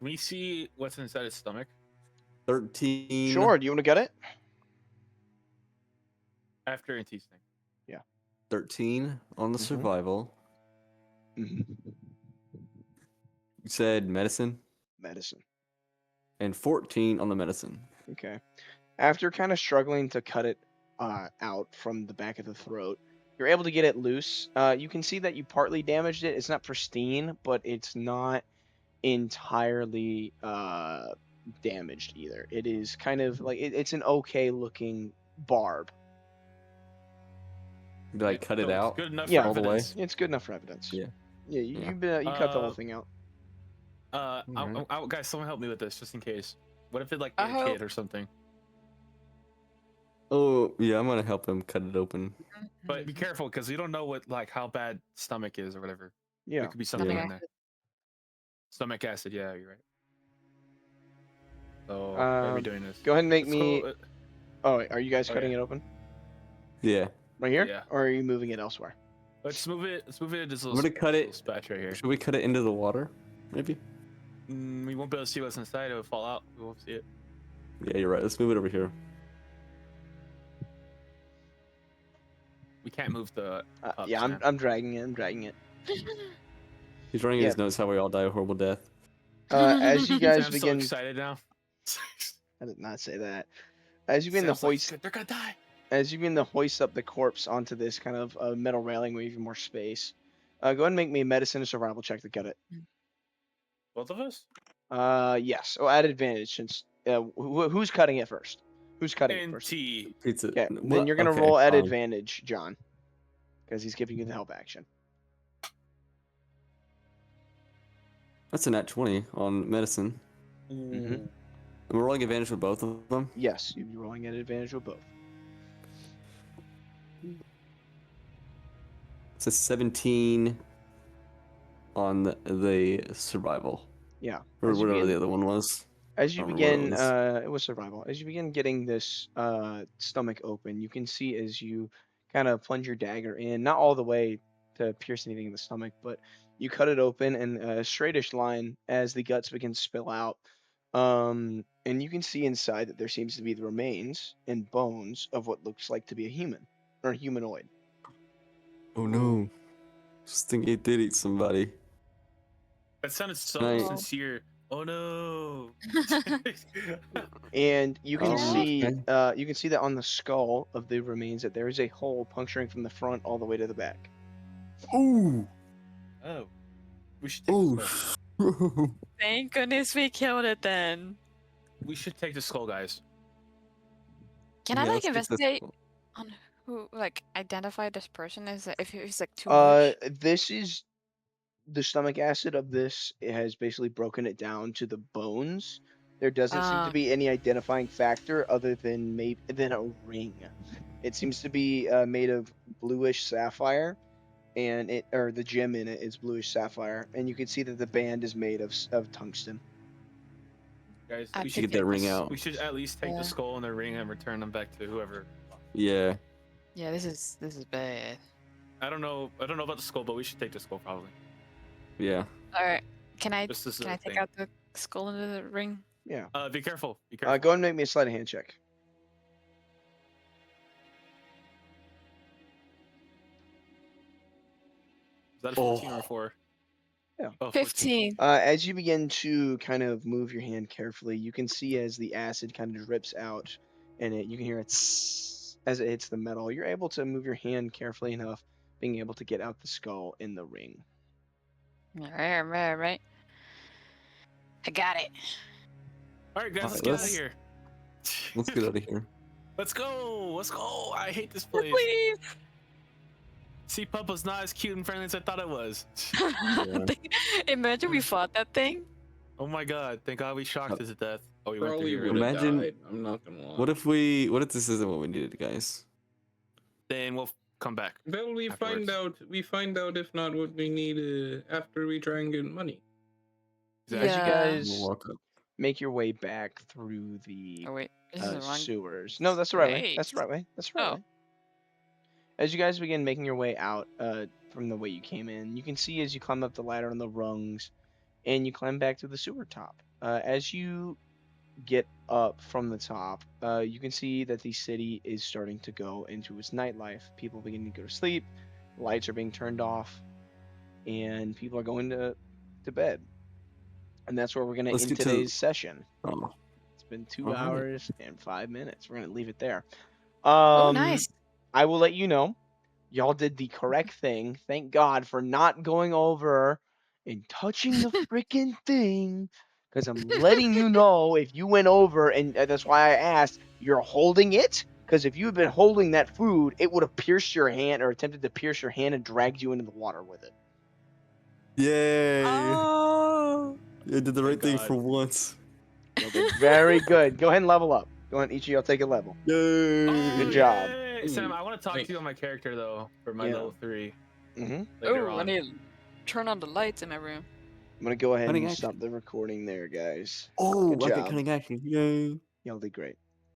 we see what's inside his stomach 13. Sure. Do you want to get it? after tasting? 13 on the Mhm. survival. Mm-hmm. You said medicine, Medicine. and 14 on the medicine. Okay. After kind of struggling to cut it out from the back of the throat, you're able to get it loose. You can see that you partly damaged it. It's not pristine, but it's not entirely damaged either. It is kind of like it's an okay looking barb. Did I cut it So it's out? good enough Yeah. for All the way? evidence. It's good enough for evidence. Yeah. Yeah. You cut the whole thing out. Alright. Guys, someone help me with this, just in case. What if it like I ate a hope- kid or something? Oh, yeah, I'm gonna help him cut it open. But be careful, because you don't know what like how bad stomach is or whatever. Yeah. There could be something Stomach in there. Stomach acid, yeah, you're right. So why are we doing this? Go ahead and make Let's me. go, Oh, wait, are you guys Oh, cutting yeah. it open Yeah. right here, Yeah. or are you moving it elsewhere? let's move it. Let's move it to this I'm little, gonna cut little it. spatch right here. Should we cut it into the water? Maybe? We won't be able to see what's inside. It will fall out. We won't see it. Yeah, you're right. Let's move it over here. We can't move the. cups, Yeah, man. I'm dragging it. I'm dragging it. He's writing in his notes how we all die a horrible death. As you guys I'm so begin, excited now. I did not say that. As you begin to Sam's like, hoist, they're gonna die. as you begin to hoist up the corpse onto this kind of metal railing with even more space, go ahead and make me a medicine and survival check to cut it. Both of us. Yes. Oh, at advantage since who's cutting it first? Who's cutting it And first? T. Pizza. Okay, then What? you're gonna Okay, roll at fine. advantage, John, because he's giving you the help action. That's a nat 20 on medicine. Mhm. And we're rolling advantage with both of them. Yes, you'd be rolling at advantage with both. It's a 17 on the survival. Yeah. Or As you whatever begin- the other one was. As you I don't know what it begin, was. it was survival. As you begin getting this stomach open, you can see as you kind of plunge your dagger in, not all the way to pierce anything in the stomach, but you cut it open in a straightish line as the guts begin to spill out. And you can see inside that there seems to be the remains and bones of what looks like to be a human or a humanoid. Oh no. Just think he did eat somebody. That sounded so Right. sincere. Oh no. And you can Oh, see okay. you can see that on the skull of the remains that there is a hole puncturing from the front all the way to the back. Ooh. Oh. We should take Oh. the skull. Thank goodness we killed it then. We should take the skull, guys. Can I Yeah, like let's take this investigate one. on who like identify this person? Is if he's like too Uh, much? this is the stomach acid of this. It has basically broken it down to the bones. There doesn't seem to be any identifying factor other than than a ring. It seems to be made of bluish sapphire, and the gem in it is bluish sapphire, and you can see that the band is made of tungsten. Guys, I we should should get that ring this- out. We should at least take Yeah. the skull and the ring and return them back to whoever. Yeah. Yeah, this is bad. I don't know about the skull, but we should take the skull probably. Yeah. All right, can I This is can a I take thing. out the skull into the ring? Yeah. Be careful. Be careful. Go ahead and make me a sleight of hand check. Is that a 14 or a 4? Oh, 15. As you begin to kind of move your hand carefully, you can see as the acid kind of drips out, and you can hear it as it hits the metal. You're able to move your hand carefully enough, being able to get out the skull in the ring. Right. I got it. All right, guys, let's Alright, get out of here. Let's get out of here. Let's go. Let's go. I hate this place. Please. See, Pumpa's not as cute and friendly as I thought it was. Imagine we fought that thing. Oh my god! Thank God we shocked it to death. Oh, we went through Probably here. would have Imagine- died. I'm not gonna lie. What if this isn't what we needed, guys? Then we'll come back. Well, we afterwards. find out if not what we need after we try and get money. As you Exactly. Yeah. guys We'll walk up. make your way back through the Oh wait, this is the wrong. sewers. No, that's the right way. That's the Great. right way. That's the right Oh. way. As you guys begin making your way out from the way you came in, you can see as you climb up the ladder on the rungs, and you climb back to the sewer top. As you get up from the top, you can see that the city is starting to go into its nightlife. People beginning to go to sleep, lights are being turned off, and people are going to bed. And that's where we're going to Let's end get to- today's session. Oh, It's been 2 Alright. hours and 5 minutes. We're going to leave it there. Oh, nice. I will let you know. Y'all did the correct thing. Thank God for not going over and touching the freaking thing. Because I'm letting you know if you went over, and that's why I asked, you're holding it? Because if you had been holding that food, it would have pierced your hand or attempted to pierce your hand and dragged you into the water with it. yay! Oh. I did the right thing God. for once. Y'all did very good. Go ahead and level up. Go ahead, each of y'all take a level. Yay! Good job. Yay! Sam, I want to talk Nice. to you on my character though for my Yeah. level 3 Mm-hmm. later Oh, I on. need to turn on the lights in my room. I'm going to go ahead Cunning and action. stop the recording there, guys. Oh, Good I job. got cunning action. Yay! Y'all did great.